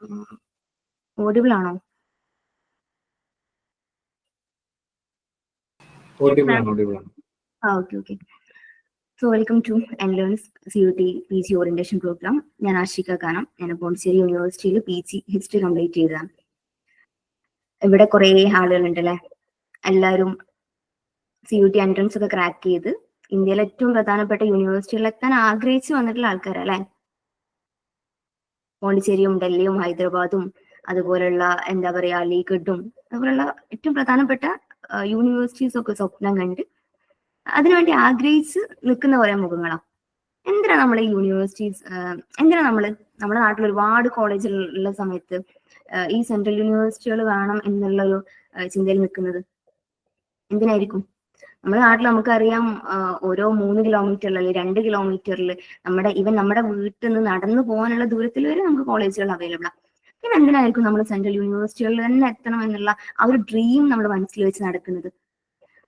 Audible ആണോ? Audible ആണ്. Okay. So welcome to എൻലേൺസ് CUT PG ഓറിയന്റേഷൻ പ്രോഗ്രാം. ഞാൻ ആഷിക ഖാനം. ഞാൻ പോണ്ടിച്ചേരി യൂണിവേഴ്സിറ്റിയിൽ PG ഹിസ്റ്ററി കംപ്ലീറ്റ് ചെയ്തതാണ്. ഇവിടെ കുറേ ആളുകളുണ്ടല്ലേ, എല്ലാവരും CUT എൻട്രൻസ് ഒക്കെ ക്രാക്ക് ചെയ്ത് ഇന്ത്യയിലെ ഏറ്റവും പ്രധാനപ്പെട്ട യൂണിവേഴ്സിറ്റികളിലെത്താൻ ആഗ്രഹിച്ചു വന്നിട്ടുള്ള ആൾക്കാരല്ലേ. പോണ്ടിച്ചേരിയും ഡൽഹിയും ഹൈദരാബാദും അതുപോലുള്ള എന്താ പറയാ അലിഗഡും അതുപോലുള്ള ഏറ്റവും പ്രധാനപ്പെട്ട യൂണിവേഴ്സിറ്റീസ് ഒക്കെ സ്വപ്നം കണ്ട് അതിനുവേണ്ടി ആഗ്രഹിച്ച് നിൽക്കുന്ന കുറെ മുഖങ്ങളാ. എന്തിനാ നമ്മൾ ഈ യൂണിവേഴ്സിറ്റീസ്, എന്തിനാ നമ്മുടെ നാട്ടിൽ ഒരുപാട് കോളേജുകൾ ഉള്ള സമയത്ത് ഈ സെൻട്രൽ യൂണിവേഴ്സിറ്റികൾ വേണം എന്നുള്ളൊരു ചിന്തയിൽ നിൽക്കുന്നത്? എന്തിനായിരിക്കും? നമ്മുടെ നാട്ടിൽ നമുക്കറിയാം, ഓരോ 3 കിലോമീറ്ററിൽ അല്ലെങ്കിൽ 2 കിലോമീറ്ററിൽ നമ്മുടെ വീട്ടിൽ നിന്ന് നടന്നു പോകാനുള്ള ദൂരത്തിൽ വരെ നമുക്ക് കോളേജുകൾ അവൈലബിൾ ആണ്. പിന്നെ എന്തിനായിരിക്കും നമ്മൾ സെൻട്രൽ യൂണിവേഴ്സിറ്റികളിൽ തന്നെ എത്തണം എന്നുള്ള ആ ഒരു ഡ്രീം നമ്മൾ മനസ്സിൽ വെച്ച് നടക്കുന്നത്?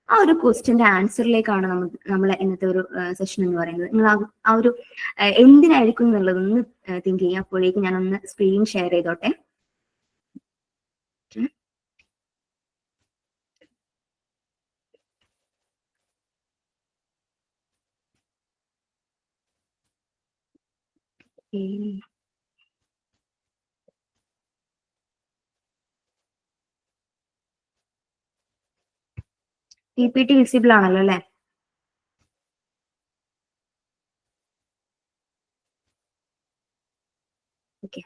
ആ ഒരു ക്വസ്റ്റ്യന്റെ ആൻസറിലേക്കാണ് നമ്മളെ ഇന്നത്തെ ഒരു സെഷൻ എന്ന് പറയുന്നത്. നിങ്ങൾ ആ ഒരു എന്തിനായിരിക്കും എന്നുള്ളതൊന്ന് തിങ്ക് ചെയ്യുക. അപ്പോഴേക്കും ഞാനൊന്ന് സ്ക്രീൻ ഷെയർ ചെയ്തോട്ടെ. PPT വിസിബിൾ ആണല്ലോ അല്ലെ? ഓക്കെ.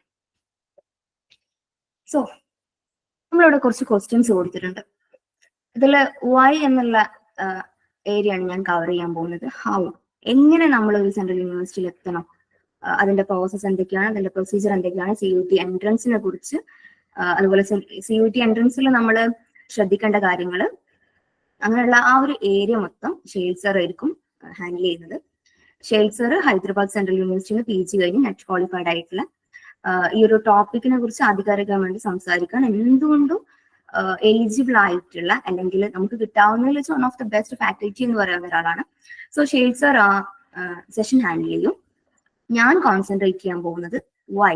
സോ നമ്മളിവിടെ കുറച്ച് ക്വസ്റ്റ്യൻസ് കൊടുത്തിട്ടുണ്ട്. ഇതില് വൈ എന്നുള്ള ഏരിയ ആണ് ഞാൻ കവർ ചെയ്യാൻ പോകുന്നത്. ഹൗ, എങ്ങനെ നമ്മൾ ഒരു സെൻട്രൽ യൂണിവേഴ്സിറ്റിയിൽ എത്തണം, അതിന്റെ പ്രോസസ് എന്തൊക്കെയാണ്, അതിന്റെ പ്രൊസീജിയർ എന്തൊക്കെയാണ്, CUT എൻട്രൻസിനെ കുറിച്ച്, അതുപോലെ CUT എൻട്രൻസിൽ നമ്മൾ ശ്രദ്ധിക്കേണ്ട കാര്യങ്ങൾ, അങ്ങനെയുള്ള ആ ഒരു ഏരിയ മൊത്തം ഷെയ്ൽ സർ ആയിരിക്കും ഹാൻഡിൽ ചെയ്യുന്നത്. ഷെയ്ൽ സർ ഹൈദരാബാദ് സെൻട്രൽ യൂണിവേഴ്സിറ്റിയിൽ PG കഴിഞ്ഞ് നെറ്റ് ക്വാളിഫൈഡ് ആയിട്ടുള്ള ഈ ഒരു ടോപ്പിക്കിനെ കുറിച്ച് ആധികാരികമായിട്ട് സംസാരിക്കാൻ എന്തുകൊണ്ടും എലിജിബിൾ ആയിട്ടുള്ള, അല്ലെങ്കിൽ നമുക്ക് കിട്ടാവുന്നതിൽ വെച്ച് one of the best faculty എന്ന് പറയുന്ന ഒരാളാണ്. സോ ഷെയ്ൽ സർ ആ സെഷൻ ഹാൻഡിൽ ചെയ്യും. ഞാൻ കോൺസെൻട്രേറ്റ് ചെയ്യാൻ പോകുന്നത് വൈ,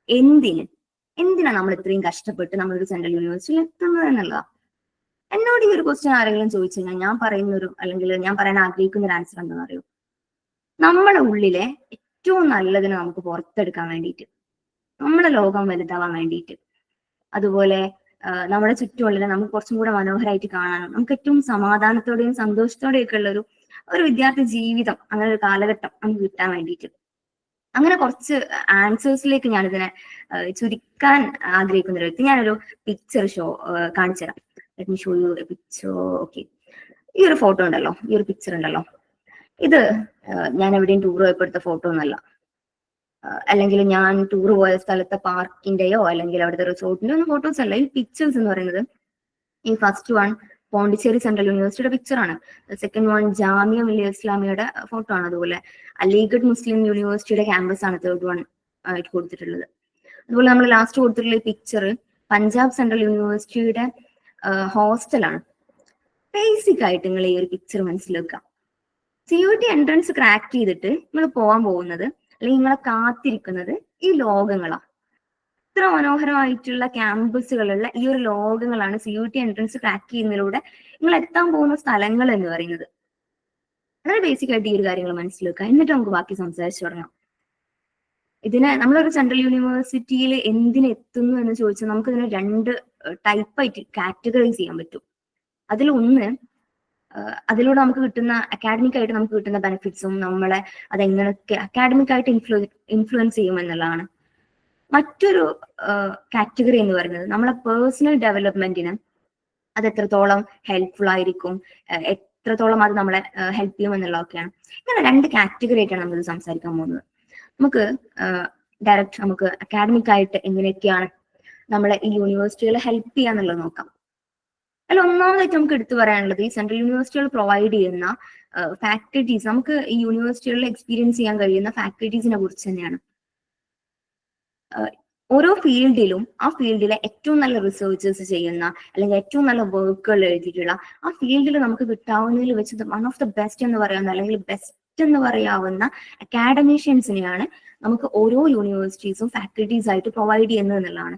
എന്തിനാ നമ്മൾ ഇത്രയും കഷ്ടപ്പെട്ട് നമ്മളൊരു സെൻട്രൽ യൂണിവേഴ്സിറ്റിയിൽ എത്തുന്നത് എന്നുള്ളതാണ്. എന്നോട് ഈ ഒരു ക്വസ്റ്റ്യൻ ആരെങ്കിലും ചോദിച്ചു കഴിഞ്ഞാൽ ഞാൻ പറയുന്നൊരു, അല്ലെങ്കിൽ ഞാൻ പറയാൻ ആഗ്രഹിക്കുന്ന ഒരു ആൻസർ എന്താണെന്ന് അറിയോ? നമ്മുടെ ഉള്ളിലെ ഏറ്റവും നല്ലതിനെ നമുക്ക് പുറത്തെടുക്കാൻ വേണ്ടിയിട്ട്, നമ്മുടെ ലോകം വലുതാവാൻ വേണ്ടിയിട്ട്, അതുപോലെ നമ്മുടെ ചുറ്റുമുള്ള നമുക്ക് കുറച്ചും കൂടെ മനോഹരമായിട്ട് കാണാനും, നമുക്ക് ഏറ്റവും സമാധാനത്തോടെയും സന്തോഷത്തോടെയൊക്കെ ഉള്ള ഒരു വിദ്യാർത്ഥി ജീവിതം, അങ്ങനെ ഒരു കാലഘട്ടം നമുക്ക് കിട്ടാൻ വേണ്ടിയിട്ട്, അങ്ങനെ കുറച്ച് ആൻസേഴ്സിലേക്ക് ഞാനിതിനെ ചുരുക്കാൻ ആഗ്രഹിക്കുന്ന ഒരു വ്യക്തി. ഞാനൊരു പിക്ചർ കാണിച്ചു തരാം. Let me show you A picture. Okay, ഈ ഒരു ഫോട്ടോ ഉണ്ടല്ലോ, ഈ ഒരു പിക്ചർ ഉണ്ടല്ലോ, ഇത് ഞാൻ എവിടെയും ടൂർ പോയപ്പോൾ എടുത്ത ഫോട്ടോ ഒന്നല്ല, അല്ലെങ്കിൽ ഞാൻ ടൂർ പോയ സ്ഥലത്തെ പാർക്കിന്റെയോ അല്ലെങ്കിൽ അവിടുത്തെ റിസോർട്ടിന്റെയോ ഒന്നും ഫോട്ടോസ് അല്ല. ഈ പിക്ചേഴ്സ് എന്ന് പറയുന്നത്, ഈ ഫസ്റ്റ് വൺ പോണ്ടിച്ചേരി സെൻട്രൽ യൂണിവേഴ്സിറ്റിയുടെ പിക്ചർ ആണ്. സെക്കൻഡ് വൺ ജാമിയ മില്ലിയ ഇസ്ലാമിയുടെ ഫോട്ടോ ആണ്. അതുപോലെ അലിഗഡ് മുസ്ലിം യൂണിവേഴ്സിറ്റിയുടെ ക്യാമ്പസ് ആണ് തേർഡ് വൺ ആയിട്ട് കൊടുത്തിട്ടുള്ളത്. അതുപോലെ നമ്മൾ ലാസ്റ്റ് കൊടുത്തിട്ടുള്ള ഈ പിക്ചർ പഞ്ചാബ് സെൻട്രൽ യൂണിവേഴ്സിറ്റിയുടെ ഹോസ്റ്റലാണ്. ബേസിക് ആയിട്ട് നിങ്ങൾ ഈ ഒരു പിക്ചർ മനസ്സിലാക്കുക. CUT എൻട്രൻസ് ക്രാക്ക് ചെയ്തിട്ട് നിങ്ങൾ പോകാൻ പോകുന്നത്, അല്ലെങ്കിൽ നിങ്ങളെ കാത്തിരിക്കുന്നത് ഈ ലോകങ്ങളാണ്. ഇത്ര മനോഹരമായിട്ടുള്ള ക്യാമ്പസുകളുള്ള ഈ ഒരു ലോകങ്ങളാണ് CUT എൻട്രൻസ് ക്രാക്ക് ചെയ്യുന്നതിലൂടെ നിങ്ങൾ എത്താൻ പോകുന്ന സ്ഥലങ്ങൾ എന്ന് പറയുന്നത്. വളരെ ബേസിക് ആയിട്ട് ഈ ഒരു കാര്യങ്ങൾ മനസ്സിലാക്കുക. എന്നിട്ട് നമുക്ക് ബാക്കി സംസാരിച്ചു തുടങ്ങാം. ഇതിനെ നമ്മളൊരു സെൻട്രൽ യൂണിവേഴ്സിറ്റിയിൽ എന്തിനെത്തുന്നു എന്ന് ചോദിച്ചാൽ നമുക്ക് ഇതിനെ 2 ടൈപ്പായിട്ട് കാറ്റഗറൈസ് ചെയ്യാൻ പറ്റും. അതിലൊന്ന്, അതിലൂടെ നമുക്ക് കിട്ടുന്ന അക്കാഡമിക് ആയിട്ട് നമുക്ക് കിട്ടുന്ന ബെനിഫിറ്റ്സും നമ്മളെ അതെങ്ങനെയൊക്കെ അക്കാഡമിക് ആയിട്ട് ഇൻഫ്ലുവൻസ് ചെയ്യും എന്നുള്ളതാണ്. മറ്റൊരു കാറ്റഗറി എന്ന് പറയുന്നത് നമ്മളെ പേഴ്സണൽ ഡെവലപ്മെന്റിന് അത് എത്രത്തോളം ഹെൽപ്ഫുൾ ആയിരിക്കും, എത്രത്തോളം അത് നമ്മളെ ഹെൽപ്പ് ചെയ്യും എന്നുള്ളതൊക്കെയാണ്. ഇങ്ങനെ 2 കാറ്റഗറി ആയിട്ടാണ് നമ്മൾ സംസാരിക്കാൻ പോകുന്നത്. നമുക്ക് ഡയറക്റ്റ് നമുക്ക് അക്കാഡമിക് ആയിട്ട് എങ്ങനെയൊക്കെയാണ് നമ്മളെ ഈ യൂണിവേഴ്സിറ്റികളെ ഹെൽപ്പ് ചെയ്യാന്നുള്ളത് നോക്കാം. അതിൽ ഒന്നാമതായിട്ട് നമുക്ക് എടുത്തു പറയാനുള്ളത്, ഈ സെൻട്രൽ യൂണിവേഴ്സിറ്റികൾ പ്രൊവൈഡ് ചെയ്യുന്ന ഫാക്കൽറ്റീസ്, നമുക്ക് ഈ യൂണിവേഴ്സിറ്റികളിൽ എക്സ്പീരിയൻസ് ചെയ്യാൻ കഴിയുന്ന ഫാക്കൽറ്റീസിനെ കുറിച്ച് തന്നെയാണ്. ഓരോ ഫീൽഡിലും ആ ഫീൽഡിലെ ഏറ്റവും നല്ല റിസർച്ചേഴ്സ് ചെയ്യുന്ന, അല്ലെങ്കിൽ ഏറ്റവും നല്ല വർക്കുകൾ എഴുതിയിട്ടുള്ള ആ ഫീൽഡിൽ നമുക്ക് കിട്ടാവുന്നതിൽ വെച്ച് വൺ ഓഫ് ദ ബെസ്റ്റ് എന്ന് പറയുന്ന, അല്ലെങ്കിൽ ബെസ്റ്റ് എന്ന് പറയാവുന്ന അക്കാഡമീഷ്യൻസിനെയാണ് നമുക്ക് ഓരോ യൂണിവേഴ്സിറ്റീസും ഫാക്കൽറ്റീസ് ആയിട്ട് പ്രൊവൈഡ് ചെയ്യുന്നത് എന്നുള്ളതാണ്.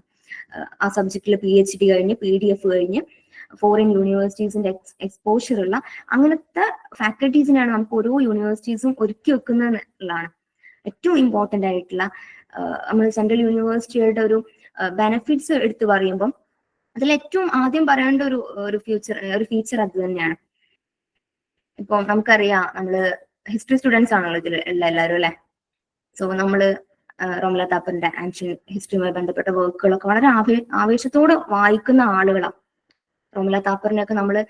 ആ സബ്ജക്റ്റിൽ PhD കഴിഞ്ഞ് PDF കഴിഞ്ഞ് ഫോറിൻ യൂണിവേഴ്സിറ്റീസിന്റെ എക്സ്പോഷർ ഉള്ള അങ്ങനത്തെ ഫാക്കൽറ്റീസിനെയാണ് നമുക്ക് ഓരോ യൂണിവേഴ്സിറ്റീസും ഒരുക്കി വെക്കുന്നത് എന്നുള്ളതാണ് ഏറ്റവും ഇമ്പോർട്ടന്റ് ആയിട്ടുള്ള. നമ്മൾ സെൻട്രൽ യൂണിവേഴ്സിറ്റിയുടെ ഒരു ബെനിഫിറ്റ്സ് എടുത്ത് പറയുമ്പോൾ അതിൽ ഏറ്റവും ആദ്യം പറയേണ്ട ഒരു ഫീച്ചർ അത് തന്നെയാണ്. ഇപ്പൊ നമുക്കറിയാം, നമ്മള് ഹിസ്റ്ററി സ്റ്റുഡൻസ് ആണല്ലോ ഇതിൽ എല്ലാവരും അല്ലെ. സോ നമ്മള് റോമില താപ്പറിന്റെ ആൻഷ്യൻ ഹിസ്റ്ററിയുമായി ബന്ധപ്പെട്ട വർക്കുകളൊക്കെ വളരെ ആവേശത്തോടെ വായിക്കുന്ന ആളുകളാണ്. റോമില താപ്പറിനെയൊക്കെ നമ്മള്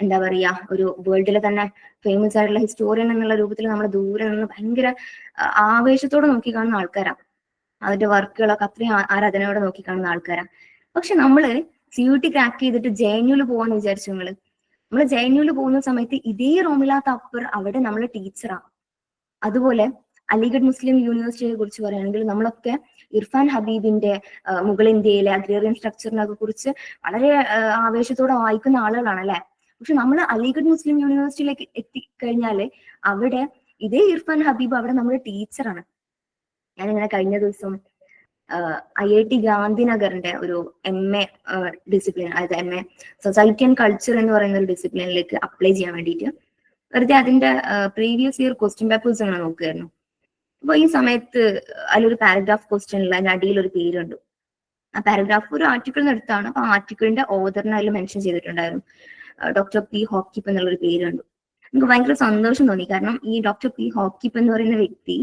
എന്താ പറയാ, ഒരു വേൾഡിലെ തന്നെ ഫേമസ് ആയിട്ടുള്ള ഹിസ്റ്റോറിയൻ എന്നുള്ള രൂപത്തിൽ നമ്മൾ ദൂരെ നിന്ന് ഭയങ്കര ആവേശത്തോടെ നോക്കിക്കാണുന്ന ആൾക്കാരാണ്. അതിന്റെ വർക്കുകളൊക്കെ അത്രയും ആരാധനയോടെ നോക്കിക്കാണുന്ന ആൾക്കാരാണ്. പക്ഷെ നമ്മള് CUT ക്രാക്ക് ചെയ്തിട്ട് JNU പോവാന്ന് വിചാരിച്ചു. നമ്മൾ JNU പോകുന്ന സമയത്ത് ഇതേ റോമില താപ്പർ അവിടെ നമ്മളെ ടീച്ചറാണ്. അതുപോലെ അലിഗഡ് മുസ്ലിം യൂണിവേഴ്സിറ്റിയെ കുറിച്ച് പറയുകയാണെങ്കിൽ നമ്മളൊക്കെ ഇർഫാൻ ഹബീബിന്റെ മുഗൾ-ഇന്ത്യയിലെ അഗ്രേറിയൻ സ്ട്രക്ചറിനെ കുറിച്ച് വളരെ ആവേശത്തോടെ വായിക്കുന്ന ആളുകളാണ് അല്ലെ. പക്ഷെ നമ്മൾ അലിഗഡ് മുസ്ലിം യൂണിവേഴ്സിറ്റിയിലേക്ക് എത്തിക്കഴിഞ്ഞാല് അവിടെ ഇതേ ഇർഫാൻ ഹബീബ് അവിടെ നമ്മുടെ ടീച്ചറാണ്. ഞാനിങ്ങനെ കഴിഞ്ഞ ദിവസം IIT ഗാന്ധിനഗറിന്റെ ഒരു MA ഡിസിപ്ലിൻ, അതായത് MA സൊസൈറ്റി ആൻഡ് കൾച്ചർ എന്ന് പറയുന്ന ഒരു ഡിസിപ്ലിനിലേക്ക് അപ്ലൈ ചെയ്യാൻ വേണ്ടിയിട്ട് വെറുതെ അതിന്റെ പ്രീവിയസ് ഇയർ ക്വസ്റ്റ്യൻ പേപ്പേഴ്സ് അങ്ങനെ നോക്കുകയായിരുന്നു. അപ്പൊ ഈ സമയത്ത് അതിലൊരു പാരഗ്രാഫ് ക്വസ്റ്റ്യനിൽ അതിന്റെ അടിയിൽ ഒരു പേരുണ്ട്. ആ പാരഗ്രാഫ് ഒരു ആർട്ടിക്കിളിൽ നിന്ന് എടുത്താണ്. അപ്പൊ ആ ആർട്ടിക്കിളിന്റെ ഓതറിനെ അതിൽ മെൻഷൻ ചെയ്തിട്ടുണ്ടായിരുന്നു. Dr. P. ഹോക്കിപ്പ് എന്നുള്ളൊരു പേരുണ്ട്. എനിക്ക് ഭയങ്കര സന്തോഷം തോന്നി. കാരണം ഈ Dr. P. ഹോക്കിപ്പ് എന്ന് പറയുന്ന വ്യക്തി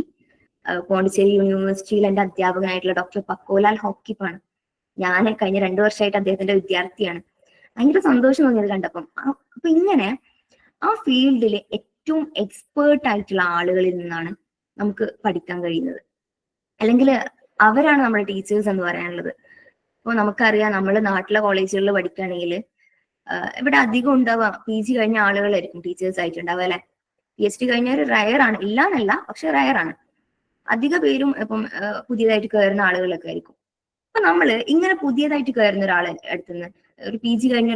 പോണ്ടിച്ചേരി യൂണിവേഴ്സിറ്റിയിൽ എന്റെ അധ്യാപകനായിട്ടുള്ള Dr. പക്കോലാൽ ഹോക്കിപ്പാണ്. ഞാൻ കഴിഞ്ഞ 2 വർഷമായിട്ട് അദ്ദേഹത്തിന്റെ വിദ്യാർത്ഥിയാണ്. ഭയങ്കര സന്തോഷം തോന്നിയത് കണ്ടപ്പം. അപ്പൊ ഇങ്ങനെ ആ ഫീൽഡിലെ ഏറ്റവും എക്സ്പേർട്ട് ആയിട്ടുള്ള ആളുകളിൽ നിന്നാണ് നമുക്ക് പഠിക്കാൻ കഴിയുന്നത്. അല്ലെങ്കിൽ അവരാണ് നമ്മുടെ ടീച്ചേഴ്സ് എന്ന് പറയാനുള്ളത്. ഇപ്പൊ നമുക്കറിയാം, നമ്മൾ നാട്ടിലെ കോളേജുകളിൽ പഠിക്കുകയാണെങ്കിൽ ഇവിടെ അധികം ഉണ്ടാവുക PG കഴിഞ്ഞ ആളുകളായിരിക്കും ടീച്ചേഴ്സ് ആയിട്ടുണ്ടാവുക അല്ലെ. PhD കഴിഞ്ഞവർ റയർ ആണ്, ഇല്ലാന്നല്ല, പക്ഷെ റയർ ആണ്. അധിക പേരും ഇപ്പം പുതിയതായിട്ട് കയറുന്ന ആളുകളൊക്കെ ആയിരിക്കും. അപ്പൊ നമ്മള് ഇങ്ങനെ പുതിയതായിട്ട് കയറുന്ന ഒരാളെ അടുത്തുനിന്ന്, ഒരു PG കഴിഞ്ഞ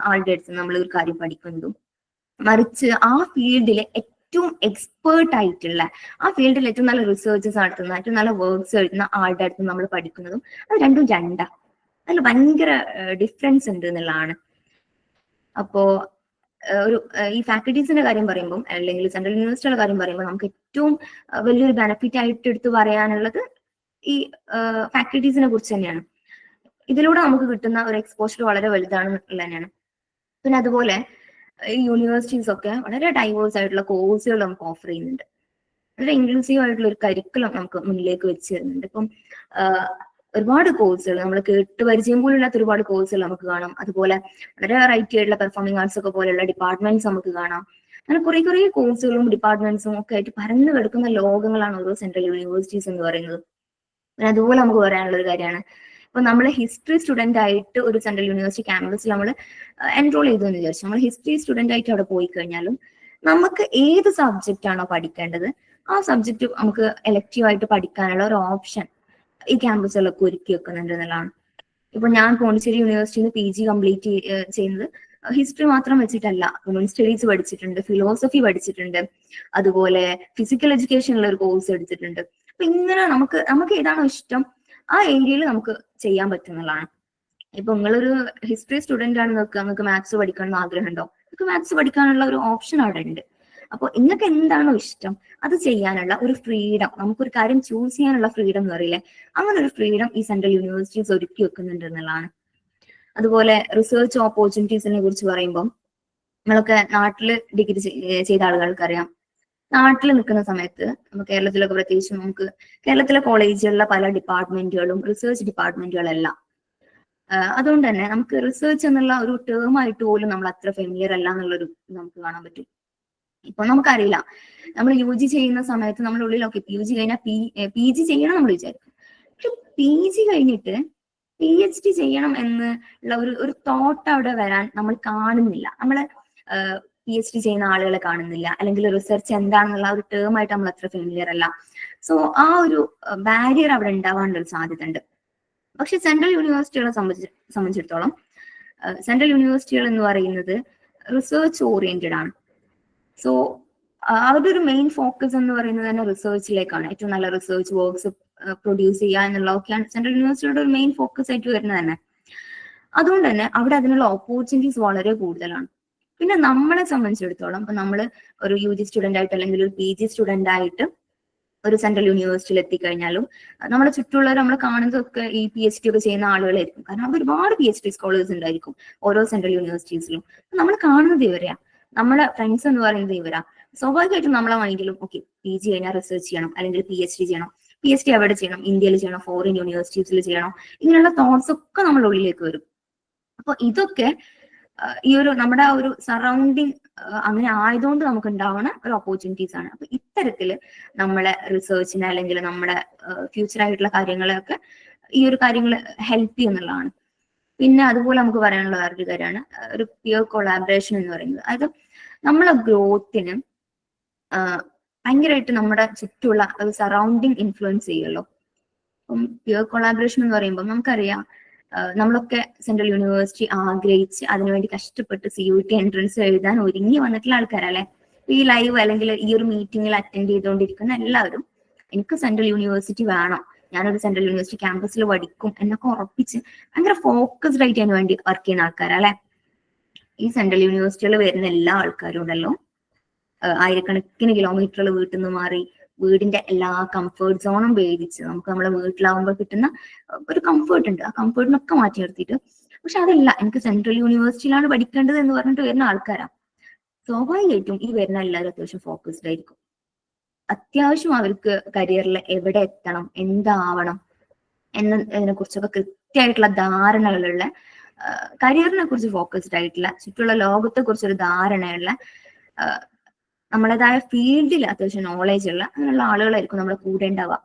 ആളുടെ അടുത്ത് നമ്മൾ ഒരു കാര്യം പഠിക്കുന്നതും, മറിച്ച് ആ ഫീൽഡിലെ ഏറ്റവും എക്സ്പേർട്ട് ആയിട്ടുള്ള, ആ ഫീൽഡിൽ ഏറ്റവും നല്ല റിസർച്ചസ് നടത്തുന്ന, ഏറ്റവും നല്ല വർക്ക്സ് എഴുതുന്ന ആളുടെ അടുത്ത് നമ്മൾ പഠിക്കുന്നതും അത് രണ്ടും രണ്ടാ. അതിൽ ഭയങ്കര ഡിഫറൻസ് ഉണ്ട് എന്നുള്ളതാണ്. അപ്പോ ഒരു ഈ ഫാക്കൽറ്റീസിന്റെ കാര്യം പറയുമ്പോൾ, അല്ലെങ്കിൽ സെൻട്രൽ യൂണിവേഴ്സിറ്റിയുടെ കാര്യം പറയുമ്പോൾ, നമുക്ക് ഏറ്റവും വലിയൊരു ബെനിഫിറ്റ് ആയിട്ട് എടുത്ത് പറയാനുള്ളത് ഈ ഫാക്കൽറ്റീസിനെ കുറിച്ച് തന്നെയാണ്. ഇതിലൂടെ നമുക്ക് കിട്ടുന്ന ഒരു എക്സ്പോഷർ വളരെ വലുതാണ് തന്നെയാണ്. പിന്നെ അതുപോലെ ഈ യൂണിവേഴ്സിറ്റീസ് ഒക്കെ വളരെ ഡൈവേഴ്സ് ആയിട്ടുള്ള കോഴ്സുകൾ നമുക്ക് ഓഫർ ചെയ്യുന്നുണ്ട്. വളരെ ഇൻക്ലൂസീവ് ആയിട്ടുള്ള ഒരു കരിക്കുലം നമുക്ക് മുന്നിലേക്ക് വെച്ച് തരുന്നുണ്ട്. ഇപ്പം ഒരുപാട് കോഴ്സുകൾ, നമ്മൾ കേട്ട് പരിചയം പോലും ഇല്ലാത്ത ഒരുപാട് കോഴ്സുകൾ നമുക്ക് കാണാം. അതുപോലെ വളരെ വെറൈറ്റി ആയിട്ടുള്ള പെർഫോമിംഗ് ആർട്സ് ഒക്കെ പോലെയുള്ള ഡിപ്പാർട്ട്മെന്റ്സ് നമുക്ക് കാണാം. അങ്ങനെ കുറെ കോഴ്സുകളും ഡിപ്പാർട്ട്മെന്റ്സും ഒക്കെ ആയിട്ട് പരന്നു കിടക്കുന്ന ലോകങ്ങളാണ് ഓരോ സെൻട്രൽ യൂണിവേഴ്സിറ്റീസ് എന്ന് പറയുന്നത്. പിന്നെ അതുപോലെ നമുക്ക് പറയാനുള്ള ഒരു കാര്യമാണ്, ഇപ്പൊ നമ്മൾ ഹിസ്റ്ററി സ്റ്റുഡന്റ് ആയിട്ട് ഒരു സെൻട്രൽ യൂണിവേഴ്സിറ്റി ക്യാമ്പസിൽ നമ്മൾ എൻറോൾ ചെയ്തു എന്ന് വിചാരിച്ചു. നമ്മൾ ഹിസ്റ്ററി സ്റ്റുഡന്റ് ആയിട്ട് അവിടെ പോയി കഴിഞ്ഞാലും നമുക്ക് ഏത് സബ്ജക്റ്റ് ആണോ പഠിക്കേണ്ടത് ആ സബ്ജക്റ്റ് നമുക്ക് എലക്റ്റീവ് ആയിട്ട് പഠിക്കാനുള്ള ഒരു ഓപ്ഷൻ ഈ ക്യാമ്പസുകളൊക്കെ ഒരുക്കി വെക്കുന്നുണ്ട് എന്നുള്ളതാണ്. ഇപ്പൊ ഞാൻ പോണ്ടിച്ചേരി യൂണിവേഴ്സിറ്റിയിൽ നിന്ന് PG കംപ്ലീറ്റ് ചെയ്യുന്നത് ഹിസ്റ്ററി മാത്രം വെച്ചിട്ടല്ല. ഹ്യൂമൻ സ്റ്റഡീസ് പഠിച്ചിട്ടുണ്ട്, ഫിലോസഫി പഠിച്ചിട്ടുണ്ട്, അതുപോലെ ഫിസിക്കൽ എഡ്യൂക്കേഷനുള്ള ഒരു കോഴ്സ് എടുത്തിട്ടുണ്ട്. അപ്പൊ ഇങ്ങനെ നമുക്ക് ഏതാണോ ഇഷ്ടം ആ ഏരിയയിൽ നമുക്ക് ചെയ്യാൻ പറ്റുന്നതാണ്. ഇപ്പൊ നിങ്ങളൊരു ഹിസ്റ്ററി സ്റ്റുഡന്റ് ആണ് നോക്കുക, നിങ്ങൾക്ക് മാത്സ് പഠിക്കണം എന്ന് ആഗ്രഹമുണ്ടോ, നിങ്ങൾക്ക് മാത്സ് പഠിക്കാനുള്ള ഒരു ഓപ്ഷൻ അവിടെ ഉണ്ട്. അപ്പോൾ നിങ്ങൾക്ക് എന്താണോ ഇഷ്ടം അത് ചെയ്യാനുള്ള ഒരു ഫ്രീഡം, നമുക്കൊരു കാര്യം ചൂസ് ചെയ്യാനുള്ള ഫ്രീഡം എന്ന് പറയില്ലേ, അങ്ങനെ ഒരു ഫ്രീഡം ഈ സെൻട്രൽ യൂണിവേഴ്സിറ്റീസ് ഒരുക്കി വെക്കുന്നുണ്ട് എന്നുള്ളതാണ്. അതുപോലെ റിസർച്ച് ഓപ്പർച്യൂണിറ്റീസിനെ കുറിച്ച് പറയുമ്പോൾ, നമ്മളൊക്കെ നാട്ടില് ഡിഗ്രി ചെയ്ത ആളുകൾക്കറിയാം, നാട്ടിൽ നിൽക്കുന്ന സമയത്ത് കേരളത്തിലൊക്കെ പ്രത്യേകിച്ച് നമുക്ക് കേരളത്തിലെ കോളേജുകളിലെ പല ഡിപ്പാർട്ട്മെന്റുകളും റിസർച്ച് ഡിപ്പാർട്ട്മെന്റുകളെല്ലാം. അതുകൊണ്ട് തന്നെ നമുക്ക് റിസർച്ച് എന്നുള്ള ഒരു ടേം ആയിട്ട് പോലും നമ്മൾ അത്ര ഫെമിലിയർ അല്ല എന്നുള്ളൊരു നമുക്ക് കാണാൻ പറ്റും. ഇപ്പൊ നമുക്കറിയില്ല, നമ്മൾ UG ചെയ്യുന്ന സമയത്ത് നമ്മുടെ ഉള്ളിലൊക്കെ UG കഴിഞ്ഞാൽ PG ചെയ്യണം നമ്മൾ വിചാരിക്കും. പക്ഷെ PG കഴിഞ്ഞിട്ട് PhD ചെയ്യണം എന്നുള്ള ഒരു തോട്ട് അവിടെ വരാൻ നമ്മൾ കാണുന്നില്ല. നമ്മള് PhD ചെയ്യുന്ന ആളുകളെ കാണുന്നില്ല, അല്ലെങ്കിൽ റിസർച്ച് എന്താണെന്നുള്ള ഒരു ടേം ആയിട്ട് നമ്മൾ അത്ര ഫെമിലിയർ അല്ല. സോ ആ ഒരു ബാരിയർ അവിടെ ഉണ്ടാവാനുള്ള ഒരു സാധ്യത ഉണ്ട്. പക്ഷെ സെൻട്രൽ യൂണിവേഴ്സിറ്റികളെ സംബന്ധിച്ചിടത്തോളം സെൻട്രൽ യൂണിവേഴ്സിറ്റികൾ എന്ന് പറയുന്നത് റിസർച്ച് ഓറിയന്റഡ് ആണ്. സോ അവരുടെ ഒരു മെയിൻ ഫോക്കസ് എന്ന് പറയുന്നത് തന്നെ റിസർച്ചിലേക്കാണ്. ഏറ്റവും നല്ല റിസർച്ച് വർക്ക്സ് പ്രൊഡ്യൂസ് ചെയ്യുക എന്നുള്ളതൊക്കെയാണ് സെൻട്രൽ യൂണിവേഴ്സിറ്റിയുടെ ഒരു മെയിൻ ഫോക്കസ് ആയിട്ട് വരുന്നത് തന്നെ. അതുകൊണ്ട് തന്നെ അവിടെ അതിനുള്ള ഓപ്പർച്യൂണിറ്റീസ് വളരെ കൂടുതലാണ്. പിന്നെ നമ്മളെ സംബന്ധിച്ചിടത്തോളം ഇപ്പൊ നമ്മൾ ഒരു UG സ്റ്റുഡന്റ് ആയിട്ട് അല്ലെങ്കിൽ ഒരു PG സ്റ്റുഡന്റ് ആയിട്ട് ഒരു സെൻട്രൽ യൂണിവേഴ്സിറ്റിയിൽ എത്തിക്കഴിഞ്ഞാലും നമ്മളെ ചുറ്റുള്ളവർ നമ്മൾ കാണുന്നതൊക്കെ ഈ PhD ഒക്കെ ചെയ്യുന്ന ആളുകളായിരിക്കും. കാരണം അവിടെ ഒരുപാട് PhD സ്കോളേഴ്സ് ഉണ്ടായിരിക്കും ഓരോ സെൻട്രൽ യൂണിവേഴ്സിറ്റീസിലും. നമ്മൾ കാണുന്നത് ഇവരെയാ, നമ്മളെ ഫ്രണ്ട്സ് എന്ന് പറയുന്നത് ഇവരാ. സ്വാഭാവികമായിട്ടും നമ്മളെ മൈൻഡിലും ഓക്കെ PG കഴിഞ്ഞാൽ റിസർച്ച് ചെയ്യണം അല്ലെങ്കിൽ PhD ചെയ്യണം. PhD എവിടെ ചെയ്യണം? ഇന്ത്യയിൽ ചെയ്യണം, ഫോറിൻ യൂണിവേഴ്സിറ്റീസിൽ ചെയ്യണോ? ഇങ്ങനെയുള്ള തോട്ട്സ് ഒക്കെ നമ്മുടെ ഉള്ളിലേക്ക് വരും. അപ്പൊ ഇതൊക്കെ ഈ ഒരു നമ്മുടെ ആ ഒരു സറൗണ്ടിങ് അങ്ങനെ ആയതുകൊണ്ട് നമുക്ക് ഉണ്ടാവുന്ന ഒരു ഓപ്പർച്യൂണിറ്റീസ് ആണ്. അപ്പൊ ഇത്തരത്തില് നമ്മളെ റിസർച്ചിനെ അല്ലെങ്കിൽ നമ്മുടെ ഫ്യൂച്ചർ ആയിട്ടുള്ള കാര്യങ്ങളെയൊക്കെ ഈ ഒരു കാര്യങ്ങൾ ഹെൽപ്പ് ചെയ്യുന്നുള്ളതാണ്. പിന്നെ അതുപോലെ നമുക്ക് പറയാനുള്ള വേറൊരു കാര്യമാണ് ഒരു പിയർ കൊളാബറേഷൻ എന്ന് പറയുന്നത്. അതായത് നമ്മളെ ഗ്രോത്തിന് ഭയങ്കരമായിട്ട് നമ്മുടെ ചുറ്റുള്ള ഒരു സറൗണ്ടിങ് ഇൻഫ്ലുവൻസ് ചെയ്യുമല്ലോ. അപ്പം പിയർ കൊളാബറേഷൻ എന്ന് പറയുമ്പോൾ നമുക്കറിയാം നമ്മളൊക്കെ സെൻട്രൽ യൂണിവേഴ്സിറ്റി ആഗ്രഹിച്ച് അതിനുവേണ്ടി കഷ്ടപ്പെട്ട് CUET എൻട്രൻസ് എഴുതാൻ ഒരുങ്ങി വന്നിട്ടുള്ള ആൾക്കാരല്ലേ. ഈ ലൈവ് അല്ലെങ്കിൽ ഈ ഒരു മീറ്റിംഗിൽ അറ്റൻഡ് ചെയ്തുകൊണ്ടിരിക്കുന്ന എല്ലാവരും എനിക്ക് സെൻട്രൽ യൂണിവേഴ്സിറ്റി വേണം, ഞാനൊരു സെൻട്രൽ യൂണിവേഴ്സിറ്റി ക്യാമ്പസിൽ പഠിക്കും എന്നൊക്കെ ഉറപ്പിച്ച് ഭയങ്കര ഫോക്കസ്ഡ് ആയിട്ട് അതിന് വേണ്ടി വർക്ക് ചെയ്യുന്ന ആൾക്കാരല്ലേ. ഈ സെൻട്രൽ യൂണിവേഴ്സിറ്റികൾ വരുന്ന എല്ലാ ആൾക്കാരും ഉണ്ടല്ലോ ആയിരക്കണക്കിന് കിലോമീറ്ററുകൾ വീട്ടിൽ നിന്ന് മാറി വീടിന്റെ എല്ലാ കംഫേർട്ട് സോണും ഭേദിച്ച് നമുക്ക് നമ്മളെ വീട്ടിലാവുമ്പോൾ കിട്ടുന്ന ഒരു കംഫേർട്ട് ഉണ്ട്, ആ കംഫേർട്ടിനൊക്കെ മാറ്റി നിർത്തിയിട്ട് പക്ഷെ അതല്ല എനിക്ക് സെൻട്രൽ യൂണിവേഴ്സിറ്റിയിലാണ് പഠിക്കേണ്ടത് എന്ന് പറഞ്ഞിട്ട് വരുന്ന ആൾക്കാരാ. സ്വാഭാവികമായിട്ടും ഈ വരുന്ന എല്ലാവരും അത്യാവശ്യം ഫോക്കസ്ഡ് ആയിരിക്കും. അത്യാവശ്യം അവർക്ക് കരിയറിൽ എവിടെ എത്തണം, എന്താവണം എന്നതിനെ കുറിച്ചൊക്കെ കൃത്യമായിട്ടുള്ള ധാരണകളുള്ള കരിയറിനെ കുറിച്ച് ഫോക്കസ്ഡ് ആയിട്ടുള്ള ചുറ്റുള്ള ലോകത്തെ കുറിച്ചൊരു ധാരണയുള്ള നമ്മളേതായ ഫീൽഡിൽ അത്യാവശ്യം നോളേജ് ഉള്ള അങ്ങനെയുള്ള ആളുകളായിരിക്കും നമ്മുടെ കൂടെ ഉണ്ടാവുക.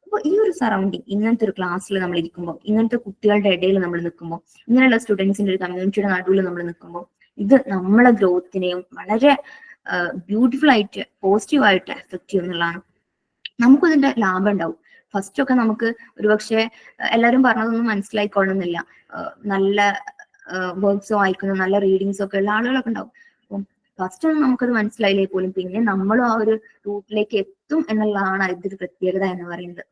അപ്പോൾ ഈ ഒരു സറൗണ്ടിങ് ഇങ്ങനത്തെ ഒരു ക്ലാസ്സിൽ നമ്മൾ ഇരിക്കുമ്പോൾ, ഇങ്ങനത്തെ കുട്ടികളുടെ ഇടയിൽ നമ്മൾ നിൽക്കുമ്പോൾ, ഇങ്ങനെയുള്ള സ്റ്റുഡൻസിന്റെ ഒരു കമ്മ്യൂണിറ്റിയുടെ നടുവിൽ നമ്മൾ നിൽക്കുമ്പോൾ ഇത് നമ്മളെ ഗ്രോത്തിനെയും വളരെ ബ്യൂട്ടിഫുൾ ആയിട്ട് പോസിറ്റീവായിട്ട് എഫക്ട് ചെയ്യുന്നതാണ്. നമുക്കിതിന്റെ ലാഭം ഉണ്ടാവും. ഫസ്റ്റ് ഒക്കെ നമുക്ക് ഒരുപക്ഷെ എല്ലാവരും പറഞ്ഞതൊന്നും മനസ്സിലായിക്കൊള്ളുന്നില്ല. നല്ല വർക്ക്സ് വായിക്കുന്ന നല്ല റീഡിങ്സ് ഒക്കെ ഉള്ള ആളുകളൊക്കെ ഉണ്ടാവും. അപ്പം ഫസ്റ്റ് ഒന്നും നമുക്കത് മനസ്സിലായില്ലേ പോലും പിന്നെ നമ്മളും ആ ഒരു റൂട്ടിലേക്ക് എത്തും എന്നുള്ളതാണ് ഇതിന്റെ പ്രത്യേകത എന്ന് പറയുന്നത്.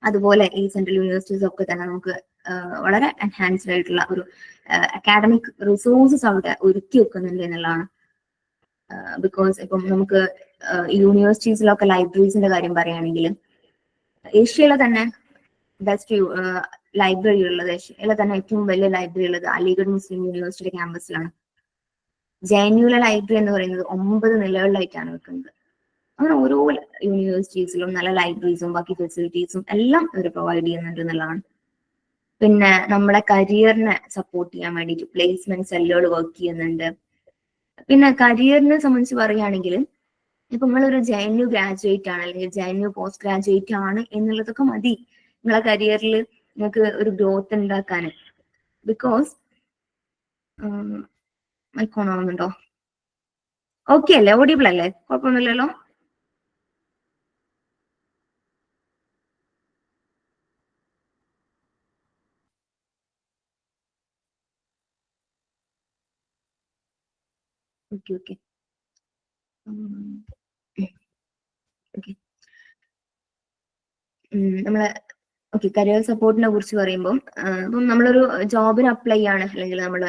അതുപോലെ ഈ സെൻട്രൽ യൂണിവേഴ്സിറ്റീസ് ഒക്കെ തന്നെ നമുക്ക് വളരെ എൻഹാൻസ്ഡ് ആയിട്ടുള്ള ഒരു അക്കാഡമിക് റിസോഴ്സസ് അവിടെ ഒരുക്കി വെക്കുന്നുണ്ട് എന്നുള്ളതാണ്. ബിക്കോസ് ഇപ്പം നമുക്ക് യൂണിവേഴ്സിറ്റീസിലൊക്കെ ലൈബ്രറീസിന്റെ കാര്യം പറയുകയാണെങ്കിൽ ഏഷ്യയിലെ തന്നെ ബെസ്റ്റ് ലൈബ്രറി ഉള്ളത്, ഏഷ്യയിലെ തന്നെ ഏറ്റവും വലിയ ലൈബ്രറി ഉള്ളത് അലിഗഡ് മുസ്ലിം യൂണിവേഴ്സിറ്റി ക്യാമ്പസിലാണ്. JNUലെ ലൈബ്രറി എന്ന് പറയുന്നത് 9 നിലകളിലായിട്ടാണ് വെക്കുന്നത്. അങ്ങനെ ഓരോ യൂണിവേഴ്സിറ്റീസിലും നല്ല ലൈബ്രറീസും ബാക്കി ഫെസിലിറ്റീസും എല്ലാം ഇവർ പ്രൊവൈഡ് ചെയ്യുന്നുണ്ട് എന്നുള്ളതാണ്. പിന്നെ നമ്മളെ കരിയറിനെ സപ്പോർട്ട് ചെയ്യാൻ വേണ്ടിയിട്ട് പ്ലേസ്മെന്റ് സെല്ലുകൾ വർക്ക് ചെയ്യുന്നുണ്ട്. പിന്നെ കരിയറിനെ സംബന്ധിച്ച് പറയുകയാണെങ്കിൽ ഇപ്പൊ നിങ്ങളൊരു JNU ഗ്രാജുവേറ്റ് ആണ് അല്ലെങ്കിൽ JNU പോസ്റ്റ് ഗ്രാജുവേറ്റ് ആണ് എന്നുള്ളതൊക്കെ മതി നിങ്ങളെ കരിയറിൽ നിങ്ങൾക്ക് ഒരു ഗ്രോത്ത് ഉണ്ടാക്കാൻ. ബിക്കോസ് മൈക്ക് ഓൺ ആവുന്നുണ്ടോ? ഓക്കെ അല്ലേ? ഓഡിബിൾ അല്ലേ? കുഴപ്പമൊന്നുമില്ലല്ലോ? ഓക്കെ ഓക്കെ ഓക്കെ നമ്മളെ ഓക്കെ കരിയർ സപ്പോർട്ടിനെ കുറിച്ച് പറയുമ്പോൾ ഇപ്പം നമ്മളൊരു ജോബിന് അപ്ലൈ ചെയ്യാണ് അല്ലെങ്കിൽ നമ്മൾ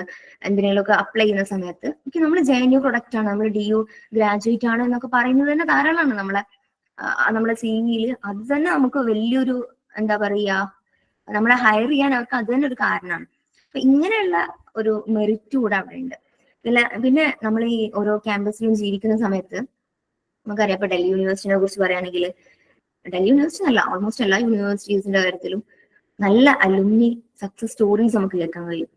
എന്തിനേലൊക്കെ അപ്ലൈ ചെയ്യുന്ന സമയത്ത് നമ്മൾ JNU പ്രൊഡക്റ്റ് ആണ്, നമ്മൾ DU ഗ്രാജുവേറ്റ് ആണ് എന്നൊക്കെ പറയുന്നത് തന്നെ ധാരാളമാണ് നമ്മളെ CV അത് തന്നെ നമുക്ക് വലിയൊരു എന്താ പറയാ നമ്മളെ ഹയർ ചെയ്യാൻ അവർക്ക് അത് തന്നെ ഒരു കാരണമാണ്. അപ്പൊ ഇങ്ങനെയുള്ള ഒരു മെറിറ്റ് കൂടെ അവിടെ ഉണ്ട്. പിന്നെ നമ്മൾ ഈ ഓരോ ക്യാമ്പസിലും ജീവിക്കുന്ന സമയത്ത് നമുക്കറിയാം ഇപ്പൊ ഡൽഹി യൂണിവേഴ്സിറ്റിനെ കുറിച്ച് പറയുകയാണെങ്കിൽ ഡൽഹി യൂണിവേഴ്സിറ്റി അല്ല ഓൾമോസ്റ്റ് എല്ലാ യൂണിവേഴ്സിറ്റീസിന്റെ കാര്യത്തിലും നല്ല അലുമിനി സക്സസ് സ്റ്റോറീസ് നമുക്ക് കേൾക്കാൻ കഴിയും.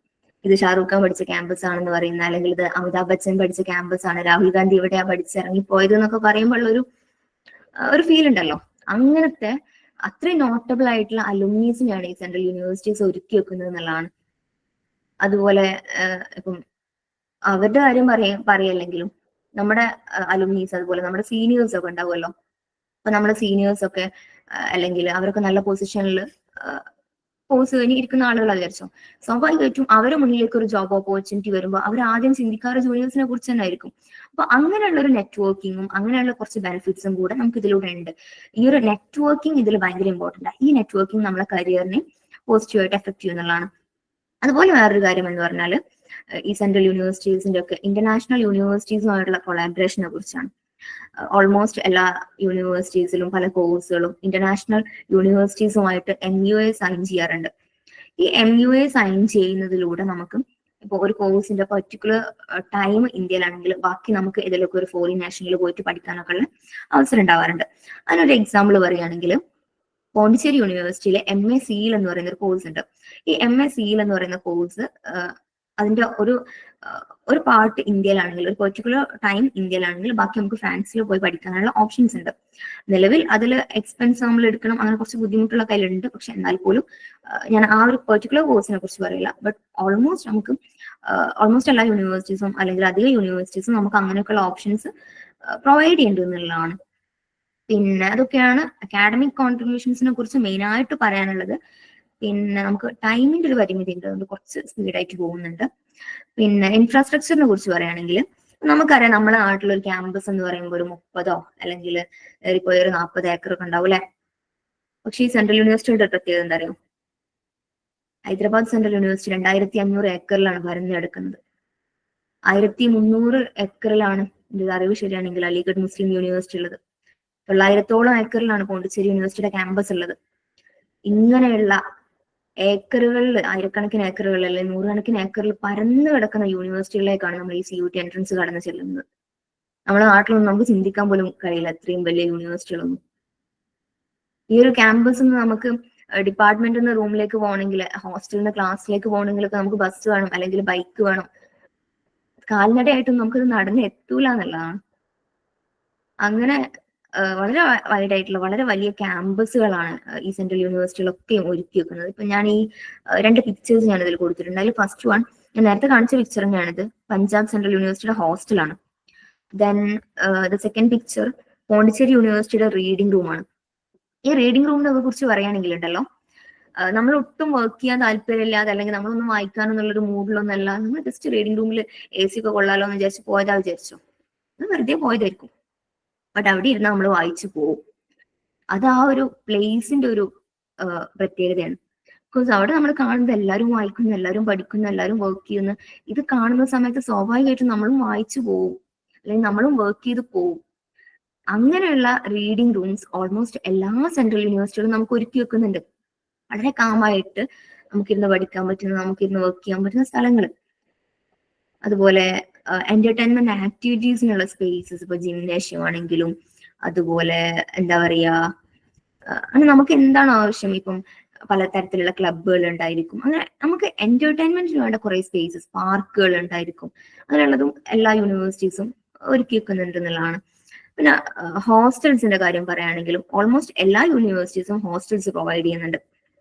ഇത് ഷാറൂഖ് ഖാൻ പഠിച്ച ക്യാമ്പസ് ആണെന്ന് പറയുന്ന, അല്ലെങ്കിൽ ഇത് അമിതാഭ് ബച്ചൻ പഠിച്ച ക്യാമ്പസ് ആണ്, രാഹുൽ ഗാന്ധി ഇവിടെയാ പഠിച്ചിറങ്ങിപ്പോയത് എന്നൊക്കെ പറയുമ്പോൾ ഒരു ഫീൽ ഉണ്ടല്ലോ. അങ്ങനത്തെ അത്രയും നോട്ടബിൾ ആയിട്ടുള്ള അലുമിനീസിനെയാണ് ഈ സെൻട്രൽ യൂണിവേഴ്സിറ്റീസ് ഒരുക്കി വെക്കുന്നത് എന്നുള്ളതാണ്. അതുപോലെ ഇപ്പം അവരുടെ കാര്യം പറയല്ലെങ്കിലും നമ്മുടെ അലുമിനീസ് അതുപോലെ നമ്മുടെ സീനിയേഴ്സ് ഒക്കെ ഉണ്ടാവുമല്ലോ. അപ്പൊ നമ്മുടെ സീനിയേഴ്സ് ഒക്കെ അല്ലെങ്കിൽ അവരൊക്കെ നല്ല പൊസിഷനിൽ കോഴ്സ് കഴിഞ്ഞ് ഇരിക്കുന്ന ആളുകളാണ് വിചാരിച്ചോ, സ്വാഭാവികമായിട്ടും അവരുടെ മുന്നിലേക്ക് ഒരു ജോബ് ഓപ്പർച്യൂണിറ്റി വരുമ്പോൾ അവർ ആദ്യം ചിന്തിക്കാറ് ജൂനിയേഴ്സിനെ കുറിച്ച് തന്നെ ആയിരിക്കും. അപ്പൊ അങ്ങനെയുള്ള ഒരു നെറ്റ്വർക്കിങ്ങും അങ്ങനെയുള്ള കുറച്ച് ബെനിഫിറ്റ്സും കൂടെ നമുക്ക് ഇതിലൂടെ ഉണ്ട്. ഈ ഒരു നെറ്റ്വർക്കിംഗ് ഇതിൽ ഭയങ്കര ഇമ്പോർട്ടന്റ് ആണ്. ഈ നെറ്റ്വർക്കിംഗ് നമ്മളെ കരിയറിനെ പോസിറ്റീവായിട്ട് എഫക്ട് ചെയ്യുന്നതാണ്. അതുപോലെ വേറൊരു കാര്യം എന്ന് പറഞ്ഞാൽ ഈ സെൻട്രൽ യൂണിവേഴ്സിറ്റീസിന്റെ ഒക്കെ ഇന്റർനാഷണൽ യൂണിവേഴ്സിറ്റീസുമായിട്ടുള്ള കൊളാബറേഷനെ കുറിച്ചാണ്. ഓൾമോസ്റ്റ് എല്ലാ യൂണിവേഴ്സിറ്റീസിലും പല കോഴ്സുകളും ഇന്റർനാഷണൽ യൂണിവേഴ്സിറ്റീസുമായിട്ട് MUA സൈൻ ചെയ്യാറുണ്ട്. ഈ MUA സൈൻ ചെയ്യുന്നതിലൂടെ നമുക്ക് ഇപ്പോൾ ഒരു കോഴ്സിന്റെ പെർട്ടിക്കുലർ ടൈം ഇന്ത്യയിലാണെങ്കിൽ ബാക്കി നമുക്ക് ഇതിലൊക്കെ ഒരു ഫോറിൻ നാഷണലിൽ പോയിട്ട് പഠിക്കാനൊക്കെ ഉള്ള അവസരം ഉണ്ടാവാറുണ്ട്. അതിനൊരു എക്സാമ്പിൾ പറയുകയാണെങ്കിൽ പോണ്ടിച്ചേരി യൂണിവേഴ്സിറ്റിയിലെ MA സീൽ എന്ന് പറയുന്ന ഒരു കോഴ്സ് ഉണ്ട്. ഈ MA സീൽ എന്ന് പറയുന്ന കോഴ്സ് അതിന്റെ ഒരു പാർട്ട് ഇന്ത്യയിലാണെങ്കിൽ, ഒരു പെർട്ടിക്കുലർ ടൈം ഇന്ത്യയിലാണെങ്കിൽ ബാക്കി നമുക്ക് ഫ്രാൻസിൽ പോയി പഠിക്കാനുള്ള ഓപ്ഷൻസ് ഉണ്ട്. നിലവിൽ അതിൽ എക്സ്പെൻസ് നമ്മൾ എടുക്കണം, അങ്ങനെ കുറച്ച് ബുദ്ധിമുട്ടുള്ള കയ്യിലുണ്ട്. പക്ഷെ എന്നാൽ പോലും ഞാൻ ആ ഒരു പെർട്ടിക്കുലർ കോഴ്സിനെ കുറിച്ച് പറയില്ല. ബട്ട് ഓൾമോസ്റ്റ് എല്ലാ യൂണിവേഴ്സിറ്റീസും അല്ലെങ്കിൽ അധിക യൂണിവേഴ്സിറ്റീസും നമുക്ക് അങ്ങനെയൊക്കെയുള്ള ഓപ്ഷൻസ് പ്രൊവൈഡ് ചെയ്യേണ്ടത് എന്നുള്ളതാണ്. പിന്നെ അതൊക്കെയാണ് അക്കാഡമിക് കോൺട്രിബ്യൂഷൻസിനെ കുറിച്ച് മെയിൻ ആയിട്ട് പറയാനുള്ളത്. പിന്നെ നമുക്ക് ടൈമിന്റെ ഒരു പരിമിതി ഉണ്ട്, അതുകൊണ്ട് കുറച്ച് സ്പീഡായിട്ട് പോകുന്നുണ്ട്. പിന്നെ ഇൻഫ്രാസ്ട്രക്ചറിനെ കുറിച്ച് പറയുകയാണെങ്കിൽ നമുക്കറിയാം നമ്മുടെ നാട്ടിലൊരു ക്യാമ്പസ് എന്ന് പറയുമ്പോൾ ഒരു 30 അല്ലെങ്കിൽ ഇപ്പോൾ ഒരു 40 ഏക്കറൊക്കെ ഉണ്ടാവും അല്ലെ. പക്ഷെ ഈ സെൻട്രൽ യൂണിവേഴ്സിറ്റിയുടെ പ്രത്യേകത എന്താ അറിയോ? Hyderabad central university 2500 ഏക്കറിലാണ് ഭരണെടുക്കുന്നത്. 1300 ഏക്കറിലാണ് എന്റെ അറിവ് ശരിയാണെങ്കിൽ അലിഗഡ് മുസ്ലിം യൂണിവേഴ്സിറ്റി ഉള്ളത്. 900ഓളം ഏക്കറിലാണ് പോണ്ടിച്ചേരി യൂണിവേഴ്സിറ്റിയുടെ ക്യാമ്പസ് ഉള്ളത്. ഇങ്ങനെയുള്ള ഏക്കറുകളിൽ, ആയിരക്കണക്കിന് ഏക്കറുകളിൽ അല്ലെങ്കിൽ നൂറുകണക്കിന് ഏക്കറിൽ പരന്നു കിടക്കുന്ന യൂണിവേഴ്സിറ്റികളിലേക്കാണ് നമ്മൾ ഈ CUT എൻട്രൻസ് കടന്നു ചെല്ലുന്നത്. നമ്മുടെ നാട്ടിലൊന്നും നമുക്ക് ചിന്തിക്കാൻ പോലും കഴിയില്ല അത്രയും വലിയ യൂണിവേഴ്സിറ്റികളൊന്നും. ഈ ഒരു ക്യാമ്പസിൽ നിന്ന് നമുക്ക് ഡിപ്പാർട്ട്മെന്റിൽ നിന്ന് റൂമിലേക്ക് പോകണമെങ്കിൽ, ഹോസ്റ്റലിൽ നിന്ന് ക്ലാസ്സിലേക്ക് പോകണമെങ്കിലൊക്കെ നമുക്ക് ബസ് വേണം അല്ലെങ്കിൽ ബൈക്ക് വേണം. കാൽനടയായിട്ടും നമുക്കത് നടന്ന് എത്തൂല എന്നുള്ളതാണ്. അങ്ങനെ വളരെ വൈഡ് ആയിട്ടുള്ള വളരെ വലിയ ക്യാമ്പസുകളാണ് ഈ സെൻട്രൽ യൂണിവേഴ്സിറ്റികളൊക്കെ ഒരുക്കി വെക്കുന്നത്. ഇപ്പൊ ഞാൻ ഈ 2 പിക്ചേഴ്സ് ഞാൻ ഇതിൽ കൊടുത്തിട്ടുണ്ട്. അതിൽ ഫസ്റ്റ് വൺ ഞാൻ നേരത്തെ കാണിച്ച പിക്ചർ തന്നെയാണിത്. പഞ്ചാബ് സെൻട്രൽ യൂണിവേഴ്സിറ്റിയുടെ ഹോസ്റ്റലാണ്. Then the second picture Pondicherry യൂണിവേഴ്സിറ്റിയുടെ റീഡിംഗ് റൂമാണ്. ഈ റീഡിംഗ് റൂമിനെ കുറിച്ച് പറയുകയാണെങ്കിൽ ഉണ്ടല്ലോ, നമ്മൾ ഒട്ടും വർക്ക് ചെയ്യാൻ താല്പര്യമില്ലാതെ അല്ലെങ്കിൽ നമ്മളൊന്നും വായിക്കാനെന്നുള്ളൊരു മൂഡിലൊന്നല്ല, നമ്മൾ ജസ്റ്റ് റീഡിംഗ് റൂമിൽ AC ഒക്കെ കൊള്ളാലോ എന്ന് വിചാരിച്ച് പോയതാ വിചാരിച്ചോ, അത് വെറുതെ പോയതായിരിക്കും. ബട്ട് അവിടെ ഇരുന്ന് നമ്മൾ വായിച്ചു പോകും. അത് ആ ഒരു പ്ലേസിന്റെ ഒരു പ്രത്യേകതയാണ്. ബിക്കോസ് അവിടെ നമ്മൾ കാണുന്നത് എല്ലാവരും വായിക്കുന്നു, എല്ലാവരും പഠിക്കുന്നു, എല്ലാവരും വർക്ക് ചെയ്യുന്നു. ഇത് കാണുന്ന സമയത്ത് സ്വാഭാവികമായിട്ടും നമ്മളും വായിച്ചു പോവും അല്ലെങ്കിൽ നമ്മളും വർക്ക് ചെയ്ത് പോവും. അങ്ങനെയുള്ള റീഡിംഗ് റൂംസ് ഓൾമോസ്റ്റ് എല്ലാ സെൻട്രൽ യൂണിവേഴ്സിറ്റികളും നമുക്ക് ഒരുക്കി വെക്കുന്നുണ്ട്. വളരെ കാമായിട്ട് നമുക്കിരുന്ന് പഠിക്കാൻ പറ്റുന്ന, നമുക്കിരുന്ന് വർക്ക് ചെയ്യാൻ പറ്റുന്ന സ്ഥലങ്ങൾ. അതുപോലെ എന്റർടൈൻമെന്റ് ആക്ടിവിറ്റീസിനുള്ള സ്പേസസ്, ഇപ്പൊ ജിംനേഷ്യം ആണെങ്കിലും അതുപോലെ എന്താ പറയാ, അങ്ങനെ നമുക്ക് എന്താണ് ആവശ്യം, ഇപ്പം പലതരത്തിലുള്ള ക്ലബ്ബുകൾ ഉണ്ടായിരിക്കും. അങ്ങനെ നമുക്ക് എന്റർടൈൻമെന്റിന് വേണ്ട കുറെ സ്പേസസ്, പാർക്കുകൾ ഉണ്ടായിരിക്കും. അങ്ങനെയുള്ളതും എല്ലാ യൂണിവേഴ്സിറ്റീസും ഒരുക്കി വെക്കുന്നുണ്ട് എന്നുള്ളതാണ്. പിന്നെ ഹോസ്റ്റൽസിന്റെ കാര്യം പറയുകയാണെങ്കിലും ഓൾമോസ്റ്റ് എല്ലാ യൂണിവേഴ്സിറ്റീസും ഹോസ്റ്റൽസ് പ്രൊവൈഡ് ചെയ്യുന്നുണ്ട്.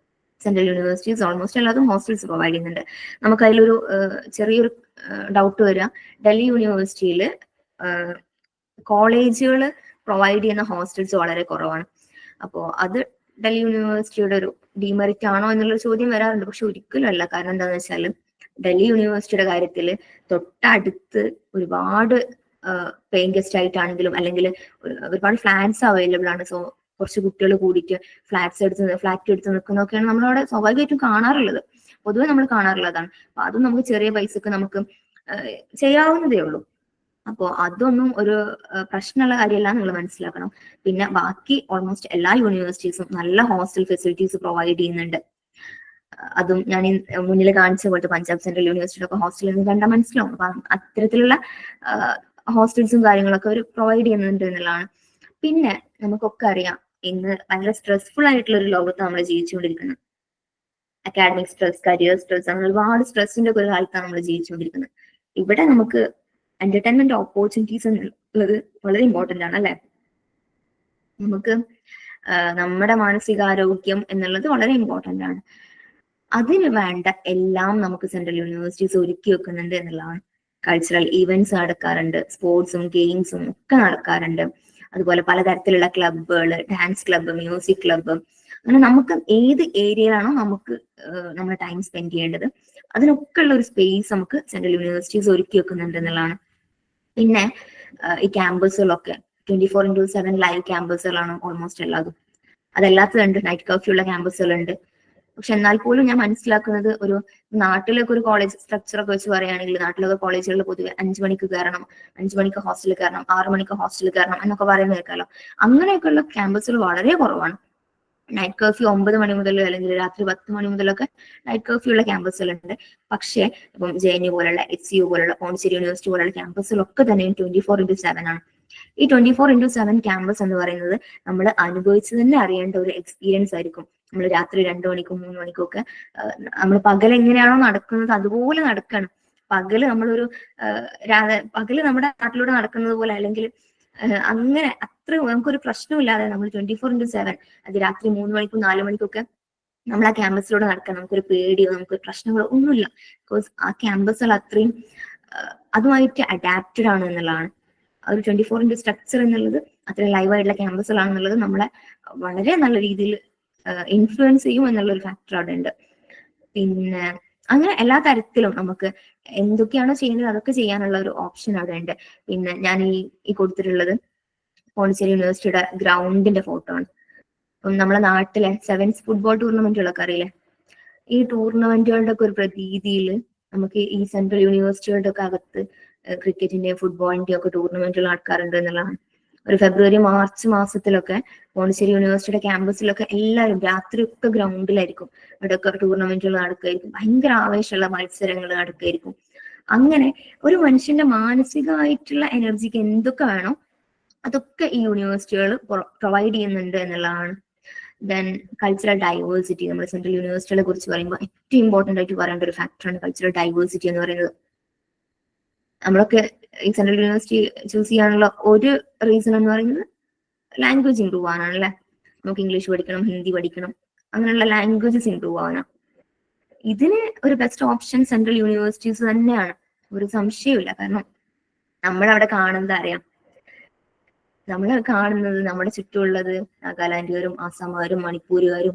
സെൻട്രൽ യൂണിവേഴ്സിറ്റീസ് ഓൾമോസ്റ്റ് എല്ലാതും ഹോസ്റ്റൽസ് പ്രൊവൈഡ് ചെയ്യുന്നുണ്ട്. നമുക്ക് അതിലൊരു ചെറിയൊരു ഡൗട്ട് വരിക, ഡൽഹി യൂണിവേഴ്സിറ്റിയിൽ കോളേജുകൾ പ്രൊവൈഡ് ചെയ്യുന്ന ഹോസ്റ്റൽസ് വളരെ കുറവാണ്. അപ്പോൾ അത് ഡൽഹി യൂണിവേഴ്സിറ്റിയുടെ ഒരു ഡിമെറിറ്റ് ആണോ എന്നുള്ളൊരു ചോദ്യം വരാറുണ്ട്. പക്ഷെ ഒരിക്കലും അല്ല. കാരണം എന്താണെന്ന് വെച്ചാൽ ഡൽഹി യൂണിവേഴ്സിറ്റിയുടെ കാര്യത്തിൽ തൊട്ടടുത്ത് ഒരുപാട് പേയിങ് ഗസ്റ്റ് ആയിട്ടാണെങ്കിലും അല്ലെങ്കിൽ ഒരുപാട് ഫ്ലാറ്റ്സ് അവൈലബിൾ ആണ്. സോ കുറച്ച് കുട്ടികൾ കൂടിയിട്ട് ഫ്ലാറ്റ് എടുത്ത് നിൽക്കുന്നതൊക്കെയാണ് നമ്മളവിടെ സ്വാഭാവികമായിട്ടും കാണാറുള്ളത്. പൊതുവെ നമ്മൾ കാണാറുള്ളതാണ്. അപ്പൊ അതും നമുക്ക് ചെറിയ പൈസക്ക് നമുക്ക് ചെയ്യാവുന്നതേ ഉള്ളൂ. അപ്പോൾ അതൊന്നും ഒരു പ്രശ്നമുള്ള കാര്യമല്ല നിങ്ങൾ മനസ്സിലാക്കണം. പിന്നെ ബാക്കി ഓൾമോസ്റ്റ് എല്ലാ യൂണിവേഴ്സിറ്റീസും നല്ല ഹോസ്റ്റൽ ഫെസിലിറ്റീസ് പ്രൊവൈഡ് ചെയ്യുന്നുണ്ട്. അതും ഞാൻ മുന്നിൽ കാണിച്ച പോലത്തെ പഞ്ചാബ് സെൻട്രൽ യൂണിവേഴ്സിറ്റിയുടെ ഒക്കെ ഹോസ്റ്റലിൽ നിന്ന് കണ്ടാൽ മനസ്സിലാവും. അപ്പൊ അത്തരത്തിലുള്ള ഹോസ്റ്റൽസും കാര്യങ്ങളൊക്കെ അവർ പ്രൊവൈഡ് ചെയ്യുന്നുണ്ട് എന്നുള്ളതാണ്. പിന്നെ നമുക്കൊക്കെ അറിയാം, ഇന്ന് ഭയങ്കര സ്ട്രെസ്ഫുൾ ആയിട്ടുള്ള ഒരു ലോകത്ത് നമ്മൾ ജീവിച്ചുകൊണ്ടിരിക്കുന്നത്. അക്കാഡമിക് സ്ട്രെസ്, കരിയർ സ്ട്രെസ്, അങ്ങനെ ഒരുപാട് സ്ട്രെസ്സിന്റെ ഒക്കെ ഒരു കാലത്താണ് നമ്മൾ ജീവിച്ചുകൊണ്ടിരിക്കുന്നത്. ഇവിടെ നമുക്ക് എന്റർടൈൻമെന്റ് ഓപ്പർച്യൂണിറ്റീസ് എന്നുള്ളത് വളരെ ഇമ്പോർട്ടന്റ് ആണ് അല്ലെ. നമുക്ക് നമ്മുടെ മാനസികാരോഗ്യം എന്നുള്ളത് വളരെ ഇമ്പോർട്ടന്റ് ആണ്. അതിന് വേണ്ട എല്ലാം നമുക്ക് സെൻട്രൽ യൂണിവേഴ്സിറ്റീസ് ഒരുക്കി വെക്കുന്നുണ്ട് എന്നുള്ളതാണ്. കൾച്ചറൽ ഈവെന്റ്സ് നടക്കാറുണ്ട്, സ്പോർട്സും ഗെയിംസും ഒക്കെ നടക്കാറുണ്ട്. അതുപോലെ പലതരത്തിലുള്ള ക്ലബ്ബുകൾ, ഡാൻസ് ക്ലബ്ബ്, മ്യൂസിക് ക്ലബ്ബ്, അങ്ങനെ നമുക്ക് ഏത് ഏരിയയിലാണോ നമുക്ക് നമ്മുടെ ടൈം സ്പെൻഡ് ചെയ്യേണ്ടത് അതിനൊക്കെ ഉള്ള ഒരു സ്പേസ് നമുക്ക് സെൻട്രൽ യൂണിവേഴ്സിറ്റീസ് ഒരുക്കി വെക്കുന്നുണ്ട് എന്നുള്ളതാണ്. പിന്നെ ഈ ക്യാമ്പസുകളൊക്കെ 24/7 ലൈവ് ക്യാമ്പസുകളാണ് ഓൾമോസ്റ്റ് എല്ലാതും. അതല്ലാത്തതുണ്ട്, നൈറ്റ് കർഫ്യൂ ഉള്ള ക്യാമ്പസുകളുണ്ട്. പക്ഷെ എന്നാൽ പോലും ഞാൻ മനസ്സിലാക്കുന്നത് ഒരു നാട്ടിലൊക്കെ ഒരു കോളേജ് സ്ട്രക്ചർ ഒക്കെ വെച്ച് പറയുകയാണെങ്കിൽ നാട്ടിലൊക്കെ കോളേജുകളിൽ പൊതുവെ 5 മണിക്ക് കയറണം, 5 മണിക്ക് ഹോസ്റ്റലിൽ കയറണം, 6 മണിക്ക് ഹോസ്റ്റലിൽ കയറണം എന്നൊക്കെ പറയുന്നത് കേൾക്കാലോ. അങ്ങനെയൊക്കെയുള്ള ക്യാമ്പസുകൾ വളരെ കുറവാണ്. നൈറ്റ് കർഫ്യൂ 9 മണി മുതൽ അല്ലെങ്കിൽ രാത്രി 10 മണി മുതലൊക്കെ നൈറ്റ് കർഫ്യൂ ഉള്ള ക്യാമ്പസുകളുണ്ട്. പക്ഷേ ഇപ്പം JNU പോലുള്ള HCU പോലുള്ള പോണ്ടിച്ചേരി യൂണിവേഴ്സിറ്റി പോലുള്ള ക്യാമ്പസുകളൊക്കെ തന്നെ 24/7 ആണ്. ഈ 24/7 ക്യാമ്പസ് എന്ന് പറയുന്നത് നമ്മൾ അനുഭവിച്ച് തന്നെ അറിയേണ്ട ഒരു എക്സ്പീരിയൻസ് ആയിരിക്കും. നമ്മൾ രാത്രി 2 മണിക്കും 3 മണിക്കും ഒക്കെ നമ്മൾ പകൽ എങ്ങനെയാണോ നടക്കുന്നത് അതുപോലെ നടക്കണം. പകല് നമ്മളൊരു പകല് നമ്മുടെ നാട്ടിലൂടെ നടക്കുന്നത് പോലെ, അല്ലെങ്കിൽ അങ്ങനെ അത്ര നമുക്കൊരു പ്രശ്നമില്ലാതെ നമ്മൾ 24/7 അത് രാത്രി 3 മണിക്കും 4 മണിക്കൊക്കെ നമ്മൾ ആ ക്യാമ്പസിലൂടെ നടക്കാൻ നമുക്കൊരു പേടിയോ നമുക്കൊരു പ്രശ്നങ്ങളോ ഒന്നുമില്ല. ബിക്കോസ് ആ ക്യാമ്പസുകൾ അത്രയും അതുമായിട്ട് അഡാപ്റ്റഡ് ആണ് എന്നുള്ളതാണ്. ഒരു 24 സ്ട്രക്ചർ എന്നുള്ളത് അത്രയും ലൈവായിട്ടുള്ള ക്യാമ്പസുകളാണെന്നുള്ളത് നമ്മളെ വളരെ നല്ല രീതിയിൽ ഇൻഫ്ലുവൻസ് ചെയ്യും എന്നുള്ള ഒരു ഫാക്ടർ അവിടെ ഉണ്ട്. പിന്നെ അങ്ങനെ എല്ലാ തരത്തിലും നമുക്ക് എന്തൊക്കെയാണോ ചെയ്യുന്നത് അതൊക്കെ ചെയ്യാനുള്ള ഒരു ഓപ്ഷൻ അവിടെ ഉണ്ട്. പിന്നെ ഞാൻ ഈ കൊടുത്തിട്ടുള്ളത് പോണ്ടിച്ചേരി യൂണിവേഴ്സിറ്റിയുടെ ഗ്രൗണ്ടിന്റെ ഫോട്ടോ ആണ്. അപ്പം നമ്മളെ നാട്ടിലെ സെവൻസ് ഫുട്ബോൾ ടൂർണമെന്റുകളൊക്കെ അറിയില്ലേ, ഈ ടൂർണമെന്റുകളുടെ ഒക്കെ ഒരു പ്രതീതിയിൽ നമുക്ക് ഈ സെൻട്രൽ യൂണിവേഴ്സിറ്റികളുടെ ഒക്കെ അകത്ത് ക്രിക്കറ്റിന്റെയും ഫുട്ബോളിന്റെയും ഒക്കെ ടൂർണമെന്റുകൾ നടക്കാറുണ്ട് എന്നുള്ളതാണ്. ഒരു ഫെബ്രുവരി മാർച്ച് മാസത്തിലൊക്കെ പോണ്ടിച്ചേരി യൂണിവേഴ്സിറ്റിയുടെ ക്യാമ്പസിലൊക്കെ എല്ലാവരും രാത്രിയൊക്കെ ഗ്രൗണ്ടിലായിരിക്കും. അവിടെയൊക്കെ ടൂർണമെന്റുകൾ നടക്കുകയായിരിക്കും, ഭയങ്കര ആവേശമുള്ള മത്സരങ്ങൾ നടക്കുകയായിരിക്കും. അങ്ങനെ ഒരു മനുഷ്യന്റെ മാനസികമായിട്ടുള്ള എനർജിക്ക് എന്തൊക്കെ വേണോ അതൊക്കെ ഈ യൂണിവേഴ്സിറ്റികൾ പ്രൊവൈഡ് ചെയ്യുന്നുണ്ട് എന്നുള്ളതാണ്. ദെൻ കൾച്ചറൽ ഡൈവേഴ്സിറ്റി, നമ്മുടെ സെൻട്രൽ യൂണിവേഴ്സിറ്റികളെ കുറിച്ച് പറയുമ്പോൾ ഏറ്റവും ഇമ്പോർട്ടന്റ് ആയിട്ട് പറയേണ്ട ഒരു ഫാക്ടറാണ് കൾച്ചറൽ ഡൈവേഴ്സിറ്റി എന്ന് പറയുന്നത്. നമ്മളൊക്കെ ഈ സെൻട്രൽ യൂണിവേഴ്സിറ്റി ചൂസ് ചെയ്യാനുള്ള ഒരു റീസൺ എന്ന് പറയുന്നത് ലാംഗ്വേജ് ഇമ്പ്രൂവ് ആവാനാണല്ലേ. നമുക്ക് ഇംഗ്ലീഷ് പഠിക്കണം, ഹിന്ദി പഠിക്കണം, അങ്ങനെയുള്ള ലാംഗ്വേജസ് ഇമ്പ്രൂവ് ആവാനാണ്. ഇതിന് ഒരു ബെസ്റ്റ് ഓപ്ഷൻ സെൻട്രൽ യൂണിവേഴ്സിറ്റീസ് തന്നെയാണ്, ഒരു സംശയമില്ല. കാരണം നമ്മളവിടെ കാണുന്നത് അറിയാം, നമ്മൾ കാണുന്നത് നമ്മുടെ ചുറ്റുമുള്ളത് നാഗാലാൻഡുകാരും ആസാമുകാരും മണിപ്പൂരുകാരും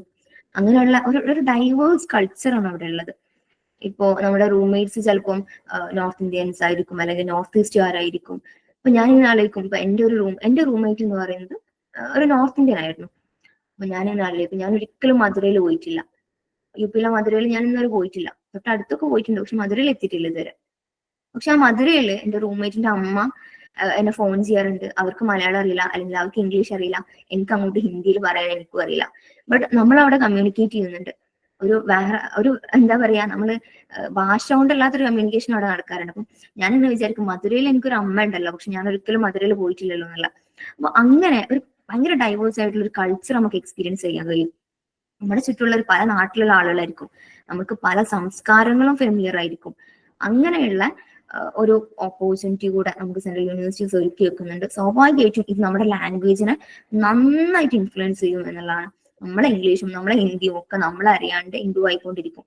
അങ്ങനെയുള്ള ഒരു ഡൈവേഴ്സ് കൾച്ചറാണ് അവിടെ ഉള്ളത്. ഇപ്പോ നമ്മുടെ റൂംമേറ്റ്സ് ചിലപ്പം നോർത്ത് ഇന്ത്യൻസ് ആയിരിക്കും, അല്ലെങ്കിൽ നോർത്ത് ഈസ്റ്റുകാരായിരിക്കും. അപ്പൊ ഞാനിങ്ങനെ ആലോചിക്കും, ഇപ്പൊ എന്റെ റൂംമേറ്റ് എന്ന് പറയുന്നത് ഒരു നോർത്ത് ഇന്ത്യൻ ആയിരുന്നു. അപ്പൊ ഞാനിങ്ങനെ ആലോചിക്കും, ഞാൻ ഒരിക്കലും മധുരയിൽ പോയിട്ടില്ല, UP-യിലെ മധുരയിൽ ഞാൻ ഇന്നുവരെ പോയിട്ടില്ല. തൊട്ടടുത്തൊക്കെ പോയിട്ടുണ്ട്, പക്ഷെ മധുരയിൽ എത്തിയിട്ടില്ല ഇതുവരെ. പക്ഷെ ആ മധുരയില് എന്റെ റൂംമേറ്റിന്റെ അമ്മ എന്നെ ഫോൺ ചെയ്യാറുണ്ട്. അവർക്ക് മലയാളം അറിയില്ല, അല്ലെങ്കിൽ അവർക്ക് ഇംഗ്ലീഷ് അറിയില്ല, എനിക്ക് അങ്ങോട്ട് ഹിന്ദിയിൽ പറയാൻ എനിക്കും അറിയില്ല. ബട്ട് നമ്മൾ അവിടെ കമ്മ്യൂണിക്കേറ്റ് ചെയ്യുന്നുണ്ട്. ഒരു എന്താ പറയാ, നമ്മള് ഭാഷ കൊണ്ടല്ലാത്തൊരു കമ്മ്യൂണിക്കേഷൻ അവിടെ നടക്കാറുണ്ട്. അപ്പം ഞാനിങ്ങനെ വിചാരിക്കും, മധുരയിൽ എനിക്കൊരു അമ്മ ഉണ്ടല്ലോ, പക്ഷെ ഞാൻ ഒരിക്കലും മധുരയിൽ പോയിട്ടില്ലല്ലോ എന്നുള്ള. അപ്പൊ അങ്ങനെ ഒരു ഭയങ്കര ഡൈവേഴ്സ് ആയിട്ടുള്ള ഒരു കൾച്ചർ നമുക്ക് എക്സ്പീരിയൻസ് ചെയ്യാൻ കഴിയും. നമ്മുടെ ചുറ്റുമുള്ള പല നാട്ടിലുള്ള ആളുകളായിരിക്കും, നമുക്ക് പല സംസ്കാരങ്ങളും ഫെമിലിയർ ആയിരിക്കും. അങ്ങനെയുള്ള ഒരു ഓപ്പർച്യൂണിറ്റി കൂടെ നമുക്ക് സെൻട്രൽ യൂണിവേഴ്സിറ്റീസ് ഒരുക്കി വെക്കുന്നുണ്ട്. സ്വാഭാവികമായിട്ടും ഇത് നമ്മുടെ ലാംഗ്വേജിനെ നന്നായിട്ട് ഇൻഫ്ലുവൻസ് ചെയ്യും എന്നുള്ളതാണ്. നമ്മളെ ഇംഗ്ലീഷും നമ്മളെ ഹിന്ദിയും ഒക്കെ നമ്മളെ അറിയാണ്ട് ഇമ്പ്രൂവ് ആയിക്കൊണ്ടിരിക്കും.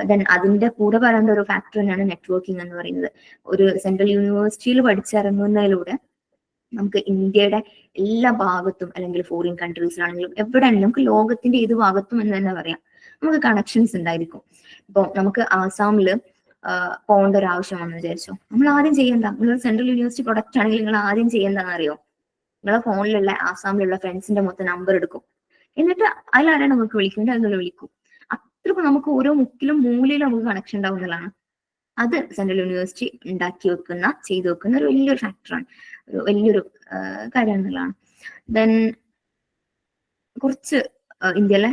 ദെൻ അതിന്റെ കൂടെ പറയേണ്ട ഒരു ഫാക്ടർ തന്നെയാണ് നെറ്റ്വർക്കിംഗ് എന്ന് പറയുന്നത്. ഒരു സെൻട്രൽ യൂണിവേഴ്സിറ്റിയിൽ പഠിച്ചിറങ്ങുന്നതിലൂടെ നമുക്ക് ഇന്ത്യയുടെ എല്ലാ ഭാഗത്തും, അല്ലെങ്കിൽ ഫോറിൻ കൺട്രീസിലാണെങ്കിലും എവിടെയാണെങ്കിലും, നമുക്ക് ലോകത്തിന്റെ ഏത് ഭാഗത്തും എന്ന് തന്നെ പറയാം, നമുക്ക് കണക്ഷൻസ് ഉണ്ടായിരിക്കും. ഇപ്പൊ നമുക്ക് ആസാമില് പോകേണ്ട ഒരു ആവശ്യം വന്നു വിചാരിച്ചോ, നമ്മൾ ആദ്യം ചെയ്യേണ്ട, നിങ്ങൾ സെൻട്രൽ യൂണിവേഴ്സിറ്റി പ്രൊഡക്റ്റ് ആണെങ്കിൽ നിങ്ങൾ ആദ്യം ചെയ്യേണ്ടതെന്ന് അറിയോ, നിങ്ങളെ ഫോണിലുള്ള ആസാമിലുള്ള ഫ്രണ്ട്സിന്റെ മൊത്തം നമ്പർ എടുക്കും. എന്നിട്ട് അതിലാരാണ് നമുക്ക് വിളിക്കേണ്ടത് അതിനുള്ള വിളിക്കും. അത്രക്കും നമുക്ക് ഓരോ മുക്കിലും മൂലയിലും നമുക്ക് കണക്ഷൻ ഉണ്ടാവും എന്നുള്ളതാണ്. അത് സെൻട്രൽ യൂണിവേഴ്സിറ്റി ചെയ്തു വെക്കുന്ന ഒരു വലിയൊരു ഫാക്ടറാണ്, ഒരു വലിയൊരു കാര്യമാണ് എന്നുള്ളതാണ്. ദെൻ കുറച്ച് ഇന്ത്യയിലെ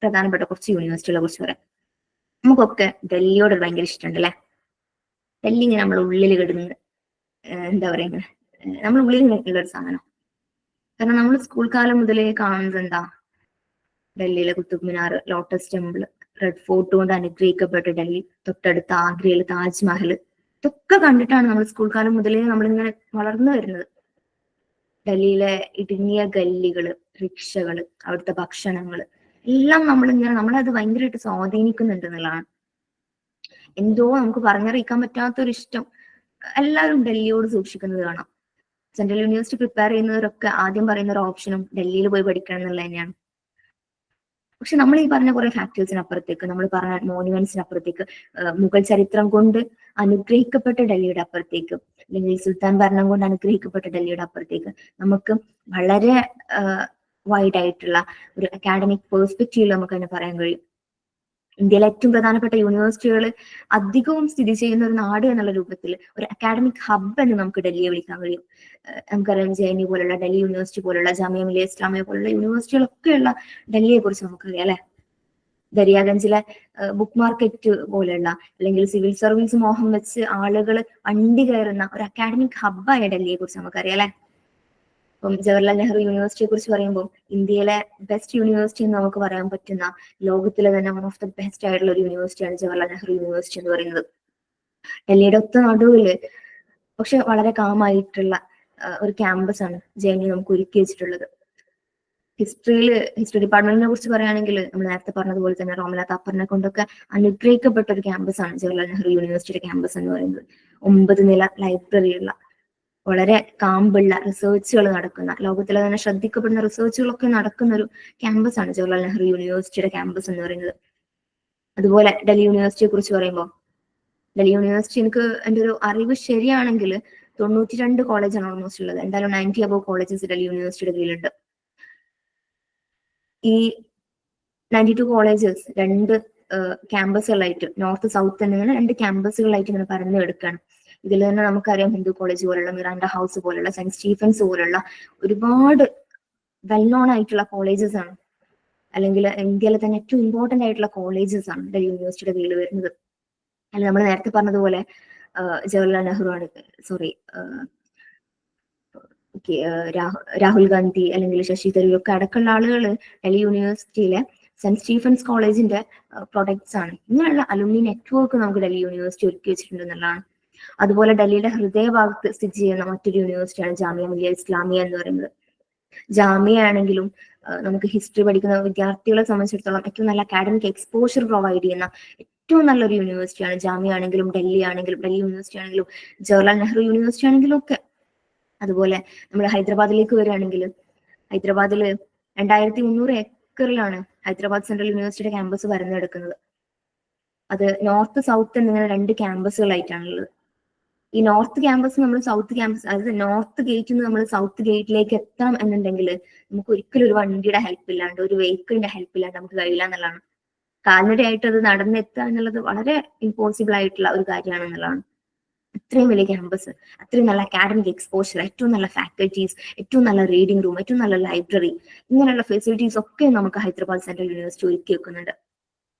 പ്രധാനപ്പെട്ട കുറച്ച് യൂണിവേഴ്സിറ്റികളെ കുറിച്ച് പറയാം. നമുക്കൊക്കെ ഡൽഹിയോട് ഭയങ്കര ഇഷ്ടമുണ്ട് അല്ലെ. ഡൽഹി ഇങ്ങനെ നമ്മളെ ഉള്ളിൽ കിടന്ന് എന്താ പറയുക, നമ്മൾ ഉള്ളിൽ ഉള്ള ഒരു സാധനം. കാരണം നമ്മൾ സ്കൂൾ കാലം മുതലേ കാണുന്നത് എന്താ, ഡൽഹിയിലെ Qutub Minar, lotus temple, red fort കൊണ്ട് അനുഗ്രഹിക്കപ്പെട്ട ഡൽഹി, തൊട്ടടുത്ത ആഗ്രയിലെ താജ്മഹൽ, ഇതൊക്കെ കണ്ടിട്ടാണ് നമ്മൾ സ്കൂൾ കാലം മുതലേ നമ്മളിങ്ങനെ വളർന്നു വരുന്നത്. ഡൽഹിയിലെ ഇടുങ്ങിയ ഗല്ലികള്, റിക്ഷകള്, അവിടുത്തെ ഭക്ഷണങ്ങള് എല്ലാം നമ്മളത് ഭയങ്കരമായിട്ട് സ്വാധീനിക്കുന്നുണ്ട് എന്നുള്ളതാണ്. എന്തോ നമുക്ക് പറഞ്ഞറിയിക്കാൻ പറ്റാത്തൊരു ഇഷ്ടം എല്ലാവരും ഡൽഹിയോട് സൂക്ഷിക്കുന്നത് കാണാം. സെൻട്രൽ യൂണിവേഴ്സിറ്റി പ്രിപ്പയർ ചെയ്യുന്നവരൊക്കെ ആദ്യം പറയുന്ന ഒരു ഓപ്ഷനും ഡൽഹിയിൽ പോയി പഠിക്കണം എന്നുള്ളത് തന്നെയാണ്. പക്ഷെ നമ്മൾ ഈ പറഞ്ഞ കുറെ ഫാക്ടേഴ്സിനപ്പുറത്തേക്ക്, നമ്മൾ പറഞ്ഞ മോണ്യുമെന്റ്സിനപ്പുറത്തേക്ക്, മുഗൾ ചരിത്രം കൊണ്ട് അനുഗ്രഹിക്കപ്പെട്ട ഡൽഹിയുടെ അപ്പുറത്തേക്ക്, അല്ലെങ്കിൽ സുൽത്താൻ ഭരണം കൊണ്ട് അനുഗ്രഹിക്കപ്പെട്ട ഡൽഹിയുടെ അപ്പുറത്തേക്ക് നമുക്ക് വളരെ വൈഡ് ആയിട്ടുള്ള ഒരു അക്കാഡമിക് പെർസ്പെക്റ്റീവിൽ നമുക്ക് തന്നെ പറയാൻ കഴിയും. ഇന്ത്യയിലെ ഏറ്റവും പ്രധാനപ്പെട്ട യൂണിവേഴ്സിറ്റികൾ അധികവും സ്ഥിതി ചെയ്യുന്ന ഒരു നാട് എന്നുള്ള രൂപത്തിൽ ഒരു അക്കാഡമിക് ഹബ് എന്ന് നമുക്ക് ഡൽഹിയെ വിളിക്കാൻ കഴിയും. നമുക്കറിയാം JNU പോലുള്ള, ഡൽഹി യൂണിവേഴ്സിറ്റി പോലുള്ള, ജാമിയ മിലിയ ഇസ്ലാമിയ പോലുള്ള യൂണിവേഴ്സിറ്റികളൊക്കെയുള്ള ഡൽഹിയെ കുറിച്ച് നമുക്കറിയാം അല്ലെ. ദരിയാഗഞ്ചിലെ ബുക്ക് മാർക്കറ്റ് പോലെയുള്ള, അല്ലെങ്കിൽ സിവിൽ സർവീസ് മോഹം വെച്ച് ആളുകൾ വണ്ടി കയറുന്ന ഒരു അക്കാഡമിക് ഹബ്ബായ ഡൽഹിയെ കുറിച്ച് നമുക്കറിയാം അല്ലെ. ഇപ്പം ജവഹർലാൽ നെഹ്റു യൂണിവേഴ്സിറ്റിയെ കുറിച്ച് പറയുമ്പോൾ ഇന്ത്യയിലെ ബെസ്റ്റ് യൂണിവേഴ്സിറ്റി എന്ന് നമുക്ക് പറയാൻ പറ്റുന്ന, ലോകത്തിലെ തന്നെ വൺ ഓഫ് ദ ബെസ്റ്റ് ആയിട്ടുള്ള ഒരു യൂണിവേഴ്സിറ്റിയാണ് ജവഹർലാൽ നെഹ്റു യൂണിവേഴ്സിറ്റി എന്ന് പറയുന്നത്. ഡൽഹിയുടെ ഒത്ത നടുവില് പക്ഷെ വളരെ കാമായിട്ടുള്ള ഒരു ക്യാമ്പസ് ആണ് JNU നമുക്ക് ഒരുക്കി വെച്ചിട്ടുള്ളത്. ഹിസ്റ്ററി ഡിപ്പാർട്ട്മെന്റിനെ കുറിച്ച് പറയുകയാണെങ്കിൽ നമ്മൾ നേരത്തെ പറഞ്ഞതുപോലെ തന്നെ റോമല താപ്പറിനെ കൊണ്ടൊക്കെ അനുഗ്രഹിക്കപ്പെട്ട ഒരു ക്യാമ്പസ് ആണ് ജവഹർലാൽ നെഹ്റു യൂണിവേഴ്സിറ്റിയുടെ ക്യാമ്പസ് എന്ന് പറയുന്നത്. 9 നില ലൈബ്രറിയുള്ള, വളരെ കാമ്പുള്ള റിസർച്ചുകൾ നടക്കുന്ന, ലോകത്തിലെ തന്നെ ശ്രദ്ധിക്കപ്പെടുന്ന റിസർച്ചുകളൊക്കെ നടക്കുന്ന ഒരു ക്യാമ്പസ് ആണ് ജവഹർലാൽ നെഹ്റു യൂണിവേഴ്സിറ്റിയുടെ ക്യാമ്പസ് എന്ന് പറയുന്നത്. അതുപോലെ ഡൽഹി യൂണിവേഴ്സിറ്റിയെ കുറിച്ച് പറയുമ്പോൾ, ഡൽഹി യൂണിവേഴ്സിറ്റി എനിക്ക് എൻ്റെ ഒരു അറിവ് ശരിയാണെങ്കിൽ 92 കോളേജാണ് ഓൾമോസ്റ്റ് ഉള്ളത്. എന്തായാലും 90 അബവ് കോളേജസ് ഡൽഹി യൂണിവേഴ്സിറ്റിയുടെ കീഴിലുണ്ട്. ഈ 92 കോളേജസ് 2 ക്യാമ്പസുകളായിട്ട്, നോർത്ത് സൗത്ത് എന്നിങ്ങനെ 2 ക്യാമ്പസുകളായിട്ട് ഇങ്ങനെ പറഞ്ഞു എടുക്കുകയാണ്. ഇതിൽ തന്നെ നമുക്കറിയാം ഹിന്ദു കോളേജ് പോലുള്ള, മിറാൻഡ ഹൗസ് പോലുള്ള, സെന്റ് സ്റ്റീഫൻസ് പോലുള്ള ഒരുപാട് വെൽ നോൺ ആയിട്ടുള്ള കോളേജസ് ആണ്, അല്ലെങ്കിൽ ഇന്ത്യയിലെ തന്നെ ഏറ്റവും ഇമ്പോർട്ടന്റ് ആയിട്ടുള്ള കോളേജസ് ആണ് ഡൽഹി യൂണിവേഴ്സിറ്റിയുടെ കീഴിൽ വരുന്നത്. അല്ലെങ്കിൽ നമ്മൾ നേരത്തെ പറഞ്ഞതുപോലെ ജവഹർലാൽ നെഹ്റു ആണ്, സോറി രാഹുൽ ഗാന്ധി അല്ലെങ്കിൽ ശശി തരൂർ ഒക്കെ അടക്കമുള്ള ആളുകൾ ഡൽഹി യൂണിവേഴ്സിറ്റിയിലെ സെന്റ് സ്റ്റീഫൻസ് കോളേജിന്റെ പ്രൊഡക്ട്സ് ആണ്. ഇങ്ങനെയുള്ള അലുമിനി നെറ്റ്വർക്ക് നമുക്ക് ഡൽഹി യൂണിവേഴ്സിറ്റി ഒരുക്കി വെച്ചിട്ടുണ്ട് എന്നുള്ളതാണ്. അതുപോലെ ഡൽഹിയുടെ ഹൃദയഭാഗത്ത് സ്ഥിതി ചെയ്യുന്ന മറ്റൊരു യൂണിവേഴ്സിറ്റിയാണ് ജാമിയ മിലിയ ഇസ്ലാമിയ എന്ന് പറയുന്നത്. ജാമിയ ആണെങ്കിലും നമുക്ക് ഹിസ്റ്ററി പഠിക്കുന്ന വിദ്യാർത്ഥികളെ സംബന്ധിച്ചിടത്തോളം ഏറ്റവും നല്ല അക്കാഡമിക് എക്സ്പോഷർ പ്രൊവൈഡ് ചെയ്യുന്ന ഏറ്റവും നല്ലൊരു യൂണിവേഴ്സിറ്റിയാണ് ജാമിയ ആണെങ്കിലും, ഡൽഹി യൂണിവേഴ്സിറ്റി ആണെങ്കിലും, ജവഹർലാൽ നെഹ്റു യൂണിവേഴ്സിറ്റി ആണെങ്കിലും ഒക്കെ. അതുപോലെ നമ്മൾ ഹൈദരാബാദിലേക്ക് വരികയാണെങ്കിൽ, ഹൈദരാബാദില് 2300 ഏക്കറിലാണ് ഹൈദരാബാദ് സെൻട്രൽ യൂണിവേഴ്സിറ്റിയുടെ ക്യാമ്പസ് പരന്നെടുക്കുന്നത്. അത് നോർത്ത് സൗത്ത് എന്നിങ്ങനെ 2 ക്യാമ്പസുകളായിട്ടാണുള്ളത്. ഈ നോർത്ത് ക്യാമ്പസ് നമ്മൾ സൗത്ത് ക്യാമ്പസ്, അതായത് നോർത്ത് ഗേറ്റിൽ നിന്ന് നമ്മൾ സൗത്ത് ഗേറ്റിലേക്ക് എത്തണം എന്നുണ്ടെങ്കിൽ നമുക്ക് ഒരിക്കലും ഒരു വണ്ടിയുടെ ഹെൽപ്പ് ഇല്ലാണ്ട്, ഒരു വെഹിക്കിളിന്റെ ഹെൽപ്പ് ഇല്ലാണ്ട് നമുക്ക് കഴിയില്ല എന്നുള്ളതാണ്. കാൽനടയായിട്ട് അത് നടന്നെത്തുക എന്നുള്ളത് വളരെ ഇമ്പോസിബിൾ ആയിട്ടുള്ള ഒരു കാര്യമാണെന്നുള്ളതാണ്. അത്രയും വലിയ ക്യാമ്പസ്, അത്രയും നല്ല അക്കാഡമിക് എക്സ്പോഷർ, ഏറ്റവും നല്ല ഫാക്കൽറ്റീസ്, ഏറ്റവും നല്ല റീഡിംഗ് റൂം, ഏറ്റവും നല്ല ലൈബ്രറി, ഇങ്ങനെയുള്ള ഫെസിലിറ്റീസ് ഒക്കെ നമുക്ക് ഹൈദരാബാദ് സെൻട്രൽ യൂണിവേഴ്സിറ്റി ഒരുക്കി വെക്കുന്നുണ്ട്.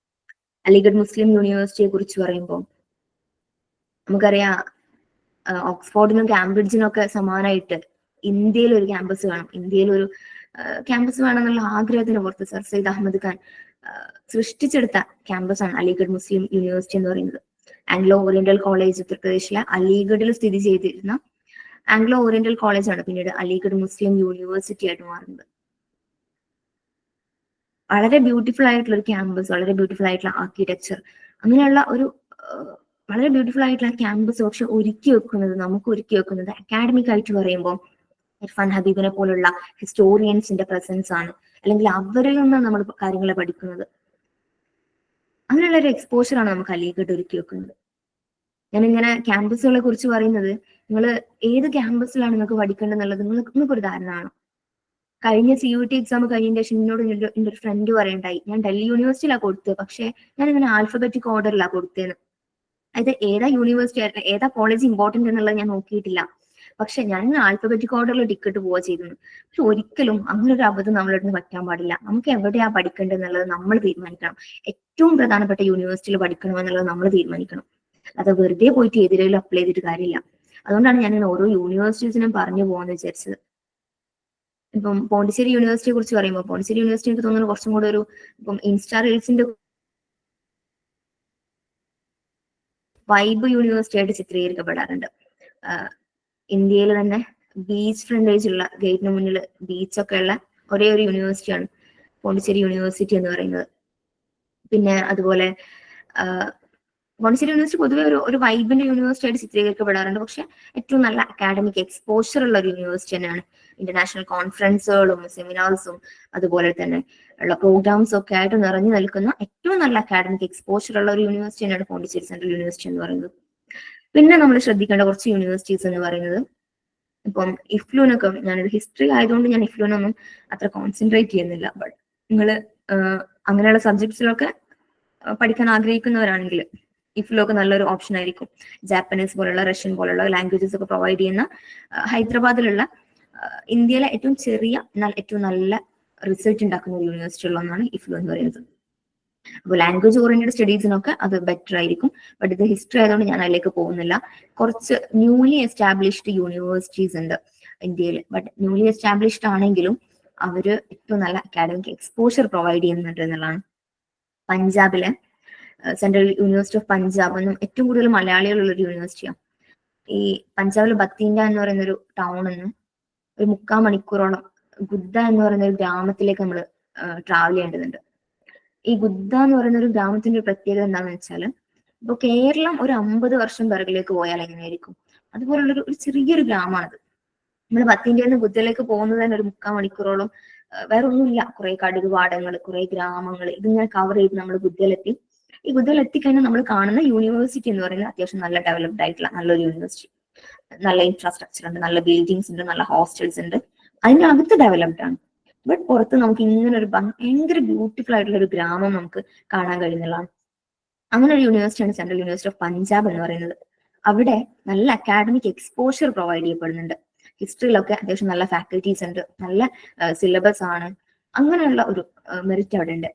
അലിഗഡ് മുസ്ലിം യൂണിവേഴ്സിറ്റിയെ കുറിച്ച് പറയുമ്പോൾ നമുക്കറിയാം, ഓക്സ്ഫോർഡിനും കാംബ്രിഡ്ജിനും ഒക്കെ സമാനമായിട്ട് ഇന്ത്യയിൽ ഒരു ക്യാമ്പസ് വേണം, ഇന്ത്യയിൽ ഒരു ക്യാമ്പസ് വേണമെന്നുള്ള ആഗ്രഹത്തിന് പുറത്ത് സർ സയ്യിദ് അഹമ്മദ് ഖാൻ സൃഷ്ടിച്ചെടുത്ത ക്യാമ്പസാണ് അലിഗഡ് മുസ്ലിം യൂണിവേഴ്സിറ്റി എന്ന് പറയുന്നത്. ആംഗ്ലോ ഓറിയന്റൽ കോളേജ് ഉത്തർപ്രദേശിലെ അലിഗഡിൽ സ്ഥിതി ചെയ്തിരുന്ന ആംഗ്ലോ ഓറിയന്റൽ കോളേജാണ് പിന്നീട് അലിഗഡ് മുസ്ലിം യൂണിവേഴ്സിറ്റി ആയിട്ട് മാറുന്നത്. വളരെ ബ്യൂട്ടിഫുൾ ആയിട്ടുള്ള ഒരു ക്യാമ്പസ്, വളരെ ബ്യൂട്ടിഫുൾ ആയിട്ടുള്ള ആർക്കിടെക്ചർ, അങ്ങനെയുള്ള ഒരു വളരെ ബ്യൂട്ടിഫുൾ ആയിട്ടുള്ള ക്യാമ്പസ് പക്ഷെ നമുക്ക് ഒരുക്കി വെക്കുന്നത് അക്കാഡമിക് ആയിട്ട് പറയുമ്പോൾ ഇർഫാൻ ഹബീബിനെ പോലുള്ള ഹിസ്റ്റോറിയൻസിന്റെ പ്രസൻസ് ആണ്, അല്ലെങ്കിൽ അവരിൽ നിന്നാണ് നമ്മൾ കാര്യങ്ങളെ പഠിക്കുന്നത്. അങ്ങനെയുള്ള ഒരു എക്സ്പോഷർ ആണ് നമുക്ക് അലിഗഡ് ഒരുക്കി വെക്കുന്നത്. ഞാനിങ്ങനെ ക്യാമ്പസുകളെ കുറിച്ച് പറയുന്നത്, നിങ്ങൾ ഏത് ക്യാമ്പസിലാണ് നിങ്ങൾക്ക് പഠിക്കേണ്ടതെന്നുള്ളത് നിങ്ങൾക്ക് ഒരു ധാരണ ആണ്. കഴിഞ്ഞ CUT എക്സാം കഴിഞ്ഞ ശേഷം എന്നോട് എൻ്റെ ഒരു ഫ്രണ്ട് പറയണ്ടായി, ഞാൻ ഡൽഹി യൂണിവേഴ്സിറ്റിയിലാണ് കൊടുത്തത്, പക്ഷെ ഞാൻ ഇങ്ങനെ ആൽഫബറ്റിക് ഓർഡറിലാണ് കൊടുത്തതെന്ന്. അതായത് ഏതാ യൂണിവേഴ്സിറ്റി, ഏതാ കോളേജ് ഇമ്പോർട്ടന്റ് എന്നുള്ളത് ഞാൻ നോക്കിയിട്ടില്ല, പക്ഷെ ഞാൻ ആൽഫബറ്റിക് ഓർഡറിൽ ടിക്കറ്റ് പോവുക ചെയ്തിരുന്നു. പക്ഷെ ഒരിക്കലും അങ്ങനെ ഒരു അബദ്ധം നമ്മളുടെ അടുത്ത് പറ്റാൻ പാടില്ല. നമുക്ക് എവിടെയാ പഠിക്കേണ്ടത് എന്നുള്ളത് നമ്മൾ തീരുമാനിക്കണം. ഏറ്റവും പ്രധാനപ്പെട്ട യൂണിവേഴ്സിറ്റിയിൽ പഠിക്കണം എന്നുള്ളത് നമ്മൾ തീരുമാനിക്കണം. അത് വെറുതെ പോയിട്ട് ഏതിലും അപ്ലൈ ചെയ്തിട്ട് കാര്യമില്ല. അതുകൊണ്ടാണ് ഞാൻ ഓരോ യൂണിവേഴ്സിറ്റീസിനും പറഞ്ഞു പോകാന്ന് വിചാരിച്ചത്. ഇപ്പം പോണ്ടിച്ചേരി യൂണിവേഴ്സിറ്റിയെ കുറിച്ച് പറയുമ്പോൾ, പോണ്ടിച്ചേരി യൂണിവേഴ്സിറ്റി എനിക്ക് തോന്നുന്നു കുറച്ചും കൂടെ ഒരു ഇപ്പം ഇൻസ്റ്റാ റീൽസിന്റെ വൈബ് യൂണിവേഴ്സിറ്റി ആയിട്ട് ചിത്രീകരിക്കപ്പെടാറുണ്ട്. ഇന്ത്യയിൽ തന്നെ ബീച്ച് ഫ്രണ്ടേജ് ഉള്ള, ഗേറ്റിന് മുന്നിൽ ബീച്ചൊക്കെ ഉള്ള ഒരേ ഒരു യൂണിവേഴ്സിറ്റിയാണ് പോണ്ടിച്ചേരി യൂണിവേഴ്സിറ്റി എന്ന് പറയുന്നത്. പിന്നെ അതുപോലെ പോണ്ടിച്ചേരി യൂണിവേഴ്സിറ്റി പൊതുവെ ഒരു വൈബിന്റെ യൂണിവേഴ്സിറ്റി ആയിട്ട് ചിത്രീകരിക്കപ്പെടാറുണ്ട്. പക്ഷെ ഏറ്റവും നല്ല അക്കാഡമിക് എക്സ്പോഷർ ഉള്ള ഒരു യൂണിവേഴ്സിറ്റി തന്നെയാണ്. ഇന്റർനാഷണൽ കോൺഫറൻസുകളും സെമിനാർസും അതുപോലെ തന്നെ ഉള്ള പ്രോഗ്രാംസും ഒക്കെ ആയിട്ട് നിറഞ്ഞു നിൽക്കുന്ന ഏറ്റവും നല്ല അക്കാഡമിക് എക്സ്പോഷർ ഉള്ള ഒരു യൂണിവേഴ്സിറ്റി തന്നെയാണ് പോണ്ടിച്ചേരി സെൻട്രൽ യൂണിവേഴ്സിറ്റി എന്ന് പറയുന്നത്. പിന്നെ നമ്മൾ ശ്രദ്ധിക്കേണ്ട കുറച്ച് യൂണിവേഴ്സിറ്റീസ് എന്ന് പറയുന്നത്, ഇപ്പം ഇഫ്ലുവിനൊക്കെ, ഞാനൊരു ഹിസ്റ്ററി ആയതുകൊണ്ട് ഞാൻ ഇഫ്ലുവിനൊന്നും അത്ര കോൺസെൻട്രേറ്റ് ചെയ്യുന്നില്ല. ബട്ട് നിങ്ങൾ അങ്ങനെയുള്ള സബ്ജക്ട്സിലൊക്കെ പഠിക്കാൻ ആഗ്രഹിക്കുന്നവരാണെങ്കിൽ ഇഫ്ലു ഒക്കെ നല്ലൊരു ഓപ്ഷൻ ആയിരിക്കും. ജാപ്പനീസ് പോലുള്ള, റഷ്യൻ പോലുള്ള ലാംഗ്വേജസ് ഒക്കെ പ്രൊവൈഡ് ചെയ്യുന്ന ഹൈദരാബാദിലുള്ള ഇന്ത്യയിലെ ഏറ്റവും ചെറിയ എന്നാൽ ഏറ്റവും നല്ല റിസൾട്ട് ഉണ്ടാക്കുന്ന ഒരു യൂണിവേഴ്സിറ്റി ഉള്ളതാണ് ഇഫ്ലു എന്ന് പറയുന്നത്. അപ്പോൾ ലാംഗ്വേജ് ഓറിയന്റഡ് സ്റ്റഡീസിനൊക്കെ അത് ബെറ്റർ ആയിരിക്കും. ബട്ട് ഇത് ഹിസ്റ്ററി ആയതുകൊണ്ട് ഞാൻ അതിലേക്ക് പോകുന്നില്ല. കുറച്ച് ന്യൂലി എസ്റ്റാബ്ലിഷ്ഡ് യൂണിവേഴ്സിറ്റീസ് ഉണ്ട് ഇന്ത്യയിൽ. ബട്ട് ന്യൂലി എസ്റ്റാബ്ലിഷ്ഡ് ആണെങ്കിലും അവര് ഏറ്റവും നല്ല അക്കാഡമിക് എക്സ്പോഷർ പ്രൊവൈഡ് ചെയ്യുന്നുണ്ട് എന്നുള്ളതാണ്. പഞ്ചാബിലെ സെൻട്രൽ യൂണിവേഴ്സിറ്റി ഓഫ് പഞ്ചാബ് എന്നും ഏറ്റവും കൂടുതൽ മലയാളികളുള്ള ഒരു യൂണിവേഴ്സിറ്റിയാണ്. ഈ പഞ്ചാബിൽ ബത്തിൻഡ എന്ന് പറയുന്ന ഒരു ടൗണിന്ന് ഒരു 3/4 മണിക്കൂറോളം ഗുദ്ദ എന്ന് പറയുന്ന ഒരു ഗ്രാമത്തിലേക്ക് നമ്മൾ ട്രാവൽ ചെയ്യേണ്ടതുണ്ട്. ഈ ഗുദ്ദ എന്ന് പറയുന്ന ഒരു ഗ്രാമത്തിന്റെ ഒരു പ്രത്യേകത എന്താണെന്ന് വെച്ചാൽ, ഇപ്പൊ കേരളം ഒരു 50 വർഷം പിറകിലേക്ക് പോയാൽ എങ്ങനെയായിരിക്കും, അതുപോലുള്ളൊരു ചെറിയൊരു ഗ്രാമമാണത്. നമ്മൾ ബത്തിൻഡയിൽ നിന്ന് ഗുദ്ദയിലേക്ക് പോകുന്നത് തന്നെ ഒരു 3/4 മണിക്കൂറോളം. വേറെ ഒന്നുമില്ല, കുറെ കടുക് പാടങ്ങൾ, കുറെ ഗ്രാമങ്ങൾ, ഇതിങ്ങനെ കവർ ചെയ്ത് നമ്മൾ ഗുദ്ദയിലെത്തി. ഈ ഗുദ്ദയിൽ എത്തിക്കഴിഞ്ഞാൽ നമ്മൾ കാണുന്ന യൂണിവേഴ്സിറ്റി എന്ന് പറയുന്നത് അത്യാവശ്യം നല്ല ഡെവലപ്ഡ് ആയിട്ടുള്ള നല്ലൊരു യൂണിവേഴ്സിറ്റി. നല്ല ഇൻഫ്രാസ്ട്രക്ചർ ഉണ്ട്, നല്ല ബിൽഡിങ്സ് ഉണ്ട്, നല്ല ഹോസ്റ്റൽസ് ഉണ്ട്, അതിന്റെ അകത്ത് ഡെവലപ്ഡ് ആണ്. ബട്ട് പുറത്ത് നമുക്ക് ഇങ്ങനെ ഒരു ഭയങ്കര ബ്യൂട്ടിഫുൾ ആയിട്ടുള്ള ഒരു ഗ്രാമം നമുക്ക് കാണാൻ കഴിയുന്നതാണ്. അങ്ങനെ ഒരു യൂണിവേഴ്സിറ്റിയാണ് സെൻട്രൽ യൂണിവേഴ്സിറ്റി ഓഫ് പഞ്ചാബ് എന്ന് പറയുന്നത്. അവിടെ നല്ല അക്കാഡമിക് എക്സ്പോഷർ പ്രൊവൈഡ് ചെയ്യപ്പെടുന്നുണ്ട്. ഹിസ്റ്ററിയിലൊക്കെ അത്യാവശ്യം നല്ല ഫാക്കൽറ്റീസ് ഉണ്ട്, നല്ല സിലബസ് ആണ്. അങ്ങനെയുള്ള ഒരു മെറിറ്റ് അവിടെ ഉണ്ട്.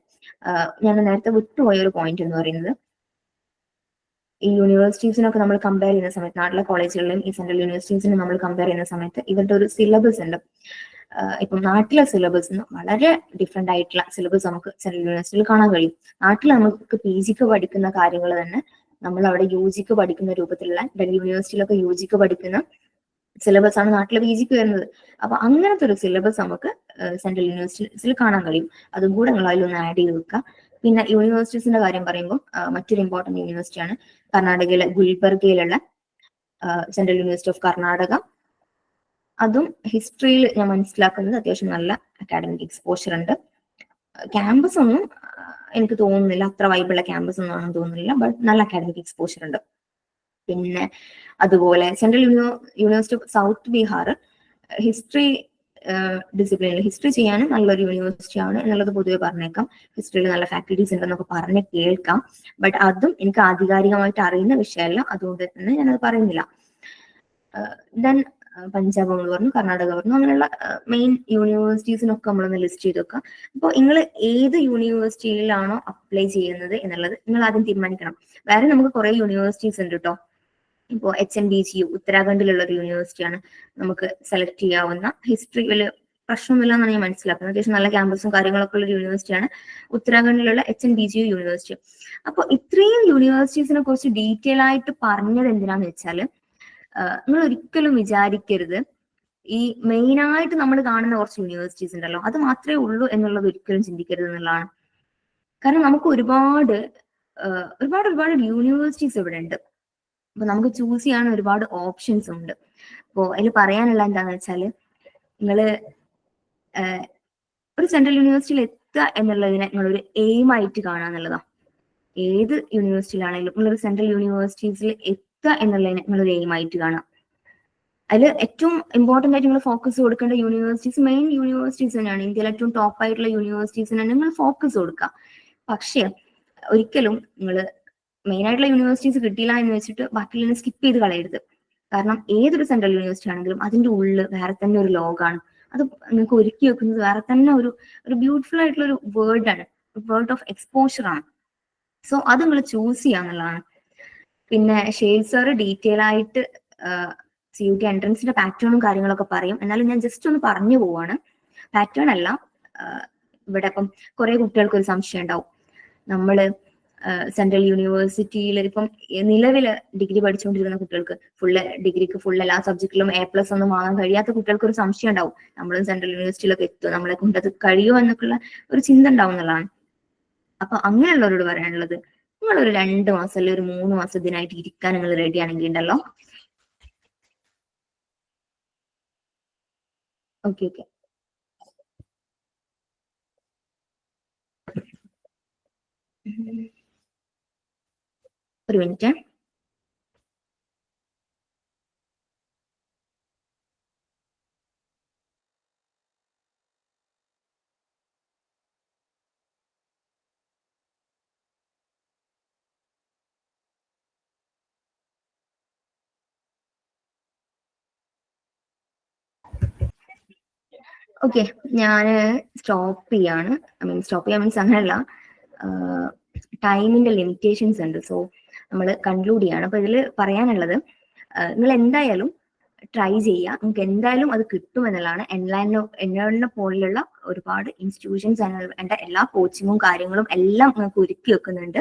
ഞാൻ നേരത്തെ വിട്ടുപോയ ഒരു പോയിന്റ് എന്ന് പറയുന്നത്, ഈ യൂണിവേഴ്സിറ്റീസിനൊക്കെ നമ്മൾ കമ്പയർ ചെയ്യുന്ന സമയത്ത്, നാട്ടിലെ കോളേജുകളിലും ഈ സെൻട്രൽ യൂണിവേഴ്സിറ്റീസിനും നമ്മൾ കമ്പയർ ചെയ്യുന്ന സമയത്ത് ഇവരുടെ ഒരു സിലബസ് ഉണ്ട്. ഇപ്പം നാട്ടിലെ സിലബസ് വളരെ ഡിഫറെന്റ് ആയിട്ടുള്ള സിലബസ് നമുക്ക് സെൻട്രൽ യൂണിവേഴ്സിറ്റിയിൽ കാണാൻ കഴിയും. നാട്ടിൽ നമുക്ക് PG പഠിക്കുന്ന കാര്യങ്ങൾ തന്നെ നമ്മൾ അവിടെ UG പഠിക്കുന്ന രൂപത്തിലുള്ള, ഡൽഹി യൂണിവേഴ്സിറ്റിയിലൊക്കെ UG പഠിക്കുന്ന സിലബസ് ആണ് നാട്ടിലെ PG വരുന്നത്. അപ്പൊ അങ്ങനത്തെ ഒരു സിലബസ് നമുക്ക് സെൻട്രൽ യൂണിവേഴ്സിറ്റിയിൽ കാണാൻ കഴിയും. അതും കൂടെ നിങ്ങൾ അതിലൊന്ന് ആഡ് ചെയ്ത് വെക്കുക. പിന്നെ യൂണിവേഴ്സിറ്റീസിന്റെ കാര്യം പറയുമ്പോൾ മറ്റൊരു ഇമ്പോർട്ടന്റ് യൂണിവേഴ്സിറ്റിയാണ് കർണാടകയിലെ ഗുൽബർഗയിലുള്ള സെൻട്രൽ യൂണിവേഴ്സിറ്റി ഓഫ് കർണാടക. അതും ഹിസ്റ്ററിയിൽ ഞാൻ മനസ്സിലാക്കുന്നത് അത്യാവശ്യം നല്ല അക്കാഡമിക് എക്സ്പോഷർ ഉണ്ട്. ക്യാമ്പസ് ഒന്നും എനിക്ക് തോന്നുന്നില്ല അത്ര വൈബുള്ള ക്യാമ്പസ് ഒന്നും ആണെന്ന് തോന്നുന്നില്ല, ബട്ട് നല്ല അക്കാഡമിക് എക്സ്പോഷർ ഉണ്ട്. പിന്നെ അതുപോലെ central university of south Bihar history ഡിസിപ്ലിനിൽ ഹിസ്റ്ററി ചെയ്യാനും നല്ലൊരു യൂണിവേഴ്സിറ്റി ആണ് എന്നുള്ളത് പൊതുവെ പറഞ്ഞേക്കാം. ഹിസ്റ്ററിയിൽ നല്ല ഫാക്കൽറ്റീസ് ഉണ്ടെന്നൊക്കെ പറഞ്ഞ് കേൾക്കാം. ബട്ട് അതും എനിക്ക് ആധികാരികമായിട്ട് അറിയുന്ന വിഷയമല്ല, അതുകൊണ്ട് തന്നെ ഞാനത് പറയുന്നില്ല. ദെൻ പഞ്ചാബ് നമ്മൾ പറഞ്ഞു, കർണാടക പറഞ്ഞു, അങ്ങനെയുള്ള മെയിൻ യൂണിവേഴ്സിറ്റീസിനൊക്കെ നമ്മളൊന്ന് ലിസ്റ്റ് ചെയ്ത് വെക്കാം. അപ്പോൾ നിങ്ങൾ ഏത് യൂണിവേഴ്സിറ്റിയിലാണോ അപ്ലൈ ചെയ്യുന്നത് എന്നുള്ളത് നിങ്ങൾ ആദ്യം തീരുമാനിക്കണം. വേറെ നമുക്ക് കുറെ യൂണിവേഴ്സിറ്റീസ് ഉണ്ട് കേട്ടോ. ഇപ്പോൾ HNBGU ഉത്തരാഖണ്ഡിലുള്ള ഒരു യൂണിവേഴ്സിറ്റിയാണ് നമുക്ക് സെലക്ട് ചെയ്യാവുന്ന. ഹിസ്റ്ററി വലിയ പ്രശ്നമൊന്നുമില്ല എന്നാണ് ഞാൻ മനസ്സിലാക്കുന്നത്. അത്യാവശ്യം നല്ല ക്യാമ്പസും കാര്യങ്ങളൊക്കെ ഉള്ള യൂണിവേഴ്സിറ്റിയാണ് ഉത്തരാഖണ്ഡിലുള്ള HNBGU യൂണിവേഴ്സിറ്റി. അപ്പോൾ ഇത്രയും യൂണിവേഴ്സിറ്റീസിനെ കുറിച്ച് ഡീറ്റെയിൽ ആയിട്ട് പറഞ്ഞത് എന്തിനാന്ന് വെച്ചാൽ, നിങ്ങൾ ഒരിക്കലും വിചാരിക്കരുത് ഈ മെയിൻ ആയിട്ട് നമ്മൾ കാണുന്ന കുറച്ച് യൂണിവേഴ്സിറ്റീസ് ഉണ്ടല്ലോ അത് മാത്രമേ ഉള്ളൂ എന്നുള്ളത് ഒരിക്കലും ചിന്തിക്കരുത് എന്നുള്ളതാണ്. കാരണം നമുക്ക് ഒരുപാട് യൂണിവേഴ്സിറ്റീസ് ഇവിടെ ഉണ്ട്. അപ്പൊ നമുക്ക് ചൂസ് ചെയ്യാൻ ഒരുപാട് ഓപ്ഷൻസ് ഉണ്ട്. അപ്പോൾ അതിൽ പറയാനുള്ള എന്താന്ന് വെച്ചാല്, നിങ്ങള് ഒരു സെൻട്രൽ യൂണിവേഴ്സിറ്റിയിൽ എത്തുക എന്നുള്ളതിനെ നിങ്ങളൊരു എയിം ആയിട്ട് കാണുക എന്നുള്ളതാണ്. ഏത് യൂണിവേഴ്സിറ്റിയിലാണെങ്കിലും നിങ്ങളൊരു സെൻട്രൽ യൂണിവേഴ്സിറ്റീസിൽ എത്തുക എന്നുള്ളതിനെ നിങ്ങളൊരു എയിം ആയിട്ട് കാണാം. അതിൽ ഏറ്റവും ഇമ്പോർട്ടന്റ് ആയിട്ട് നിങ്ങൾ ഫോക്കസ് കൊടുക്കേണ്ട യൂണിവേഴ്സിറ്റീസ് മെയിൻ യൂണിവേഴ്സിറ്റീസ് തന്നെയാണ്. ഇന്ത്യയിലെ ഏറ്റവും ടോപ്പ് ആയിട്ടുള്ള യൂണിവേഴ്സിറ്റീസിനാണ് നിങ്ങൾ ഫോക്കസ് കൊടുക്കുക. പക്ഷേ ഒരിക്കലും നിങ്ങൾ മെയിൻ ആയിട്ടുള്ള യൂണിവേഴ്സിറ്റീസ് കിട്ടിയില്ല എന്ന് വെച്ചിട്ട് ബാക്കിയുള്ള സ്കിപ്പ് ചെയ്ത് കളയരുത്. കാരണം ഏതൊരു സെൻട്രൽ യൂണിവേഴ്സിറ്റി ആണെങ്കിലും അതിന്റെ ഉള്ളിൽ വേറെ തന്നെ ഒരു ലോകമാണ്. അത് നിങ്ങൾക്ക് ഒരുക്കി വെക്കുന്നത് വേറെ തന്നെ ഒരു ബ്യൂട്ടിഫുൾ ആയിട്ടുള്ള ഒരു വേർഡാണ്, വേർഡ് ഓഫ് എക്സ്പോഷർ ആണ്. സോ അത് നിങ്ങൾ ചൂസ് ചെയ്യാന്നുള്ളതാണ്. പിന്നെ ഷെയ്ൽ സാർ ഡീറ്റെയിൽ ആയിട്ട് CUT എൻട്രൻസിന്റെ പാറ്റേണും കാര്യങ്ങളൊക്കെ പറയും. എന്നാലും ഞാൻ ജസ്റ്റ് ഒന്ന് പറഞ്ഞു പോവാണ്. പാറ്റേൺ അല്ല, ഇവിടെ ഇപ്പം കുറെ കുട്ടികൾക്ക് ഒരു സംശയം ഉണ്ടാവും. നമ്മള് സെൻട്രൽ യൂണിവേഴ്സിറ്റിയിൽ ഇപ്പം നിലവിൽ ഡിഗ്രി പഠിച്ചുകൊണ്ടിരിക്കുന്ന കുട്ടികൾക്ക് ഡിഗ്രിക്ക് എല്ലാ സബ്ജക്റ്റിലും A+ ഒന്നും വാങ്ങാൻ കഴിയാത്ത കുട്ടികൾക്ക് ഒരു സംശയം ഉണ്ടാവും, നമ്മളും സെൻട്രൽ യൂണിവേഴ്സിറ്റിയിലൊക്കെ എത്തും, നമ്മളെ കൊണ്ട് അത് കഴിയുമോ എന്നൊക്കെയുള്ള ഒരു ചിന്ത ഉണ്ടാവും എന്നുള്ളതാണ്. അപ്പൊ അങ്ങനെയുള്ളവരോട് പറയാനുള്ളത്, നിങ്ങളൊരു 2 മാസം അല്ലെങ്കിൽ ഒരു 3 മാസം ഇതിനായിട്ട് ഇരിക്കാൻ നിങ്ങൾ റെഡി ആണെങ്കിൽ ഉണ്ടല്ലോ. ഓക്കെ ഓക്കെ ഒരു മിനിറ്റ്. ഓക്കെ, ഞാൻ സ്റ്റോപ്പ് ചെയ്യാണ്. സ്റ്റോപ്പ് ചെയ്യാൻ മീൻസ് അങ്ങനെയല്ല, ടൈമിന്റെ ലിമിറ്റേഷൻസ് ഉണ്ട്. സോ നമ്മൾ കൺക്ലൂഡ് ചെയ്യാണ്. അപ്പൊ ഇതിൽ പറയാനുള്ളത്, നിങ്ങൾ എന്തായാലും ട്രൈ ചെയ്യുക. നിങ്ങൾക്ക് എന്തായാലും അത് കിട്ടും എന്നുള്ളതാണ്. എൻലൈനെ പോലുള്ള ഒരുപാട് ഇൻസ്റ്റിറ്റ്യൂഷൻസ് എൻ്റെ എല്ലാ കോച്ചിങ്ങും കാര്യങ്ങളും എല്ലാം നിങ്ങൾക്ക് ഒരുക്കി വെക്കുന്നുണ്ട്.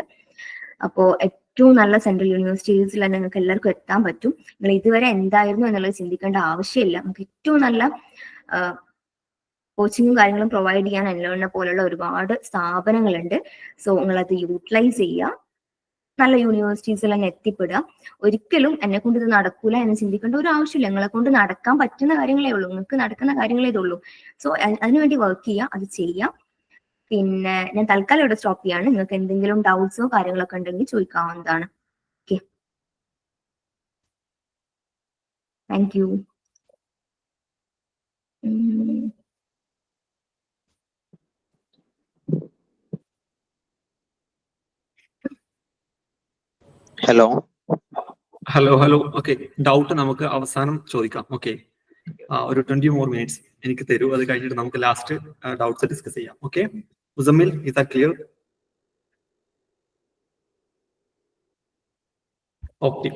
അപ്പോൾ ഏറ്റവും നല്ല സെൻട്രൽ യൂണിവേഴ്സിറ്റീസിൽ തന്നെ നിങ്ങൾക്ക് എല്ലാവർക്കും എത്താൻ പറ്റും. നിങ്ങൾ ഇതുവരെ എന്തായിരുന്നു എന്നുള്ളത് ചിന്തിക്കേണ്ട ആവശ്യമില്ല. നമുക്ക് ഏറ്റവും നല്ല കോച്ചിങ്ങും കാര്യങ്ങളും പ്രൊവൈഡ് ചെയ്യാൻ എൻലൈനെ പോലുള്ള ഒരുപാട് സ്ഥാപനങ്ങളുണ്ട്. സോ നിങ്ങളത് യൂട്ടിലൈസ് ചെയ്യുക, നല്ല യൂണിവേഴ്സിറ്റീസിൽ തന്നെ എത്തിപ്പെടുക. ഒരിക്കലും എന്നെ കൊണ്ട് ഇത് നടക്കൂല എന്ന് ചിന്തിക്കേണ്ട ഒരു ആവശ്യമില്ല. നിങ്ങളെ കൊണ്ട് നടക്കാൻ പറ്റുന്ന കാര്യങ്ങളേ ഉള്ളൂ, നിങ്ങൾക്ക് നടക്കുന്ന കാര്യങ്ങളേ ഇതുള്ളൂ. സോ അതിനുവേണ്ടി വർക്ക് ചെയ്യുക, അത് ചെയ്യാം. പിന്നെ ഞാൻ തൽക്കാലം ഇവിടെ സ്റ്റോപ്പ് ചെയ്യാണ്. നിങ്ങൾക്ക് എന്തെങ്കിലും ഡൗട്ട്സോ കാര്യങ്ങളൊക്കെ ഉണ്ടെങ്കിൽ ചോദിക്കാവുന്നതാണ്. Okay, thank you. Hello hello hello okay, doubt നമുക്ക് അവസാനം ചോദിക്കാം. ഓക്കെ, ഒരു 20 more minutes എനിക്ക് തരൂ. അത് കഴിഞ്ഞിട്ട് നമുക്ക് ലാസ്റ്റ് ഡൗട്ട്സ് ഡിസ്കസ് ചെയ്യാം. Okay, Muzammil, is that clear? Okay,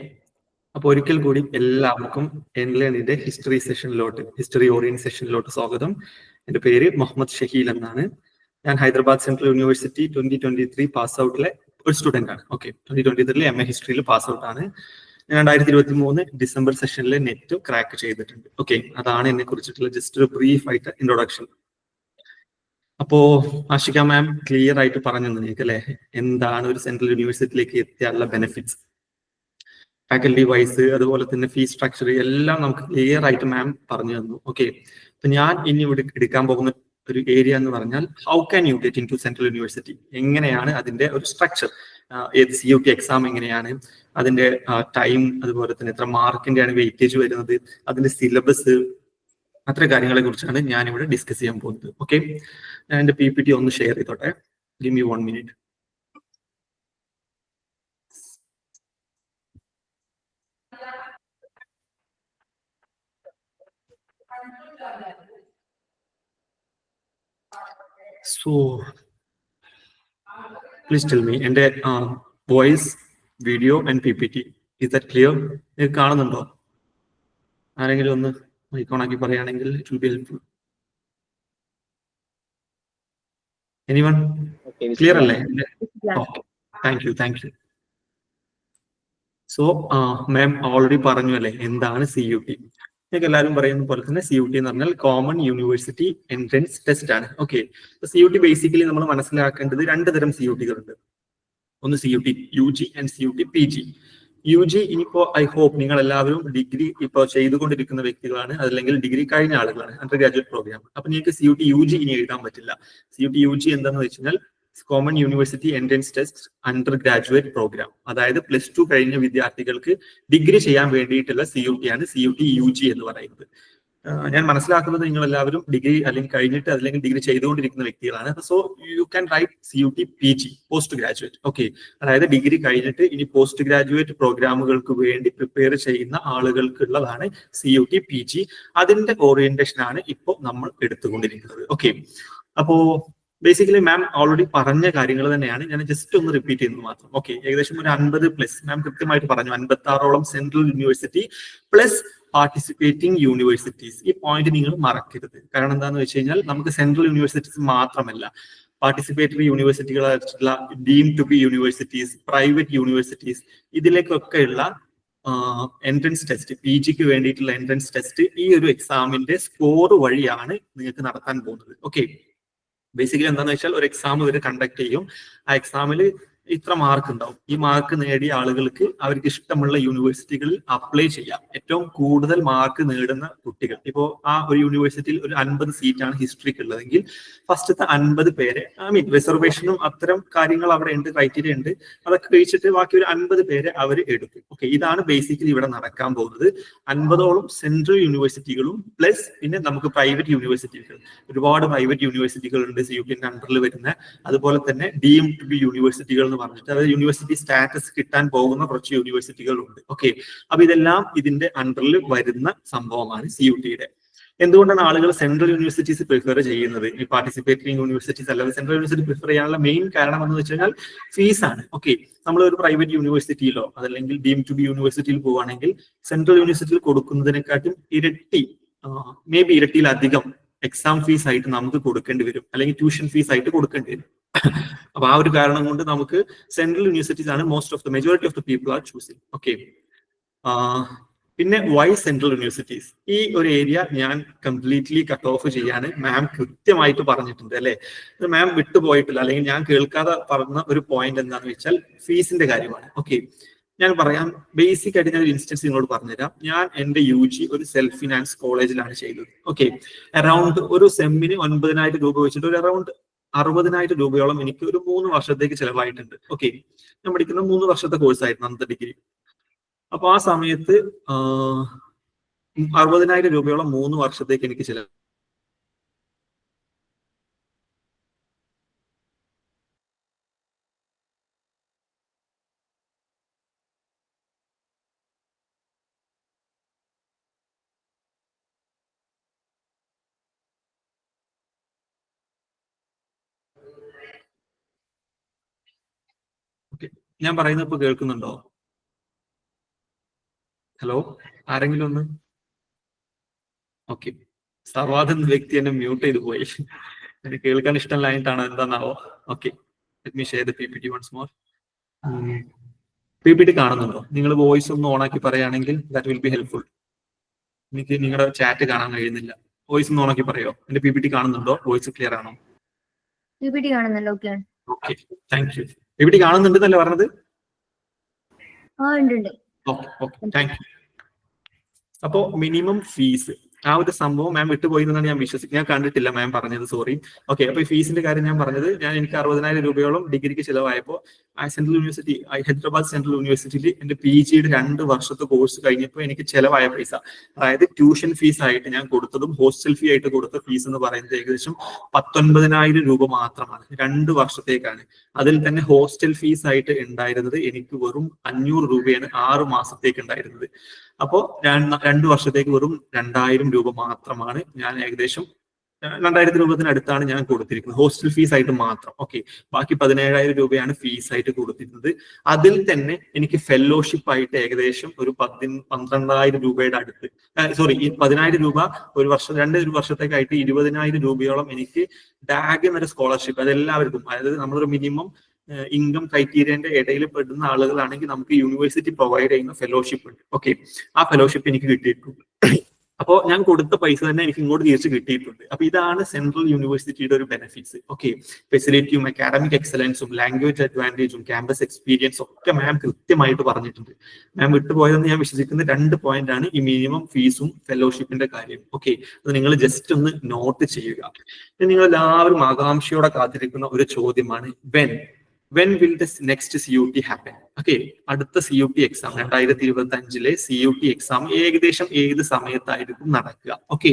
അപ്പൊ ഒരിക്കൽ കൂടി എല്ലാവർക്കും എൻലൈനിന്റെ ഹിസ്റ്ററി ഓറിയന്റ് സെഷനിലോട്ട് സ്വാഗതം. എന്റെ പേര് മുഹമ്മദ് ഷഹീൽ എന്നാണ്. ഞാൻ ഹൈദരാബാദ് സെൻട്രൽ യൂണിവേഴ്സിറ്റി 2023 പാസ് ഔട്ടിലെ ഒരു സ്റ്റുഡന്റ് ആണ്. ഓക്കെ, 2023 MA ഹിസ്റ്ററിയിൽ പാസ് ഔട്ട് ആണ്. 2023 ഡിസംബർ സെഷനിൽ നെറ്റ് ക്രാക്ക് ചെയ്തിട്ടുണ്ട്. ഓക്കെ, അതാണ് എന്നെ കുറിച്ചിട്ടുള്ള ജസ്റ്റ് ഒരു ബ്രീഫ് ആയിട്ട് ഇൻട്രൊഡക്ഷൻ. അപ്പോ ആഷിക മാം ക്ലിയർ ആയിട്ട് പറഞ്ഞു തന്നേക്ക് അല്ലെ, എന്താണ് ഒരു സെൻട്രൽ യൂണിവേഴ്സിറ്റിയിലേക്ക് എത്തിയാലുള്ള ബെനിഫിറ്റ്സ്, ഫാക്കൽറ്റി വൈസ്, അതുപോലെ തന്നെ ഫീസ് സ്ട്രക്ചർ എല്ലാം നമുക്ക് ക്ലിയർ ആയിട്ട് മാം പറഞ്ഞു തന്നു. ഓക്കെ, അപ്പൊ ഞാൻ ഇനി ഇവിടെ എടുക്കാൻ പോകുന്ന ഒരു ഏരിയ എന്ന് പറഞ്ഞാൽ how can you get into central university, എങ്ങനെയാണ് അതിന്റെ ഒരു സ്ട്രക്ചർ, ഏത് CUT എക്സാം എങ്ങനെയാണ്, അതിന്റെ ടൈം, അതുപോലെ തന്നെ എത്ര മാർക്കിന്റെയാണ് വെയിറ്റേജ് വരുന്നത്, അതിന്റെ സിലബസ്, അത്ര കാര്യങ്ങളെ കുറിച്ചാണ് ഞാൻ ഇവിടെ ഡിസ്കസ് ചെയ്യാൻ പോകുന്നത്. ഓക്കെ, ഞാൻ എന്റെ PPT ഒന്ന് ഷെയർ ചെയ്തോട്ടെ. Give me 1 minute. So please tell me, എന്റെ voice, video and PPT, is that clear? ഇത് കാണുന്നുണ്ടോ? ആരെങ്കിലും ഒന്ന് ഐക്കോൺ ആക്കി പറയുകയാണെങ്കിൽ it will be helpful. Anyone? Clear അല്ലേ? Okay, thank you. So ma'am already പറഞ്ഞു അല്ലേ എന്താണ് CUT. നിങ്ങൾക്ക് എല്ലാവരും പറയുന്ന പോലെ തന്നെ CUT എന്ന് പറഞ്ഞാൽ കോമൺ യൂണിവേഴ്സിറ്റി എൻട്രൻസ് ടെസ്റ്റ് ആണ്. ഓക്കെ, CUT ബേസിക്കലി നമ്മൾ മനസ്സിലാക്കേണ്ടത് 2 തരം CUT-കളുണ്ട്. ഒന്ന് CUT UG and CUT PG. UG ഇനിയിപ്പോ ഐ ഹോപ്പ് നിങ്ങൾ എല്ലാവരും ഡിഗ്രി ഇപ്പോ ചെയ്തുകൊണ്ടിരിക്കുന്ന വ്യക്തികളാണ്, അല്ലെങ്കിൽ ഡിഗ്രി കഴിഞ്ഞ ആളുകളാണ്, അണ്ടർ ഗ്രാജുവേറ്റ് പ്രോഗ്രാം. അപ്പൊ നിങ്ങൾക്ക് CUT UG ഇനി എഴുതാൻ പറ്റില്ല. CUT UG എന്താന്ന് വെച്ച് കഴിഞ്ഞാൽ common university entrance test undergraduate programme. അതായത് +2 കഴിഞ്ഞ വിദ്യാർത്ഥികൾക്ക് ഡിഗ്രി ചെയ്യാൻ വേണ്ടിയിട്ടുള്ള CUT ആണ് CUT UG എന്ന് പറയുന്നത്. ഞാൻ മനസ്സിലാക്കുന്നത് നിങ്ങൾ എല്ലാവരും ഡിഗ്രി അല്ലെങ്കിൽ കഴിഞ്ഞിട്ട് അല്ലെങ്കിൽ ഡിഗ്രി ചെയ്തുകൊണ്ടിരിക്കുന്ന വ്യക്തികളാണ്. So you can write CUT PG, post graduate. Okay, അതായത് ഡിഗ്രി കഴിഞ്ഞിട്ട് ഇനി പോസ്റ്റ് ഗ്രാജുവേറ്റ് പ്രോഗ്രാമുകൾക്ക് വേണ്ടി പ്രിപ്പയർ ചെയ്യുന്ന ആളുകൾക്കുള്ളതാണ് CUT PG. അതിന്റെ ഓറിയന്റേഷൻ ആണ് ഇപ്പോൾ നമ്മൾ എടുത്തുകൊണ്ടിരിക്കുന്നത്. ഓക്കെ, അപ്പോ ബേസിക്കലി മാം ഓൾറെഡി പറഞ്ഞ കാര്യങ്ങൾ തന്നെയാണ്, ഞാൻ ജസ്റ്റ് ഒന്ന് റിപ്പീറ്റ് ചെയ്യുന്നത് മാത്രം. ഓക്കെ, ഏകദേശം ഒരു 50+ മാം കൃത്യമായിട്ട് പറഞ്ഞു, 56ഓളം central university plus participating universities. ഈ പോയിന്റ് നിങ്ങൾ മറക്കരുത്. കാരണം എന്താണെന്ന് വെച്ച് കഴിഞ്ഞാൽ നമുക്ക് സെൻട്രൽ യൂണിവേഴ്സിറ്റീസ് മാത്രമല്ല, പാർട്ടിസിപ്പേറ്ററി യൂണിവേഴ്സിറ്റികളായിട്ടുള്ള deem to be universities, private universities, ഇതിലേക്കൊക്കെയുള്ള എൻട്രൻസ് ടെസ്റ്റ്, PGക്ക് വേണ്ടിയിട്ടുള്ള എൻട്രൻസ് ടെസ്റ്റ് ഈ ഒരു എക്സാമിന്റെ സ്കോർ വഴിയാണ് നിങ്ങൾക്ക് നടത്താൻ പോകുന്നത്. ഓക്കെ, ബേസിക്കലി എന്താണെന്ന് വെച്ചാൽ ഒരു എക്സാം ഇവർ കണ്ടക്ട് ചെയ്യും. ആ എക്സാമിൽ ഇത്ര മാർക്ക് ഉണ്ടാവും. ഈ മാർക്ക് നേടിയ ആളുകൾക്ക് അവർക്ക് ഇഷ്ടമുള്ള യൂണിവേഴ്സിറ്റികളിൽ അപ്ലൈ ചെയ്യാം. ഏറ്റവും കൂടുതൽ മാർക്ക് നേടുന്ന കുട്ടികൾ, ഇപ്പോ ആ ഒരു യൂണിവേഴ്സിറ്റിയിൽ ഒരു 50 സീറ്റാണ് ഹിസ്റ്ററിക്ക് ഉള്ളതെങ്കിൽ ഫസ്റ്റത്തെ 50 പേരെ, റിസർവേഷനും അത്തരം കാര്യങ്ങൾ അവിടെ ഉണ്ട്, ക്രൈറ്റീരിയ ഉണ്ട്, അതൊക്കെ കഴിച്ചിട്ട് ബാക്കി ഒരു 50 പേരെ അവർ എടുക്കും. ഓക്കെ, ഇതാണ് ബേസിക്കലി ഇവിടെ നടക്കാൻ പോകുന്നത്. 50ഓളം സെൻട്രൽ യൂണിവേഴ്സിറ്റികളും പ്ലസ് പിന്നെ നമുക്ക് പ്രൈവറ്റ് യൂണിവേഴ്സിറ്റികൾ, ഒരുപാട് പ്രൈവറ്റ് യൂണിവേഴ്സിറ്റികൾ ഉണ്ട് CUETന്റെ അണ്ടറിൽ വരുന്ന. അതുപോലെ തന്നെ ഡീംഡ് ടു ബി യൂണിവേഴ്സിറ്റികൾ എന്ന് പറഞ്ഞിട്ട്, അതായത് യൂണിവേഴ്സിറ്റി സ്റ്റാറ്റസ് കിട്ടാൻ പോകുന്ന കുറച്ച് യൂണിവേഴ്സിറ്റികളുണ്ട്. ഓക്കെ, അപ്പൊ ഇതെല്ലാം ഇതിന്റെ അണ്ടറിൽ വരുന്ന സംഭവമാണ് CUETയുടെ. എന്തുകൊണ്ടാണ് ആളുകൾ സെൻട്രൽ യൂണിവേഴ്സിറ്റീസ് പ്രിഫർ ചെയ്യുന്നത്, ഈ പാർട്ടിസിപ്പേറ്ററി യൂണിവേഴ്സിറ്റീസ് അല്ലാതെ സെൻട്രൽ യൂണിവേഴ്സിറ്റി പ്രിഫർ ചെയ്യാനുള്ള മെയിൻ കാരണം എന്ന് വെച്ച് കഴിഞ്ഞാൽ ഫീസാണ്. ഓക്കെ, നമ്മൾ ഒരു പ്രൈവറ്റ് യൂണിവേഴ്സിറ്റിയിലോ അതല്ലെങ്കിൽ ഡീം ടു ബി യൂണിവേഴ്സിറ്റിയിൽ പോവുകയാണെങ്കിൽ സെൻട്രൽ യൂണിവേഴ്സിറ്റിയിൽ കൊടുക്കുന്നതിനെക്കാട്ടും ഇരട്ടി, മേ ബി ഇരട്ടിയിലധികം എക്സാം ഫീസ് ആയിട്ട് നമുക്ക് കൊടുക്കേണ്ടി വരും, അല്ലെങ്കിൽ ട്യൂഷൻ ഫീസ് ആയിട്ട് കൊടുക്കേണ്ടി വരും. അപ്പൊ ആ ഒരു കാരണം കൊണ്ട് നമുക്ക് സെൻട്രൽ യൂണിവേഴ്സിറ്റീസ് ആണ് most of the majority of the people are choosing. Okay, പിന്നെ വൈ സെൻട്രൽ യൂണിവേഴ്സിറ്റീസ്, ഈ ഒരു ഏരിയ ഞാൻ കംപ്ലീറ്റ്ലി കട്ട് ഓഫ് ചെയ്യാണ്. മാം കൃത്യമായിട്ട് പറഞ്ഞിട്ടുണ്ട് അല്ലെ, മാം വിട്ടുപോയിട്ടില്ല, അല്ലെങ്കിൽ ഞാൻ കേൾക്കാതെ പറഞ്ഞ ഒരു പോയിന്റ് എന്താണെന്ന് വെച്ചാൽ ഫീസിന്റെ കാര്യമാണ്. ഓക്കെ, ഞാൻ പറയാം, ബേസിക് ആയിട്ട് ഞാൻ ഒരു ഇൻസ്റ്റൻസ് നിങ്ങളോട് പറഞ്ഞുതരാം. ഞാൻ എന്റെ UG ഒരു സെൽഫ് ഫിനാൻസ് കോളേജിലാണ് ചെയ്തത്. ഓക്കെ, അറൌണ്ട് ഒരു സെമ്മിന് 9,000 രൂപ വെച്ചിട്ട് ഒരു അറൌണ്ട് 60,000 രൂപയോളം എനിക്ക് ഒരു 3 വർഷത്തേക്ക് ചിലവായിട്ടുണ്ട്. ഓക്കെ, ഞാൻ പഠിക്കുന്ന 3 വർഷത്തെ കോഴ്സായിരുന്നു അന്നത്തെ ഡിഗ്രി. അപ്പൊ ആ സമയത്ത് 60,000 രൂപയോളം 3 വർഷത്തേക്ക് എനിക്ക് ചിലവ്. ഞാൻ പറയുന്നത് ഇപ്പൊ കേൾക്കുന്നുണ്ടോ? ഹലോ, ആരെങ്കിലും ഒന്ന്? ഓക്കെ, സവാദ് എന്ന വ്യക്തി എന്നെ മ്യൂട്ട് ചെയ്ത് പോയി. എനിക്ക് കേൾക്കാൻ ഇഷ്ടമില്ലായിട്ടാണ്, എന്താന്നാവോ. Okay, let me share the PPT once more. PPT കാണുന്നുണ്ടോ? നിങ്ങൾ വോയിസ് ഒന്ന് ഓണാക്കി പറയുകയാണെങ്കിൽ ദാറ്റ് വിൽ ബി ഹെൽപ്ഫുൾ. എനിക്ക് നിങ്ങളുടെ ചാറ്റ് കാണാൻ കഴിയുന്നില്ല. വോയിസ് ഒന്ന് ഓണാക്കി പറയോ? എന്റെ PPT കാണുന്നുണ്ടോ? വോയിസ് ക്ലിയർ ആണോ? PPT കാണുന്നല്ലോ. Okay, thank you. PPT കാണുന്നുണ്ട് എന്നല്ലേ പറഞ്ഞത്? Okay okay, thank you. അപ്പോ മിനിമം ഫീസ്, ആ ഒരു സംഭവം മാം വിട്ടുപോയി എന്നാണ് ഞാൻ വിശ്വസിക്കുന്നത്. ഞാൻ കണ്ടിട്ടില്ല മാം പറഞ്ഞത്, സോറി. ഓക്കെ, അപ്പൊ ഈ ഫീസിന്റെ കാര്യം ഞാൻ പറഞ്ഞത്, എനിക്ക് 60,000 രൂപയോളം ഡിഗ്രിക്ക് ചിലവായപ്പോൾ സെൻട്രൽ യൂണിവേഴ്സിറ്റി, ഹൈദരാബാദ് സെൻട്രൽ യൂണിവേഴ്സിറ്റിയിൽ എന്റെ PGയുടെ 2 വർഷത്തെ കോഴ്സ് കഴിഞ്ഞപ്പോൾ എനിക്ക് ചിലവായ പൈസ, അതായത് ട്യൂഷൻ ഫീസ് ആയിട്ട് ഞാൻ കൊടുത്തതും ഹോസ്റ്റൽ ഫീ ആയിട്ട് കൊടുത്ത ഫീസ് എന്ന് പറയുന്നത് ഏകദേശം 19,000 രൂപ മാത്രമാണ്. 2 വർഷത്തേക്കാണ്. അതിൽ തന്നെ ഹോസ്റ്റൽ ഫീസ് ആയിട്ട് ഉണ്ടായിരുന്നത് എനിക്ക് വെറും 500 രൂപയാണ് 6 മാസത്തേക്ക് ഉണ്ടായിരുന്നത്. അപ്പോ 2 വർഷത്തേക്ക് വെറും 2,000 രൂപ മാത്രമാണ് ഞാൻ ഏകദേശം 2,000 രൂപത്തിനടുത്താണ് ഞാൻ കൊടുത്തിരിക്കുന്നത് ഹോസ്റ്റൽ ഫീസ് ആയിട്ട് മാത്രം. ഓക്കെ, ബാക്കി 17,000 രൂപയാണ് ഫീസ് ആയിട്ട് കൊടുത്തിരുന്നത്. അതിൽ തന്നെ എനിക്ക് ഫെലോഷിപ്പ് ആയിട്ട് ഏകദേശം ഒരു 12,000 രൂപയുടെ അടുത്ത്, സോറി, ഈ 10,000 രൂപ ഒരു വർഷം, 2 വർഷത്തേക്കായിട്ട് 20,000 രൂപയോളം എനിക്ക് ഡാഗ് എന്നൊരു സ്കോളർഷിപ്പ്, അതെല്ലാവർക്കും, അതായത് നമ്മളൊരു മിനിമം ഇൻകം ക്രൈറ്റീരിയന്റെ ഇടയിൽ പെടുന്ന ആളുകളാണെങ്കിൽ നമുക്ക് യൂണിവേഴ്സിറ്റി പ്രൊവൈഡ് ചെയ്യുന്ന ഫെലോഷിപ്പ് ഉണ്ട്. ഓക്കെ, ആ ഫെലോഷിപ്പ് എനിക്ക് കിട്ടിയിട്ടുണ്ട്. അപ്പോൾ ഞാൻ കൊടുത്ത പൈസ തന്നെ എനിക്ക് ഇങ്ങോട്ട് തിരിച്ച് കിട്ടിയിട്ടുണ്ട്. അപ്പൊ ഇതാണ് സെൻട്രൽ യൂണിവേഴ്സിറ്റിയുടെ ഒരു ബെനിഫിറ്റ്സ്. ഓക്കെ, ഫെസിലിറ്റിയും അക്കാഡമിക് എക്സലൻസും ലാംഗ്വേജ് അഡ്വാൻറ്റേജും ക്യാമ്പസ് എക്സ്പീരിയൻസും ഒക്കെ മാം കൃത്യമായിട്ട് പറഞ്ഞിട്ടുണ്ട്. മാം വിട്ടുപോയതെന്ന് ഞാൻ വിശ്വസിക്കുന്ന 2 പോയിന്റ് ആണ് ഈ മിനിമം ഫീസും ഫെലോഷിപ്പിന്റെ കാര്യം. ഓക്കെ, അത് നിങ്ങൾ ജസ്റ്റ് ഒന്ന് നോട്ട് ചെയ്യുക. നിങ്ങൾ എല്ലാവരും ആകാംക്ഷയോടെ കാത്തിരിക്കുന്ന ഒരു ചോദ്യമാണ് when will this next CUT happen? Okay, അടുത്ത CUT എക്സാം 2025 CUT എക്സാം ഏകദേശം ഏത് സമയത്തായിരിക്കും നടക്കുക? ഓക്കെ,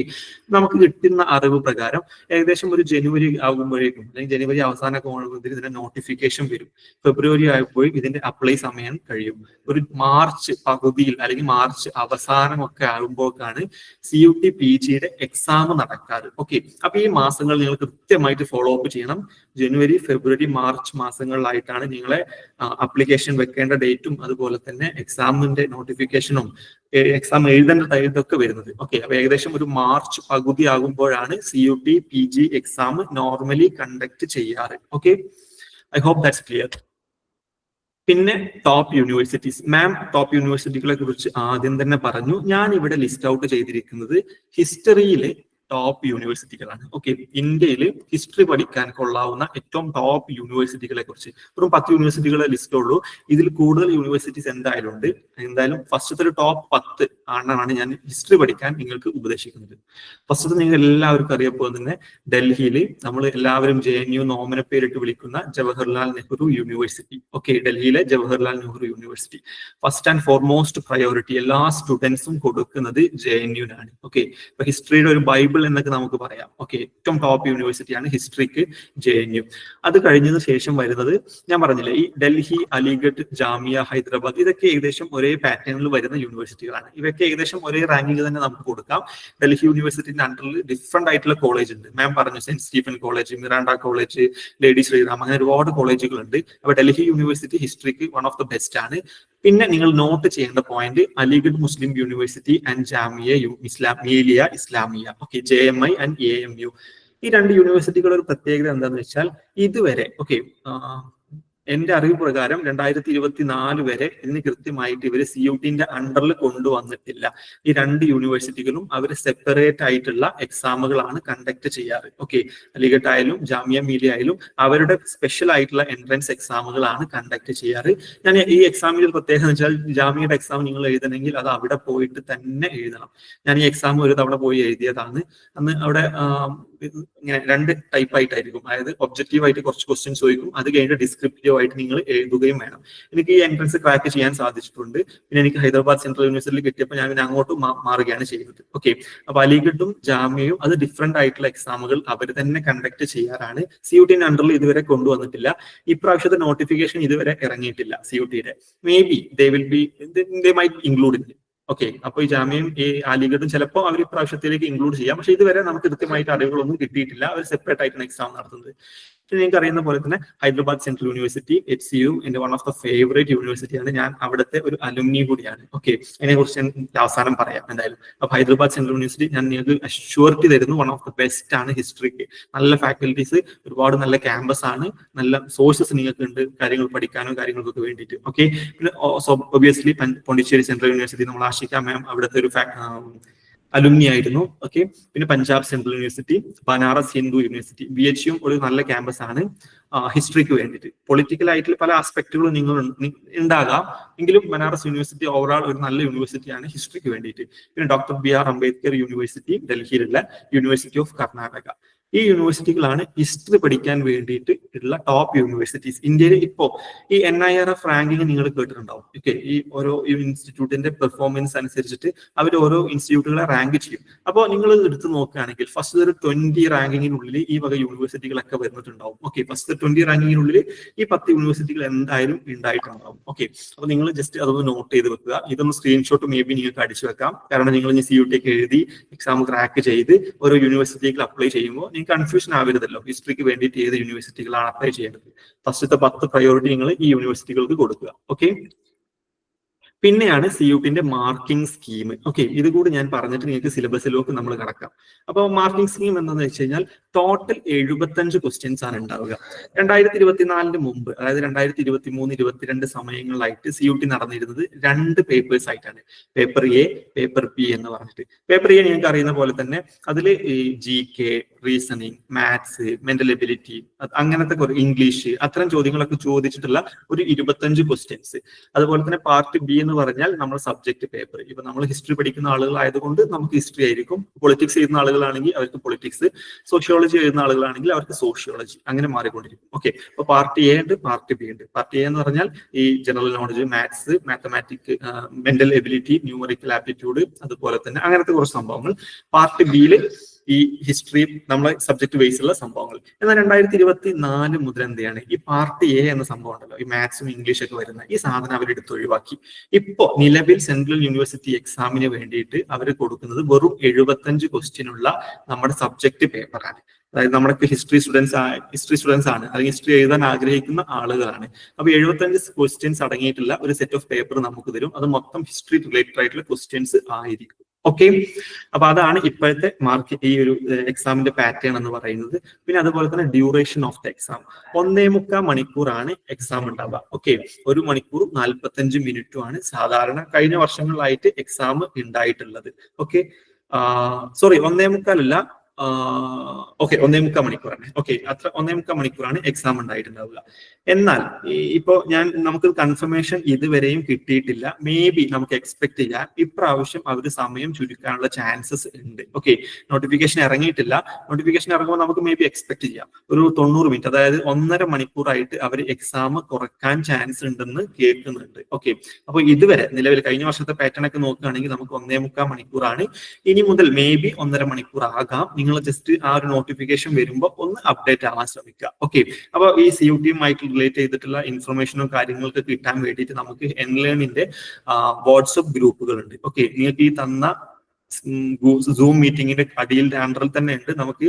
നമുക്ക് കിട്ടുന്ന അറിവ് പ്രകാരം ഏകദേശം ഒരു ജനുവരി ആകുമ്പോഴേക്കും, അല്ലെങ്കിൽ ജനുവരി അവസാനമൊക്കെ ആകുമ്പോഴത്തേക്കും ഇതിന്റെ നോട്ടിഫിക്കേഷൻ വരും. ഫെബ്രുവരി ആയപ്പോഴും ഇതിന്റെ അപ്ലൈ സമയം കഴിയും. ഒരു മാർച്ച് പകുതിയിൽ അല്ലെങ്കിൽ മാർച്ച് അവസാനമൊക്കെ ആകുമ്പോഴാണ് CUT PGയുടെ എക്സാം നടക്കാറ്. ഓക്കെ, അപ്പൊ ഈ മാസങ്ങൾ നിങ്ങൾ കൃത്യമായിട്ട് ഫോളോ അപ്പ് ചെയ്യണം. ജനുവരി, ഫെബ്രുവരി, മാർച്ച് മാസങ്ങളിലായിട്ടാണ് നിങ്ങളെ അപ്ലിക്കേഷൻ വെക്കേണ്ട ഡേറ്റും അതുപോലെ തന്നെ എക്സാമിന്റെ നോട്ടിഫിക്കേഷനും എക്സാം എഴുതേണ്ട ടൈമൊക്കെ വരുന്നത്. ഓക്കെ, അപ്പൊ ഏകദേശം ഒരു മാർച്ച് പകുതി ആകുമ്പോഴാണ് CUT PG exam normally conduct ചെയ്യാറ്. Okay, I hope that's clear. പിന്നെ ടോപ്പ് യൂണിവേഴ്സിറ്റീസ്, മാം ടോപ്പ് യൂണിവേഴ്സിറ്റികളെ കുറിച്ച് ആദ്യം തന്നെ പറഞ്ഞു. ഞാൻ ഇവിടെ ലിസ്റ്റ് ഔട്ട് ചെയ്തിരിക്കുന്നത് ഹിസ്റ്ററിയിലെ ടോപ്പ് യൂണിവേഴ്സിറ്റികളാണ്. ഓക്കെ, ഇന്ത്യയിൽ ഹിസ്റ്ററി പഠിക്കാൻ കൊള്ളാവുന്ന ഏറ്റവും ടോപ്പ് യൂണിവേഴ്സിറ്റികളെ കുറിച്ച് വെറും 10 യൂണിവേഴ്സിറ്റികളെ ലിസ്റ്റ് ഉള്ളൂ. ഇതിൽ കൂടുതൽ യൂണിവേഴ്സിറ്റീസ് എന്തായാലും ഉണ്ട്. എന്തായാലും ഫസ്റ്റത്തെ ഒരു ടോപ്പ് 10 ആണെന്നാണ് ഞാൻ ഹിസ്റ്ററി പഠിക്കാൻ നിങ്ങൾക്ക് ഉപദേശിക്കുന്നത്. ഫസ്റ്റത്തെ നിങ്ങൾ എല്ലാവർക്കും അറിയപ്പോൾ തന്നെ ഡൽഹിയിൽ നമ്മൾ എല്ലാവരും JNU ഓമന പേരിട്ട് വിളിക്കുന്ന ജവഹർലാൽ നെഹ്റു യൂണിവേഴ്സിറ്റി. ഓക്കെ, ഡൽഹിയിലെ Jawaharlal Nehru university first and foremost priority എല്ലാ സ്റ്റുഡൻസും കൊടുക്കുന്നത് JNU-നാണ്. ഓക്കെ, ഇപ്പൊ ഹിസ്റ്ററിയുടെ ഒരു ബൈബിൾ എന്നൊക്കെ നമുക്ക് പറയാം. ഓക്കെ, ഏറ്റവും ടോപ്പ് യൂണിവേഴ്സിറ്റിയാണ് ഹിസ്റ്ററിക്ക് JNU. അത് കഴിഞ്ഞതിന് ശേഷം വരുന്നത് ഞാൻ പറഞ്ഞില്ലേ, ഈ ഡൽഹി, അലിഗഡ്, ജാമിയ, ഹൈദരാബാദ്, ഇതൊക്കെ ഏകദേശം ഒരേ പാറ്റേണിൽ വരുന്ന യൂണിവേഴ്സിറ്റികളാണ്. ഇവയൊക്കെ ഏകദേശം ഒരേ റാങ്കിങ് തന്നെ നമുക്ക് കൊടുക്കാം. ഡൽഹി യൂണിവേഴ്സിറ്റിന്റെ അണ്ടറിൽ ഡിഫറെന്റ് ആയിട്ടുള്ള കോളേജ് ഉണ്ട്. മാം പറഞ്ഞു Saint Stephen college, Miranda college, lady Shriram, അങ്ങനെ ഒരുപാട് കോളേജുകളുണ്ട്. അപ്പൊ ഡൽഹി യൂണിവേഴ്സിറ്റി ഹിസ്റ്ററിക്ക് വൺ ഓഫ് ദ ബെസ്റ്റ് ആണ്. പിന്നെ നിങ്ങൾ നോട്ട് ചെയ്യേണ്ട point Aligarh Muslim university and Jamia Millia Islamia. Okay, JMI and AMU. ഈ രണ്ട് യൂണിവേഴ്സിറ്റികളുടെ ഒരു പ്രത്യേകത എന്താണെന്ന് വെച്ചാൽ ഇതുവരെ എന്റെ അറിവ് പ്രകാരം 2024 വരെ ഇതിന് കൃത്യമായിട്ട് ഇവര് CUT-ന്റെ അണ്ടറിൽ കൊണ്ടുവന്നിട്ടില്ല. ഈ രണ്ട് യൂണിവേഴ്സിറ്റികളും അവർ സെപ്പറേറ്റ് ആയിട്ടുള്ള എക്സാമുകളാണ് കണ്ടക്ട് ചെയ്യാറ്. ഓക്കെ, അലിഗഡ് ആയാലും ജാമിയ മിലിയ ആയാലും അവരുടെ സ്പെഷ്യൽ ആയിട്ടുള്ള എൻട്രൻസ് എക്സാമുകളാണ് കണ്ടക്ട് ചെയ്യാറ്. ഞാൻ ഈ എക്സാമിന്റെ ഒരു പ്രത്യേകത എന്ന് വെച്ചാൽ ജാമിയയുടെ എക്സാം നിങ്ങൾ എഴുതണമെങ്കിൽ അത് അവിടെ പോയിട്ട് തന്നെ എഴുതണം. ഞാൻ ഈ എക്സാം ഒരു തവണ പോയി എഴുതിയതാണ്. അന്ന് അവിടെ ഇങ്ങനെ രണ്ട് ടൈപ്പ് ആയിട്ടായിരിക്കും. അതായത് ഒബ്ജക്റ്റീവ് ആയിട്ട് കുറച്ച് ക്വസ്റ്റ്യൻസ് ചോദിക്കും, അത് കഴിഞ്ഞിട്ട് ഡിസ്ക്രിപ്റ്റീവ് ആയിട്ട് നിങ്ങൾ എഴുതുകയും വേണം. എനിക്ക് ഈ എൻട്രൻസ് ക്രാക്ക് ചെയ്യാൻ സാധിച്ചിട്ടുണ്ട്. പിന്നെ എനിക്ക് ഹൈദരാബാദ് സെൻട്രൽ യൂണിവേഴ്സിറ്റിയിൽ കിട്ടിയപ്പോൾ ഞാൻ പിന്നെ അങ്ങോട്ട് മാറുകയാണ് ചെയ്യുന്നത്. ഓക്കെ, അപ്പൊ അലിഗഡും ജാമിയയും അത് ഡിഫറെന്റ് ആയിട്ടുള്ള എക്സാമുകൾ അവർ തന്നെ കണ്ടക്ട് ചെയ്യാറാണ്. CUT-ന്റെ അണ്ടറിൽ ഇതുവരെ കൊണ്ടുവന്നിട്ടില്ല. ഇപ്രാവശ്യത്തെ നോട്ടിഫിക്കേഷൻ ഇതുവരെ ഇറങ്ങിയിട്ടില്ല CUT-യുടെ. Maybe they might include in. Okay, അപ്പൊ ഈ ജാമ്യയും ഈ അലിഗഡും ചിലപ്പോൾ അവർ ഇപ്രാവശ്യത്തിലേക്ക് ഇൻക്ലൂഡ് ചെയ്യാം. പക്ഷെ ഇതുവരെ നമുക്ക് കൃത്യമായിട്ട് അറിവുകളൊന്നും കിട്ടിയിട്ടില്ല. അവർ സെപ്പറേറ്റ് ആയിട്ടാണ് എക്സാം നടത്തുന്നത്. നിങ്ങൾക്ക് അറിയുന്ന പോലെ തന്നെ ഹൈദരാബാദ് സെൻട്രൽ യൂണിവേഴ്സിറ്റി HCU എന്റെ വൺ ഓഫ് ദ ഫേവറേറ്റ് യൂണിവേഴ്സിറ്റിയാണ്. ഞാൻ അവിടുത്തെ ഒരു അലുമിനി കൂടിയാണ്. ഓക്കെ, അതിനെ കുറിച്ച് ഞാൻ അവസാനം പറയാം എന്തായാലും. അപ്പൊ ഹൈദരാബാദ് സെൻട്രൽ യൂണിവേഴ്സിറ്റി ഞാൻ നിങ്ങൾക്ക് അഷ്യൂരിറ്റി തരുന്നു, വൺ ഓഫ് ദ ബെസ്റ്റ് ആണ് ഹിസ്റ്ററിക്ക്. നല്ല ഫാക്കൽറ്റീസ്, ഒരുപാട് നല്ല ക്യാമ്പസ് ആണ്, നല്ല സോഴ്സസ് നിങ്ങൾക്ക് ഉണ്ട് കാര്യങ്ങൾ പഠിക്കാനും കാര്യങ്ങൾക്കൊക്കെ വേണ്ടിയിട്ട്. ഓക്കെ, പിന്നെ ഒബിയസ്ലി പോണ്ടിച്ചേരി സെൻട്രൽ യൂണിവേഴ്സിറ്റി നമ്മൾ ആഷിക മാം അവിടുത്തെ ഒരു അലുമിനി ആയിരുന്നു. ഓക്കെ, പിന്നെ Punjab central university, Banaras Hindu university, BHU ഒരു നല്ല ക്യാമ്പസ് ആണ് ഹിസ്റ്ററിക്ക് വേണ്ടിയിട്ട്. പൊളിറ്റിക്കൽ ആയിട്ടുള്ള പല ആസ്പെക്ടുകളും നിങ്ങൾ ഉണ്ടാകാം, എങ്കിലും ബനാറസ് യൂണിവേഴ്സിറ്റി ഓവറോൾ ഒരു നല്ല യൂണിവേഴ്സിറ്റിയാണ് ഹിസ്റ്ററിക്ക് വേണ്ടിയിട്ട്. പിന്നെ ഡോക്ടർ BR അംബേദ്കർ യൂണിവേഴ്സിറ്റി, ഡൽഹിയിലുള്ള യൂണിവേഴ്സിറ്റി ഓഫ് കർണാടക. ഈ യൂണിവേഴ്സിറ്റികളാണ് ഹിസ്റ്ററി പഠിക്കാൻ വേണ്ടിയിട്ട് ഉള്ള ടോപ്പ് യൂണിവേഴ്സിറ്റീസ്. ഇന്ത്യയിൽ ഇപ്പോ ഈ NIRF റാങ്കിങ് നിങ്ങൾ കേട്ടിട്ടുണ്ടാവും. ഓക്കെ, ഈ ഓരോ ഇൻസ്റ്റിറ്റ്യൂട്ടിന്റെ പെർഫോമൻസ് അനുസരിച്ചിട്ട് അവർ ഓരോ ഇൻസ്റ്റിറ്റ്യൂട്ടുകളെ റാങ്ക് ചെയ്യും. അപ്പോൾ നിങ്ങൾ എടുത്ത് നോക്കുകയാണെങ്കിൽ ഫസ്റ്റ് ഒരു 20 റാങ്കിങ്ങിനുള്ളിൽ ഈ വക യൂണിവേഴ്സിറ്റികളൊക്കെ വരുന്നിട്ടുണ്ടാവും. ഓക്കെ, ഫസ്റ്റ് 20 റാങ്കിങ്ങിനുള്ളിൽ ഈ 10 യൂണിവേഴ്സിറ്റികൾ എന്തായാലും ഉണ്ടായിട്ടുണ്ടാവും. ഓക്കെ, അപ്പൊ നിങ്ങൾ ജസ്റ്റ് അതൊന്ന് നോട്ട് ചെയ്ത് വെക്കുക. ഇതൊന്ന് സ്ക്രീൻഷോട്ട് മേ ബി നിങ്ങൾക്ക് അടിച്ചു വെക്കാം. കാരണം നിങ്ങൾ ഇനി CUT ഒക്കെ എഴുതി എക്സാം ക്രാക്ക് ചെയ്ത് ഓരോ യൂണിവേഴ്സിറ്റിക്ക് അപ്ലൈ ചെയ്യുമ്പോൾ കൺഫ്യൂഷൻ ആവരുതല്ലോ. ഹിസ്റ്ററിക്ക് വേണ്ടിയിട്ട് ഏത് യൂണിവേഴ്സിറ്റികളാണ് അപ്ലൈ ചെയ്യേണ്ടത്. ഫസ്റ്റത്തെ 10 പ്രയോറിറ്റി നിങ്ങൾ ഈ യൂണിവേഴ്സിറ്റികൾക്ക് കൊടുക്കുക. ഓക്കെ, പിന്നെയാണ് CUT-ന്റെ മാർക്കിംഗ് സ്കീം. ഓക്കെ, ഇത് കൂടി ഞാൻ പറഞ്ഞിട്ട് നിങ്ങൾക്ക് സിലബസിലേക്ക് നമ്മൾ കടക്കാം. അപ്പോൾ മാർക്കിംഗ് സ്കീം എന്താണെന്ന് വെച്ച് കഴിഞ്ഞാൽ ടോട്ടൽ 75 ക്വസ്റ്റ്യൻസ് ആണ് ഉണ്ടാവുക. 2024 മുമ്പ്, അതായത് 2023, 22 സമയങ്ങളിലായിട്ട് CUT നടന്നിരുന്നത് 2 പേപ്പേഴ്സ് ആയിട്ടാണ്. പേപ്പർ A, പേപ്പർ B എന്ന് പറഞ്ഞിട്ട്. പേപ്പർ A നിങ്ങൾക്ക് അറിയുന്ന പോലെ തന്നെ അതിൽ GK, reasoning, maths, mental ability, അങ്ങനത്തെ ഇംഗ്ലീഷ്, അത്തരം ചോദ്യങ്ങളൊക്കെ ചോദിച്ചിട്ടുള്ള ഒരു 25 ക്വസ്റ്റ്യൻസ്. അതുപോലെ തന്നെ പാർട്ട് B എന്ന് പറഞ്ഞാൽ നമ്മൾ സബ്ജക്ട് പേപ്പർ. ഇപ്പൊ നമ്മൾ ഹിസ്റ്ററി പഠിക്കുന്ന ആളുകളായതുകൊണ്ട് നമുക്ക് ഹിസ്റ്ററി ആയിരിക്കും. പൊളിറ്റിക്സ് ചെയ്യുന്ന ആളുകളാണെങ്കിൽ അവർക്ക് പൊളിറ്റിക്സ്, സോഷ്യോളജി എഴുതുന്ന ആളുകളാണെങ്കിൽ അവർക്ക് സോഷ്യോളജി, അങ്ങനെ മാറിക്കൊണ്ടിരിക്കും. ഓക്കെ, അപ്പൊ പാർട്ട് A ഉണ്ട്, പാർട്ട് B ഉണ്ട്. പാർട്ട് A എന്ന് പറഞ്ഞാൽ ഈ general knowledge, maths, mathematic, mental ability, numerical aptitude, അതുപോലെ തന്നെ അങ്ങനത്തെ കുറച്ച് സംഭവങ്ങൾ. പാർട്ട് B-യിൽ ഈ ഹിസ്റ്ററി നമ്മളെ സബ്ജക്ട് ബേസ് ഉള്ള സംഭവങ്ങൾ. എന്നാൽ 2024 മുതൽ എന്തെയാണ് ഈ പാർട്ട് A എന്ന സംഭവം ഉണ്ടല്ലോ, ഈ മാത്സും ഇംഗ്ലീഷ് ഒക്കെ വരുന്ന ഈ സാധനം അവരെടുത്ത് ഒഴിവാക്കി. ഇപ്പോ നിലവിൽ സെൻട്രൽ യൂണിവേഴ്സിറ്റി എക്സാമിന് വേണ്ടിയിട്ട് അവർ കൊടുക്കുന്നത് വെറും 75 ക്വസ്റ്റ്യൻ ഉള്ള നമ്മുടെ സബ്ജക്ട് പേപ്പറാണ്. അതായത് നമ്മുടെ ഹിസ്റ്ററി സ്റ്റുഡൻസ് ആണ്, അല്ലെങ്കിൽ ഹിസ്റ്ററി എഴുതാൻ ആഗ്രഹിക്കുന്ന ആളുകളാണ്. അപ്പൊ 75 ക്വസ്റ്റ്യൻസ് അടങ്ങിയിട്ടുള്ള ഒരു സെറ്റ് ഓഫ് പേപ്പർ നമുക്ക് തരും. അത് മൊത്തം ഹിസ്റ്ററി റിലേറ്റഡ് ആയിട്ടുള്ള ക്വസ്റ്റ്യൻസ് ആയിരിക്കും. ഓക്കെ, അപ്പൊ അതാണ് ഇപ്പോഴത്തെ മാർക്ക് ഈ ഒരു എക്സാമിന്റെ പാറ്റേൺ എന്ന് പറയുന്നത്. പിന്നെ അതുപോലെ തന്നെ ഡ്യൂറേഷൻ ഓഫ് ദ എക്സാം 1.25 മണിക്കൂറാണ് എക്സാം ഉണ്ടാവുക. ഓക്കെ, 1 മണിക്കൂർ 45 മിനിറ്റുമാണ് സാധാരണ കഴിഞ്ഞ വർഷങ്ങളിലായിട്ട് എക്സാം ഉണ്ടായിട്ടുള്ളത്. ഓക്കെ, സോറി 1.25 അല്ല, ഓക്കെ 1.25 മണിക്കൂറാണ്. ഓക്കെ, അത്ര 1.25 മണിക്കൂറാണ് എക്സാം ഉണ്ടായിട്ടുണ്ടാവുക. എന്നാൽ ഇപ്പോ നമുക്ക് കൺഫർമേഷൻ ഇതുവരെയും കിട്ടിയിട്ടില്ല. മേ ബി നമുക്ക് എക്സ്പെക്ട് ചെയ്യാം ഇപ്രാവശ്യം അവർ സമയം ചുരുക്കാനുള്ള ചാൻസസ് ഉണ്ട്. ഓക്കെ, നോട്ടിഫിക്കേഷൻ ഇറങ്ങിയിട്ടില്ല. നോട്ടിഫിക്കേഷൻ ഇറങ്ങുമ്പോൾ നമുക്ക് മേ ബി എക്സ്പെക്ട് ചെയ്യാം ഒരു 90 മിനിറ്റ്, അതായത് 1.5 മണിക്കൂറായിട്ട് അവർ എക്സാം കുറക്കാൻ ചാൻസ് ഉണ്ടെന്ന് കേൾക്കുന്നുണ്ട്. ഓക്കെ, അപ്പൊ ഇതുവരെ നിലവിൽ കഴിഞ്ഞ വർഷത്തെ പാറ്റേൺ ഒക്കെ നോക്കുകയാണെങ്കിൽ നമുക്ക് 1.25 മണിക്കൂറാണ്. ഇനി മുതൽ മേ ബി 1.5 മണിക്കൂർ ആകാം. നിങ്ങൾ ജസ്റ്റ് ആ ഒരു നോട്ടിഫിക്കേഷൻ വരുമ്പോൾ ഒന്ന് അപ്ഡേറ്റ് ആവാൻ ശ്രമിക്കുക. ഓക്കെ, അപ്പോൾ ഈ CUT-യുമായിട്ട് റിലേറ്റ് ചെയ്തിട്ടുള്ള ഇൻഫർമേഷനും കാര്യങ്ങളൊക്കെ കിട്ടാൻ വേണ്ടിയിട്ട് നമുക്ക് എൻലേണിന്റെ വാട്സ്ആപ്പ് ഗ്രൂപ്പുകളുണ്ട്. ഓക്കെ, നിങ്ങൾക്ക് ഈ തന്ന സൂം മീറ്റിംഗിന്റെ അടിയിൽ അണ്ടറിൽ തന്നെ ഉണ്ട് നമുക്ക്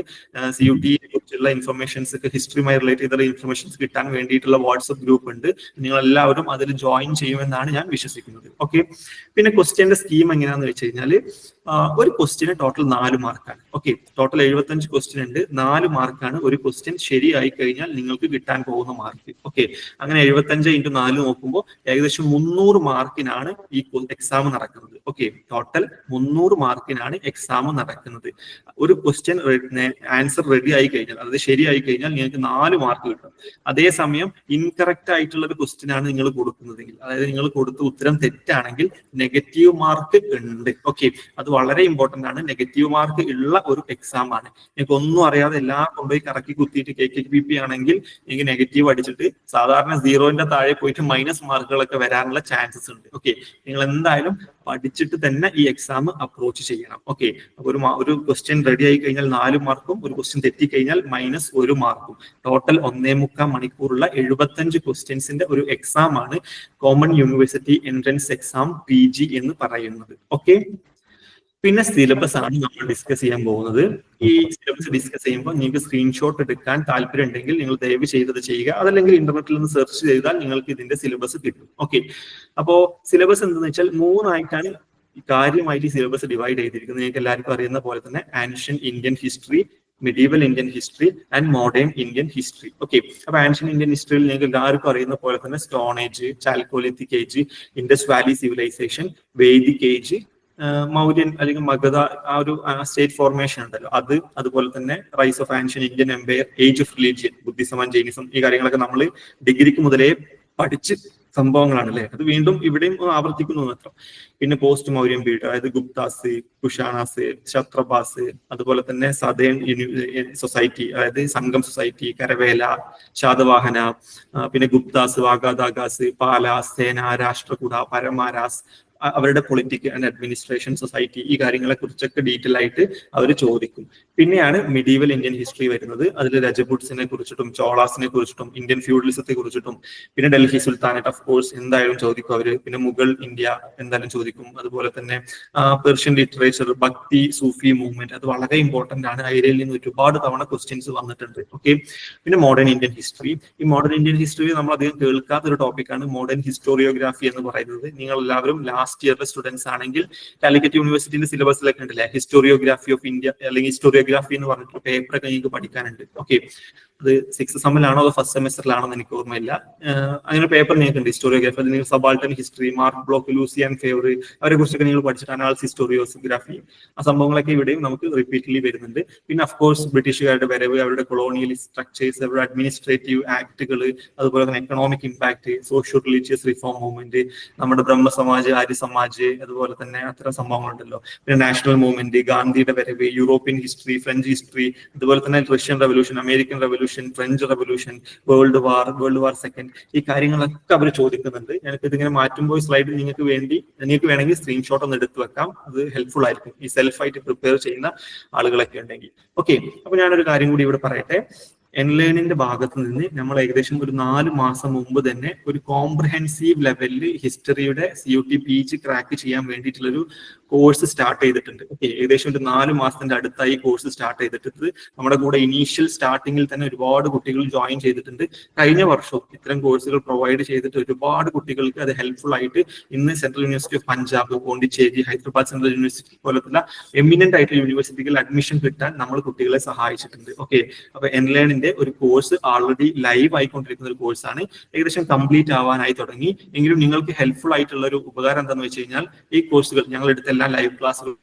CUT-യെ കുറിച്ചുള്ള ഇൻഫർമേഷൻസ് ഒക്കെ, ഹിസ്റ്ററിയുമായി റിലേറ്റ് ചെയ്തുള്ള ഇൻഫർമേഷൻസ് കിട്ടാൻ വേണ്ടിയിട്ടുള്ള വാട്സ്ആപ്പ് ഗ്രൂപ്പ് ഉണ്ട്. നിങ്ങൾ എല്ലാവരും അതിൽ ജോയിൻ ചെയ്യുമെന്നാണ് ഞാൻ വിശ്വസിക്കുന്നത്. ഓക്കെ, പിന്നെ ക്വസ്റ്റ്യന്റെ സ്കീം എങ്ങനെയാണെന്ന് വെച്ച് കഴിഞ്ഞാൽ ഒരു ക്വസ്റ്റ്യന് ടോട്ടൽ 4 മാർക്കാണ്. ഓക്കെ, ടോട്ടൽ 75 ക്വസ്റ്റ്യൻ ഉണ്ട്. 4 മാർക്കാണ് ഒരു ക്വസ്റ്റ്യൻ ശരിയായി കഴിഞ്ഞാൽ നിങ്ങൾക്ക് കിട്ടാൻ പോകുന്ന മാർക്ക്. ഓക്കെ, അങ്ങനെ 75 × 4 നോക്കുമ്പോൾ ഏകദേശം 300 മാർക്കിനാണ് ഈ എക്സാം നടക്കുന്നത്. ഓക്കെ, ടോട്ടൽ 300 മാർക്കിനാണ് എക്സാം നടക്കുന്നത്. ഒരു ക്വസ്റ്റ്യൻ ആൻസർ റെഡി ആയി കഴിഞ്ഞാൽ, അതായത് ശരിയായി കഴിഞ്ഞാൽ നിങ്ങൾക്ക് 4 മാർക്ക് കിട്ടും. അതേസമയം ഇൻകറക്റ്റ് ആയിട്ടുള്ള ഒരു ക്വസ്റ്റ്യൻ ആണ് നിങ്ങൾ കൊടുക്കുന്നതെങ്കിൽ, അതായത് നിങ്ങൾ കൊടുത്ത ഉത്തരം തെറ്റാണെങ്കിൽ നെഗറ്റീവ് മാർക്ക് ഉണ്ട്. ഓക്കെ, അത് വളരെ ഇമ്പോർട്ടന്റ് ആണ്. നെഗറ്റീവ് മാർക്ക് ഉള്ള ഒരു എക്സാം ആണ്. നിങ്ങൾക്ക് ഒന്നും അറിയാതെ എല്ലാം കൊണ്ടുപോയി കറക്കി കുത്തിയിട്ട് KKPP ആണെങ്കിൽ നിങ്ങൾക്ക് നെഗറ്റീവ് അടിച്ചിട്ട് സാധാരണ 0ന്റെ താഴെ പോയിട്ട് മൈനസ് മാർക്കുകളൊക്കെ വരാനുള്ള ചാൻസസ് ഉണ്ട്. ഓക്കെ, നിങ്ങൾ എന്തായാലും പഠിച്ചിട്ട് തന്നെ ഈ എക്സാം അപ്രോച്ച് ചെയ്യണം. ഓക്കെ, അപ്പൊ ഒരു ക്വസ്റ്റ്യൻ റെഡി ആയി കഴിഞ്ഞാൽ 4 മാർക്കും, ഒരു ക്വസ്റ്റ്യൻ തെറ്റിക്കഴിഞ്ഞാൽ -1 മാർക്കും, ടോട്ടൽ 1.25 മണിക്കൂറുള്ള 75 ക്വസ്റ്റ്യൻസിന്റെ ഒരു എക്സാം ആണ് common university entrance exam PG എന്ന് പറയുന്നത്. ഓക്കെ, പിന്നെ സിലബസ് ആണ് നമ്മൾ ഡിസ്കസ് ചെയ്യാൻ പോകുന്നത്. ഈ സിലബസ് ഡിസ്കസ് ചെയ്യുമ്പോൾ നിങ്ങൾക്ക് സ്ക്രീൻഷോട്ട് എടുക്കാൻ താല്പര്യം ഉണ്ടെങ്കിൽ നിങ്ങൾ ദയവ് ചെയ്തത് ചെയ്യുക. അതല്ലെങ്കിൽ ഇന്റർനെറ്റിൽ നിന്ന് സെർച്ച് ചെയ്താൽ നിങ്ങൾക്ക് ഇതിന്റെ സിലബസ് കിട്ടും. ഓക്കെ, അപ്പോ സിലബസ് എന്താണെന്ന് വെച്ചാൽ 3 ആയിട്ടാണ് കാര്യമായിട്ട് ഈ സിലബസ് ഡിവൈഡ് ചെയ്തിരിക്കുന്നത്. നിങ്ങൾക്ക് എല്ലാവർക്കും അറിയുന്ന പോലെ തന്നെ ancient Indian history, medieval Indian history and modern Indian history. Okay, അപ്പൊ ആൻഷ്യൻ ഇന്ത്യൻ ഹിസ്റ്ററിയിൽ നിങ്ങൾക്ക് എല്ലാവർക്കും അറിയുന്ന പോലെ തന്നെ stone age, chalcolithic age, Indus valley civilisation, Vedic age, Mauryan അല്ലെങ്കിൽ മഗധ ആ ഒരു സ്റ്റേറ്റ് ഫോർമേഷൻ ഉണ്ടല്ലോ അത്, അതുപോലെ തന്നെ rise of ancient Indian empire, age of religion, Buddhism and Jainism, ഈ കാര്യങ്ങളൊക്കെ നമ്മൾ ഡിഗ്രിക്ക് മുതലേ പഠിച്ച് സംഭവങ്ങളാണ് അല്ലെ. അത് വീണ്ടും ഇവിടെയും ആവർത്തിക്കുന്നു മാത്രം. പിന്നെ പോസ്റ്റ് മൗര്യൻ പീരീഡ്, അതായത് ഗുപ്താസ്, കുഷാണാസ്, ക്ഷത്രപാസ്, അതുപോലെ തന്നെ സദേൺ സൊസൈറ്റി, അതായത് സംഘം സൊസൈറ്റി, കരവേല, ശാതവാഹന, പിന്നെ ഗുപ്താസ്, വാഗാദാഗാസ്, പാലാസ്, സേന, രാഷ്ട്രകൂട, പരമാരാസ്, അവരുടെ പൊളിറ്റിക്കൽ ആൻഡ് അഡ്മിനിസ്ട്രേഷൻ സൊസൈറ്റി, ഈ കാര്യങ്ങളെ കുറിച്ചൊക്കെ ഡീറ്റെയിൽ ആയിട്ട് അവർ ചോദിക്കും. പിന്നെയാണ് മിഡീവൽ ഇന്ത്യൻ ഹിസ്റ്ററി വരുന്നത്. അതിൽ രജപുട്സിനെ കുറിച്ചിട്ടും ചോളാസിനെ കുറിച്ചിട്ടും ഇന്ത്യൻ ഫ്യൂഡലിസത്തെ കുറിച്ചിട്ടും, പിന്നെ ഡൽഹി സുൽത്താനേറ്റ് ഓഫ് കോഴ്സ് എന്തായാലും ചോദിക്കും അവര്, പിന്നെ മുഗൾ ഇന്ത്യ എന്തായാലും ചോദിക്കും. അതുപോലെ തന്നെ പേർഷ്യൻ ലിറ്ററേച്ചർ, ഭക്തി, സൂഫി മൂവ്മെന്റ്, അത് വളരെ ഇമ്പോർട്ടന്റ് ആണ്. ഐഡിയയിൽ നിന്ന് ഒരുപാട് തവണ ക്വസ്റ്റ്യൻസ് വന്നിട്ടുണ്ട്. ഓക്കെ, പിന്നെ മോഡേൺ ഇന്ത്യൻ ഹിസ്റ്ററി. ഈ മോഡേൺ ഇന്ത്യൻ ഹിസ്റ്ററി നമ്മൾ അധികം കേൾക്കാത്ത ഒരു ടോപ്പിക്കാണ് മോഡേൺ ഹിസ്റ്റോറിയോഗ്രാഫി എന്ന് പറയുന്നത്. നിങ്ങൾ എല്ലാവരും ലാസ്റ്റ് ഇയറിലെ സ്റ്റുഡൻസ് ആണെങ്കിൽ കാലിക്കറ്റ് യൂണിവേഴ്സിറ്റിന്റെ സിലബസിലൊക്കെ ഉണ്ടല്ലേ ഹിസ്റ്റോറിയോഗ്രാഫി ഓഫ് ഇന്ത്യ, അല്ലെങ്കിൽ ഹിസ്റ്റോറിയോഗ്രാഫി എന്ന് പറഞ്ഞിട്ട് പേപ്പറൊക്കെ നിങ്ങൾക്ക് പഠിക്കാനുണ്ട്. ഓക്കെ, അത് 6th സെമ്മിലാണോ അതോ ഫസ്റ്റ് സെമസ്റ്ററിലാണോ എന്ന് എനിക്ക് ഓർമ്മയില്ല. അങ്ങനെ പേപ്പർ നിങ്ങൾക്ക് ഉണ്ട് ഹിസ്റ്റോറിയോഗ്രാഫി. അത് നിങ്ങൾ subaltern history, mark block, Lucien favour, അവരെ കുറിച്ചൊക്കെ നിങ്ങൾ പഠിച്ചിട്ട് അനാലിസിസ് ഹിസ്റ്റോറിയോഗ്രാഫി, ആ സംഭവങ്ങളൊക്കെ ഇവിടെയും നമുക്ക് റിപ്പീറ്റ്ലി വരുന്നുണ്ട്. പിന്നെ അഫ്കോഴ്സ് ബ്രിട്ടീഷുകാരുടെ വരവ്, അവരുടെ കൊളോണിയൽ സ്ട്രക്ചേഴ്സ്, അവരുടെ അഡ്മിനിസ്ട്രേറ്റീവ് ആക്ടുകൾ, അതുപോലെ തന്നെ economic impact, socio religious reform movement, നമ്മുടെ ബ്രഹ്മസമാജ്, ആര്യ സമാജ്, അതുപോലെ തന്നെ അത്തരം സംഭവങ്ങളുണ്ടല്ലോ. പിന്നെ നാഷണൽ മൂവ്മെന്റ്, ഗാന്ധിയുടെ വരവ്, യൂറോപ്യൻ ഹിസ്റ്ററി, ഫ്രഞ്ച് ഹിസ്റ്ററി, അതുപോലെ തന്നെ Russian revolution, American revolution, French revolution, world war second, ഈ കാര്യങ്ങളൊക്കെ അവർ ചോദിക്കുന്നുണ്ട്. ഞാനിപ്പോ ഇതിങ്ങനെ മാറ്റുമ്പോൾ സ്ലൈഡ് നിങ്ങൾക്ക് വേണമെങ്കിൽ സ്ക്രീൻഷോട്ട് ഒന്ന് എടുത്തു വെക്കാം. അത് ഹെൽപ്ഫുൾ ആയിരിക്കും ഈ സെൽഫായിട്ട് പ്രിപ്പയർ ചെയ്യുന്ന ആളുകളൊക്കെ ഉണ്ടെങ്കിൽ. ഓക്കെ, അപ്പൊ ഞാനൊരു കാര്യം കൂടി ഇവിടെ പറയട്ടെ. എൻലേണിന്റെ ഭാഗത്ത് നിന്ന് നമ്മൾ ഏകദേശം ഒരു 4 മാസം മുമ്പ് തന്നെ ഒരു കോംപ്രഹെൻസീവ് ലെവലിൽ ഹിസ്റ്ററിയുടെ CUT PG ക്രാക്ക് ചെയ്യാൻ വേണ്ടിയിട്ടുള്ളൊരു കോഴ്സ് സ്റ്റാർട്ട് ചെയ്തിട്ടുണ്ട്. ഓക്കെ, ഏകദേശം ഒരു 4 മാസത്തിന്റെ അടുത്തായി കോഴ്സ് സ്റ്റാർട്ട് ചെയ്തിട്ടുണ്ട്. നമ്മുടെ കൂടെ ഇനീഷ്യൽ സ്റ്റാർട്ടിങ്ങിൽ തന്നെ ഒരുപാട് കുട്ടികൾ ജോയിൻ ചെയ്തിട്ടുണ്ട്. കഴിഞ്ഞ വർഷവും ഇത്തരം കോഴ്സുകൾ പ്രൊവൈഡ് ചെയ്തിട്ട് ഒരുപാട് കുട്ടികൾക്ക് അത് ഹെൽപ്ഫുൾ ആയിട്ട് ഇന്ന് central university of Punjab, Pondicherry, Hyderabad central university പോലത്തുള്ള എമിനന്റ് ആയിട്ടുള്ള യൂണിവേഴ്സിറ്റികളിൽ അഡ്മിഷൻ കിട്ടാൻ നമ്മൾ കുട്ടികളെ സഹായിച്ചിട്ടുണ്ട്. ഓക്കെ, അപ്പൊ എൻലേണിന്റെ ഒരു കോഴ്സ് ഓൾറെഡി ലൈവ് ആയിക്കൊണ്ടിരിക്കുന്ന ഒരു കോഴ്സാണ്. ഏകദേശം കംപ്ലീറ്റ് ആവാനായി തുടങ്ങി. എങ്കിലും നിങ്ങൾക്ക് ഹെൽപ്ഫുൾ ആയിട്ടുള്ള ഒരു ഉപകാരം എന്താണെന്ന് വെച്ച് കഴിഞ്ഞാൽ ഈ കോഴ്സുകൾ ഞങ്ങൾ എടുത്ത എല്ലാ ലൈവ് ക്ലാസ്സുകൾ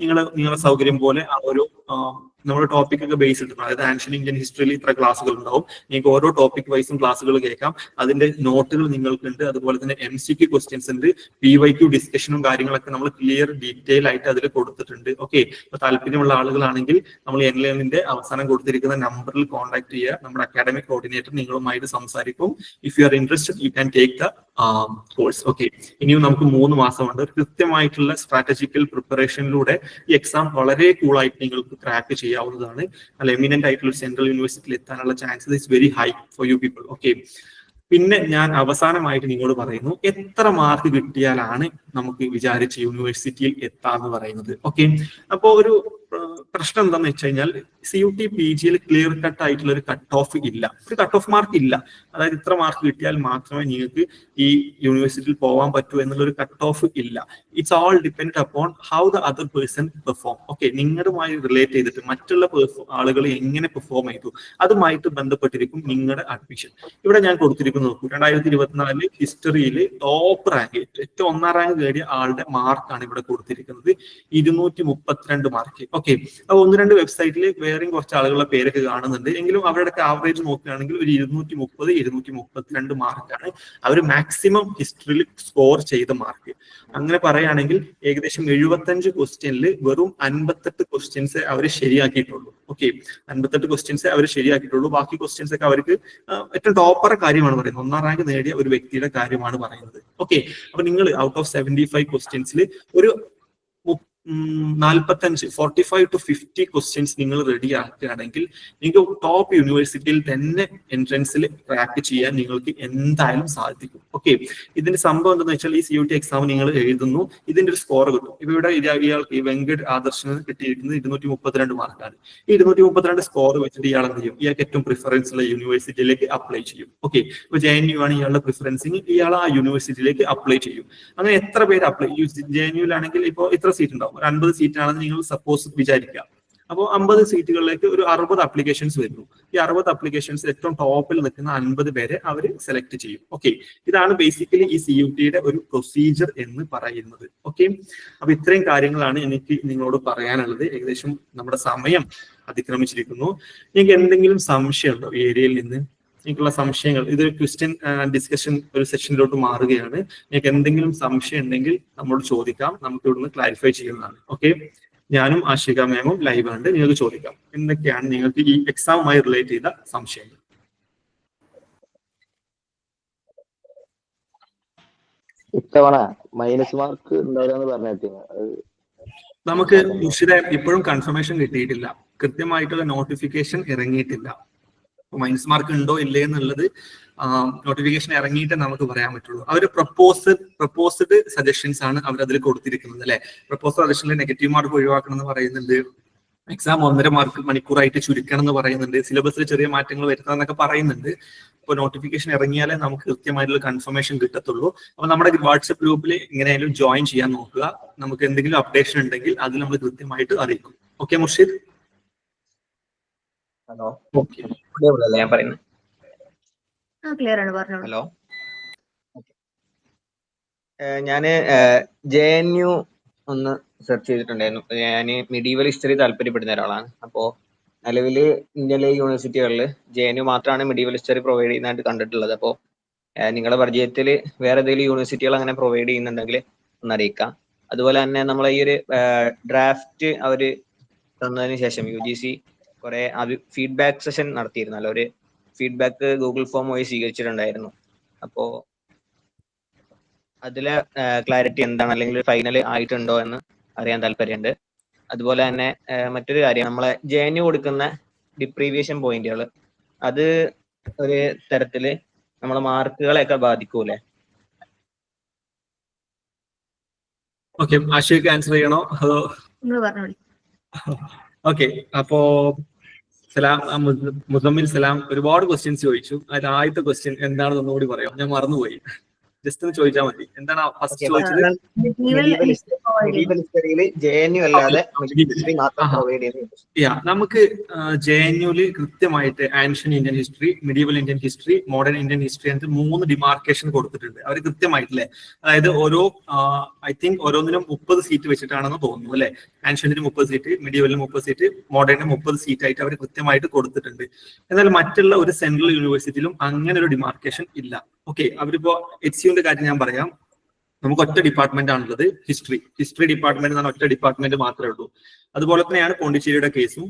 നിങ്ങളുടെ സൗകര്യം പോലെ ആ ഒരു നമ്മുടെ ടോപ്പിക് ഒക്കെ ബേസ് ഇട്ടു. അതായത് ആൻഷ്യന്റ് ഇന്ത്യൻ ഹിസ്റ്ററിയിൽ ഇത്ര ക്ലാസ്സുകൾ ഉണ്ടാവും. നിങ്ങൾക്ക് ഓരോ ടോപ്പിക് വൈസും ക്ലാസ്സുകൾ കേൾക്കാം. അതിന്റെ നോട്ടുകൾ നിങ്ങൾക്കുണ്ട്. അതുപോലെ തന്നെ MCQ ക്വസ്റ്റ്യൻസ് ഉണ്ട്. PYQ ഡിസ്കഷനും കാര്യങ്ങളൊക്കെ നമ്മൾ ക്ലിയർ ഡീറ്റെയിൽ ആയിട്ട് അതിൽ കൊടുത്തിട്ടുണ്ട്. ഓക്കെ, അപ്പൊ താല്പര്യമുള്ള ആളുകളാണെങ്കിൽ നമ്മൾ NLearnന്റെ അവസാനം കൊടുത്തിരിക്കുന്ന നമ്പറിൽ കോൺടാക്ട് ചെയ്യുക. നമ്മുടെ അക്കാഡമിക് കോർഡിനേറ്റർ നിങ്ങളുമായിട്ട് സംസാരിക്കും. If you are interested you can take the course. Okay, ഇനിയും നമുക്ക് 3 മാസമുണ്ട്. കൃത്യമായിട്ടുള്ള സ്ട്രാറ്റജിക്കൽ പ്രിപ്പറേഷനിലൂടെ ഈ എക്സാം വളരെ കൂളായിട്ട് നിങ്ങൾക്ക് ക്രാക്ക് ചെയ്യാവുന്നതാണ്. നല്ല എമിനന്റ് ആയിട്ടുള്ള സെൻട്രൽ യൂണിവേഴ്സിറ്റിയിൽ എത്താനുള്ള chances is very high for you people. Okay, പിന്നെ ഞാൻ അവസാനമായിട്ട് നിങ്ങളോട് പറയുന്നു, എത്ര മാർക്ക് കിട്ടിയാലാണ് നമുക്ക് വിചാരിച്ച യൂണിവേഴ്സിറ്റിയിൽ എത്താന്ന് പറയുന്നത്. ഓക്കെ, അപ്പോ ഒരു പ്രശ്നം എന്താണെന്ന് വെച്ച് കഴിഞ്ഞാൽ CUT PGയിൽ ക്ലിയർ കട്ട് ആയിട്ടുള്ള ഒരു കട്ട് ഓഫ് ഇല്ല, ഒരു കട്ട് ഓഫ് മാർക്ക് ഇല്ല. അതായത് ഇത്ര മാർക്ക് കിട്ടിയാൽ മാത്രമേ നിങ്ങൾക്ക് ഈ യൂണിവേഴ്സിറ്റിയിൽ പോകാൻ പറ്റൂ എന്നുള്ള ഒരു കട്ട് ഓഫ് ഇല്ല. It's all depend upon how the other person perform. Okay, നിങ്ങളുമായി റിലേറ്റ് ചെയ്തിട്ട് മറ്റുള്ള ആളുകൾ എങ്ങനെ പെർഫോം ചെയ്തു അതുമായിട്ട് ബന്ധപ്പെട്ടിരിക്കും നിങ്ങളുടെ അഡ്മിഷൻ. ഇവിടെ ഞാൻ കൊടുത്തിരിക്കുന്നു നോക്കൂ, 2024 ഹിസ്റ്ററിയിൽ ടോപ്പ് റാങ്ക്, ഏറ്റവും 1ാം റാങ്ക് നേടിയ ആളുടെ മാർക്കാണ് ഇവിടെ കൊടുത്തിരിക്കുന്നത്, 232 മാർക്ക്. ഓക്കെ, അപ്പൊ 1-2 വെബ്സൈറ്റിൽ വേറെയും കുറച്ച് ആളുകളുടെ പേരൊക്കെ കാണുന്നുണ്ട്. എങ്കിലും അവരുടെ ആവറേജ് നോക്കുകയാണെങ്കിൽ ഒരു 230-232 മാർക്കാണ് അവർ മാക്സിമം ഹിസ്റ്ററിയിൽ സ്കോർ ചെയ്ത മാർക്ക്. അങ്ങനെ പറയുകയാണെങ്കിൽ ഏകദേശം 75 ക്വസ്റ്റ്യനിൽ വെറും 58 ക്വസ്റ്റ്യൻസ് അവർ ശരിയാക്കിയിട്ടുള്ളൂ. ഓക്കെ, 58 ക്വസ്റ്റ്യൻസ് അവർ ശരിയാക്കിയിട്ടുള്ളൂ. ബാക്കി ക്വസ്റ്റ്യൻസ് ഒക്കെ അവർക്ക് ഏറ്റവും ടോപ്പറുടെ കാര്യമാണ് പറയുന്നത്, 1ാം റാങ്ക് നേടിയ ഒരു വ്യക്തിയുടെ കാര്യമാണ് പറയുന്നത്. ഓക്കെ, അപ്പൊ നിങ്ങൾ ഔട്ട് ഓഫ് 75 ക്വസ്റ്റ്യൻസിൽ ഒരു 45 to 50 ക്വസ്റ്റ്യൻസ് നിങ്ങൾ റെഡി ആക്കുകയാണെങ്കിൽ നിങ്ങൾക്ക് ടോപ്പ് യൂണിവേഴ്സിറ്റിയിൽ തന്നെ എൻട്രൻസിൽ ക്രാക്ക് ചെയ്യാൻ നിങ്ങൾക്ക് എന്തായാലും സാധിക്കും. ഓക്കെ, ഇതിന്റെ സംഭവം എന്താണെന്ന് വെച്ചാൽ ഈ CUT എക്സാം നിങ്ങൾ എഴുതുന്നു, ഇതിന്റെ ഒരു സ്കോർ കിട്ടും. ഇപ്പൊ ഇവിടെ ഇയാൾക്ക് ഈ വെങ്കട് ആദർശന് കിട്ടിയിരിക്കുന്നത് 232 മാർക്കാണ്. ഈ 232 സ്കോർ വെച്ചിട്ട് ഇയാൾ എന്ത് ചെയ്യും? ഇയാൾക്ക് ഏറ്റവും പ്രിഫറൻസ് ഉള്ള യൂണിവേഴ്സിറ്റിയിലേക്ക് അപ്ലൈ ചെയ്യും. ഓക്കെ, ഇപ്പൊ JNU ആണ് ഇയാളുടെ പ്രിഫറൻസിന്, ഇയാൾ ആ യൂണിവേഴ്സിറ്റിയിലേക്ക് അപ്ലൈ ചെയ്യും. അങ്ങനെ എത്ര പേര് അപ്ലൈ JNUലാണെങ്കിൽ ഇപ്പോൾ ഇത്ര സീറ്റ് ഉണ്ടാവും, 50 സീറ്റാണെന്ന് നിങ്ങൾ സപ്പോസ് വിചാരിക്കുക. അപ്പോൾ 50 സീറ്റുകളിലേക്ക് ഒരു 60 അപ്ലിക്കേഷൻസ് വരുന്നു. ഈ 60 അപ്ലിക്കേഷൻസ് ഏറ്റവും ടോപ്പിൽ നിൽക്കുന്ന 50 പേരെ അവർ സെലക്ട് ചെയ്യും. ഓക്കെ, ഇതാണ് ബേസിക്കലി ഈ CUTയുടെ ഒരു പ്രൊസീജിയർ എന്ന് പറയുന്നത്. ഓക്കെ, അപ്പൊ ഇത്രയും കാര്യങ്ങളാണ് എനിക്ക് നിങ്ങളോട് പറയാനുള്ളത്. ഏകദേശം നമ്മുടെ സമയം അതിക്രമിച്ചിരിക്കുന്നു. നിങ്ങൾക്ക് എന്തെങ്കിലും സംശയമുണ്ടോ ഈ ഏരിയയിൽ നിന്ന്? എനിക്കുള്ള സംശയങ്ങൾ, ഇതൊരു ക്വസ്റ്റ്യൻ ഡിസ്കഷൻ ഒരു സെഷനിലോട്ട് മാറുകയാണ്. നിങ്ങൾക്ക് എന്തെങ്കിലും സംശയം ഉണ്ടെങ്കിൽ നമ്മോട് ചോദിക്കാം, നമുക്ക് ഇവിടുന്ന് ക്ലാരിഫൈ ചെയ്യുന്നതാണ്. ഓക്കെ, ഞാനും ആഷിക മാമും ലൈവ് ഉണ്ട്, നിങ്ങൾക്ക് ചോദിക്കാം എന്തൊക്കെയാണ് നിങ്ങൾക്ക് ഈ എക്സാമുമായി റിലേറ്റ് ചെയ്ത സംശയങ്ങൾ. ഇത്തവണ മൈനസ് മാർക്ക് ഉണ്ടാവില്ലെന്ന് പറഞ്ഞിട്ട് നമുക്ക് മുർഷിദെ ഇപ്പോഴും കൺഫർമേഷൻ കിട്ടിയിട്ടില്ല, കൃത്യമായിട്ടുള്ള നോട്ടിഫിക്കേഷൻ ഇറങ്ങിയിട്ടില്ല. മൈനസ് മാർക്ക് ഉണ്ടോ ഇല്ലേ എന്നുള്ളത് നോട്ടിഫിക്കേഷൻ ഇറങ്ങിയിട്ടേ നമുക്ക് പറയാൻ പറ്റുള്ളൂ. അവർ പ്രപ്പോസ്ഡ് സജഷൻസ് ആണ് അവർ അതിൽ കൊടുത്തിരിക്കുന്നത് അല്ലെ. പ്രപ്പോസ്ഡ് സജഷനിൽ നെഗറ്റീവ് മാർക്ക് ഒഴിവാക്കണം എന്ന് പറയുന്നുണ്ട്, എക്സാം 1.5 മണിക്കൂറായിട്ട് ചുരുക്കണം എന്ന് പറയുന്നുണ്ട്, സിലബസിൽ ചെറിയ മാറ്റങ്ങൾ വരുത്തണം എന്നൊക്കെ പറയുന്നുണ്ട്. ഇപ്പോൾ നോട്ടിഫിക്കേഷൻ ഇറങ്ങിയാലേ നമുക്ക് കൃത്യമായിട്ടുള്ള കൺഫർമേഷൻ കിട്ടത്തുള്ളൂ. അപ്പൊ നമ്മുടെ വാട്സ്ആപ്പ് ഗ്രൂപ്പിൽ എങ്ങനെയായാലും ജോയിൻ ചെയ്യാൻ നോക്കുക. നമുക്ക് എന്തെങ്കിലും അപ്ഡേഷൻ ഉണ്ടെങ്കിൽ അതിൽ നമ്മൾ കൃത്യമായിട്ട് അറിയിക്കും. ഓക്കെ മുർഷിദ്? ഹലോ, ഓക്കെ, ഞാൻ പറയുന്നത് ക്ലിയർ ആണ്, പറഞ്ഞോളൂ. ഹലോ, ഞാന് JNU ഒന്ന് സെർച്ച് ചെയ്തിട്ടുണ്ടായിരുന്നു. ഞാൻ മിഡീവൽ ഹിസ്റ്ററി താല്പര്യപ്പെടുന്ന ഒരാളാണ്. അപ്പോൾ നിലവിൽ ഇന്ത്യയിലെ യൂണിവേഴ്സിറ്റികളിൽ JNU മാത്രമാണ് മിഡീവൽ ഹിസ്റ്ററി പ്രൊവൈഡ് ചെയ്യുന്നതായിട്ട് കണ്ടിട്ടുള്ളത്. അപ്പോൾ നിങ്ങളുടെ പരിചയത്തിൽ വേറെ ഏതെങ്കിലും യൂണിവേഴ്സിറ്റികൾ അങ്ങനെ പ്രൊവൈഡ് ചെയ്യുന്നുണ്ടെങ്കിൽ ഒന്ന് അറിയിക്കാം. അതുപോലെ തന്നെ നമ്മളെ ഈ ഒരു ഡ്രാഫ്റ്റ് അവർ തന്നതിന് ശേഷം UGC കുറെ ഫീഡ്ബാക്ക് സെഷൻ നടത്തിയിരുന്നല്ലോ, ഒരു ഫീഡ്ബാക്ക് ഗൂഗിൾ ഫോം വഴി സ്വീകരിച്ചിട്ടുണ്ടായിരുന്നു. അപ്പോൾ അതിലെ ക്ലാരിറ്റി എന്താണ്, അല്ലെങ്കിൽ ഫൈനൽ ആയിട്ടുണ്ടോ എന്ന് അറിയാൻ താല്പര്യമുണ്ട്. അതുപോലെ തന്നെ മറ്റൊരു കാര്യം, നമ്മളെ JNU കൊടുക്കുന്ന ഡിപ്രീവിയേഷൻ പോയിന്റുകൾ അത് ഒരു തരത്തില് നമ്മളെ മാർക്കുകളെയൊക്കെ ബാധിക്കൂലേ? ഓക്കെ, ആഷിക്ക് ആൻസർ ചെയ്യണോ അതോ? ഓക്കെ, അപ്പോ സലാം, മുസമ്മിൽ സലാം ഒരുപാട് ക്വസ്റ്റ്യൻസ് ചോദിച്ചു. അതിൽ ആദ്യത്തെ ക്വസ്റ്റ്യൻ എന്താണെന്ന് ഒന്നുകൂടി പറയാം, ഞാൻ മറന്നുപോയി. ജസ്റ്റ് ഒന്ന് ചോദിച്ചാൽ മതി. എന്താണ് ഫസ്റ്റ് ചോദിച്ചത്? medieval history JNU അല്ലാതെ medieval history മാത്രം പ്രൊവൈഡ് ചെയ്യുന്നു. നമുക്ക് JNUല് കൃത്യമായിട്ട് ancient Indian history, medieval Indian history, modern Indian history എന്ന് 3 ഡിമാർക്കേഷൻ കൊടുത്തിട്ടുണ്ട്. അവർ കൃത്യമായിട്ടില്ലേ, അതായത് ഓരോ ഐ തിങ്ക് ഓരോന്നിനും 30 സീറ്റ് വെച്ചിട്ടാണെന്ന് തോന്നുന്നു അല്ലെ. ആൻഷ്യന്റിന് 30 സീറ്റ്, മിഡീവലിന് 30 സീറ്റ്, മോഡേണിന് 30 സീറ്റ് ആയിട്ട് അവർ കൃത്യമായിട്ട് കൊടുത്തിട്ടുണ്ട്. എന്നാൽ മറ്റുള്ള ഒരു സെൻട്രൽ യൂണിവേഴ്സിറ്റിയിലും അങ്ങനെ ഒരു ഡിമാർക്കേഷൻ ഇല്ല. ഓക്കെ, അവരിപ്പോ HCUന്റെ കാര്യം ഞാൻ പറയാം. നമുക്ക് ഒറ്റ ഡിപ്പാർട്ട്മെന്റ് ആണുള്ളത്, ഹിസ്റ്ററി ഡിപ്പാർട്ട്മെന്റ് എന്നാണ് ഒറ്റ ഡിപ്പാർട്ട്മെന്റ് മാത്രമേ ഉള്ളൂ. അതുപോലെ തന്നെയാണ് പോണ്ടിച്ചേരിയുടെ കേസും.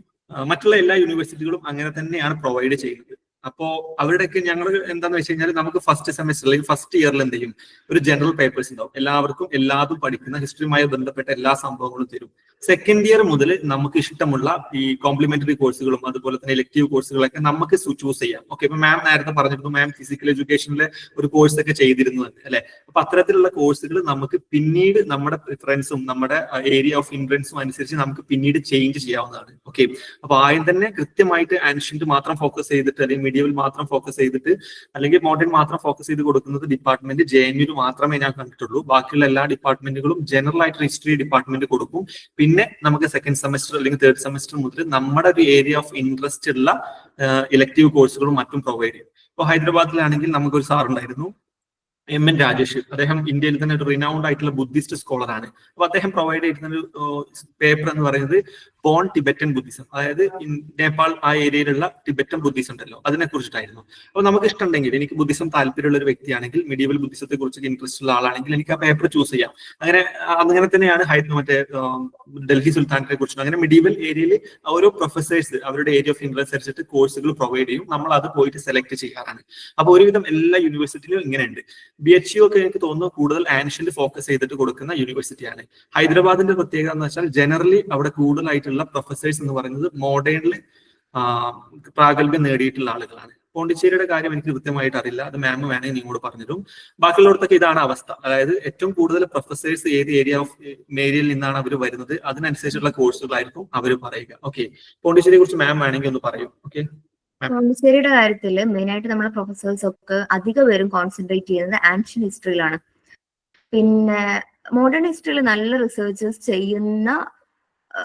മറ്റുള്ള എല്ലാ യൂണിവേഴ്സിറ്റികളും അങ്ങനെ തന്നെയാണ് പ്രൊവൈഡ് ചെയ്യുന്നത്. അപ്പോ അവരുടെയൊക്കെ ഞങ്ങൾ എന്താന്ന് വെച്ച് കഴിഞ്ഞാൽ നമുക്ക് ഫസ്റ്റ് സെമസ്റ്റർ അല്ലെങ്കിൽ ഫസ്റ്റ് ഇയറിൽ എന്ത് ചെയ്യും, ഒരു ജനറൽ പേപ്പേഴ്സ് ഉണ്ടാവും. എല്ലാവർക്കും എല്ലാതും പഠിക്കുന്ന ഹിസ്റ്ററിയുമായി ബന്ധപ്പെട്ട എല്ലാ സംഭവങ്ങളും തരും. സെക്കൻഡ് ഇയർ മുതൽ നമുക്ക് ഇഷ്ടമുള്ള ഈ കോംപ്ലിമെന്ററി കോഴ്സുകളും അതുപോലെ തന്നെ ഇലക്ടീവ് കോഴ്സുകളൊക്കെ നമുക്ക് ചൂസ് ചെയ്യാം. ഓക്കെ, ഇപ്പൊ മാം നേരത്തെ പറഞ്ഞിരുന്നു, മാം ഫിസിക്കൽ എഡ്യൂക്കേഷനിലെ ഒരു കോഴ്സ് ഒക്കെ ചെയ്തിരുന്നു അല്ലെ. അപ്പൊ അത്തരത്തിലുള്ള കോഴ്സുകൾ നമുക്ക് പിന്നീട് നമ്മുടെ പ്രിഫറൻസും നമ്മുടെ ഏരിയ ഓഫ് ഇൻട്രൻസും അനുസരിച്ച് നമുക്ക് പിന്നീട് ചേഞ്ച് ചെയ്യാവുന്നതാണ്. ഓക്കെ, അപ്പൊ ആദ്യം തന്നെ കൃത്യമായിട്ട് ആൻഷ്യന്റ് മാത്രം ഫോക്കസ് ചെയ്തിട്ട് അല്ലെങ്കിൽ മിഡീവൽ മാത്രം ഫോക്കസ് ചെയ്തിട്ട് അല്ലെങ്കിൽ മോഡേൺ മാത്രം ഫോക്കസ് ചെയ്ത് കൊടുക്കുന്നത് ഡിപ്പാർട്ട്മെന്റ് JNU മാത്രമേ ഞാൻ കണ്ടിട്ടുള്ളൂ. ബാക്കിയുള്ള എല്ലാ ഡിപ്പാർട്ട്മെന്റുകളും ജനറൽ ആയിട്ട് ഹിസ്റ്ററി ഡിപ്പാർട്ട്മെന്റ് കൊടുക്കും. പിന്നെ നമുക്ക് സെക്കൻഡ് സെമസ്റ്റർ അല്ലെങ്കിൽ തേർഡ് സെമസ്റ്റർ മുതൽ നമ്മുടെ ഒരു ഏരിയ ഓഫ് ഇൻട്രസ്റ്റ് ഉള്ള ഇലക്ടീവ് കോഴ്സുകളും മറ്റും പ്രൊവൈഡ് ചെയ്യും. ഇപ്പോൾ ഹൈദരാബാദിലാണെങ്കിൽ നമുക്കൊരു സാർ ഉണ്ടായിരുന്നു, MN രാജേഷ്. അദ്ദേഹം ഇന്ത്യയിൽ തന്നെ ഒരു റിനൗണ്ട് ആയിട്ടുള്ള ബുദ്ധിസ്റ്റ് സ്കോളറാണ്. അപ്പൊ അദ്ദേഹം പ്രൊവൈഡ് ചെയ്യുന്ന ഒരു പേപ്പർ എന്ന് പറയുന്നത് ബോൺ ടിബറ്റൻ ബുദ്ധിസം, അതായത് നേപ്പാൾ ആ ഏരിയയിലുള്ള ടിബറ്റൻ ബുദ്ധിസം ഉണ്ടല്ലോ, അതിനെ കുറിച്ചിട്ടായിരുന്നു. അപ്പൊ നമുക്ക് ഇഷ്ടമുണ്ടെങ്കിൽ, എനിക്ക് ബുദ്ധിസം താല്പര്യമുള്ള ഒരു വ്യക്തിയാണെങ്കിൽ, മിഡീവൽ ബുദ്ധിസത്തെ കുറിച്ച് ഇൻട്രസ്റ്റ് ഉള്ള ആളാണെങ്കിൽ എനിക്ക് ആ പേപ്പർ ചൂസ് ചെയ്യാം. അങ്ങനെ തന്നെയാണ് മറ്റേ ഡൽഹി സുൽത്താനെ കുറിച്ചും. അങ്ങനെ മിഡീവൽ ഏരിയയിൽ ഓരോ പ്രൊഫസേഴ്സ് അവരുടെ ഏരിയ ഓഫ് ഇൻട്രസ്റ്റ് അനുസരിച്ചിട്ട് കോഴ്സുകൾ പ്രൊവൈഡ് ചെയ്യും. നമ്മൾ അത് പോയിട്ട് സെലക്ട് ചെയ്യാറാണ്. അപ്പൊ ഒരുവിധം എല്ലാ യൂണിവേഴ്സിറ്റിയിലും ഇങ്ങനെയുണ്ട്. BHU ഒക്കെ എനിക്ക് തോന്നുന്നു കൂടുതൽ ആൻഷ്യന്റ് ഫോക്കസ് ചെയ്തിട്ട് കൊടുക്കുന്ന യൂണിവേഴ്സിറ്റിയാണ്. ഹൈദരാബാദിന്റെ പ്രത്യേകത എന്ന് വെച്ചാൽ ജനറലി അവിടെ കൂടുതലായിട്ടുള്ള പ്രൊഫസേഴ്സ് എന്ന് പറയുന്നത് മോഡേണിൽ പ്രാഗൽഭ്യം നേടിയിട്ടുള്ള ആളുകളാണ്. പോണ്ടിച്ചേരിയുടെ കാര്യം എനിക്ക് കൃത്യമായിട്ട് അറിയില്ല, അത് മാം വേണമെങ്കിൽ നിങ്ങളോട് പറഞ്ഞിരും. ബാക്കിയുള്ളവർക്കൊക്കെ ഇതാണ് അവസ്ഥ. അതായത് ഏറ്റവും കൂടുതൽ പ്രൊഫസേഴ്സ് ഏത് ഏരിയ ഓഫ് ഏരിയയിൽ നിന്നാണ് അവർ വരുന്നത് അതിനനുസരിച്ചുള്ള കോഴ്സുകളായിരിക്കും അവർ പറയുക. ഓക്കെ, പോണ്ടിച്ചേരിയെ കുറിച്ച് മാം വേണമെങ്കിൽ ഒന്ന് പറയും. ഓക്കെ, പോണ്ടിച്ചേരിയുടെ കാര്യത്തിൽ മെയിൻ ആയിട്ട് നമ്മുടെ പ്രൊഫസേഴ്സ് ഒക്കെ അധിക പേരും കോൺസെൻട്രേറ്റ് ചെയ്യുന്നത് ആൻഷ്യൻ ഹിസ്റ്ററിയിലാണ്. പിന്നെ മോഡേൺ ഹിസ്റ്ററിയിൽ നല്ല റിസർച്ചേഴ്സ് ചെയ്യുന്ന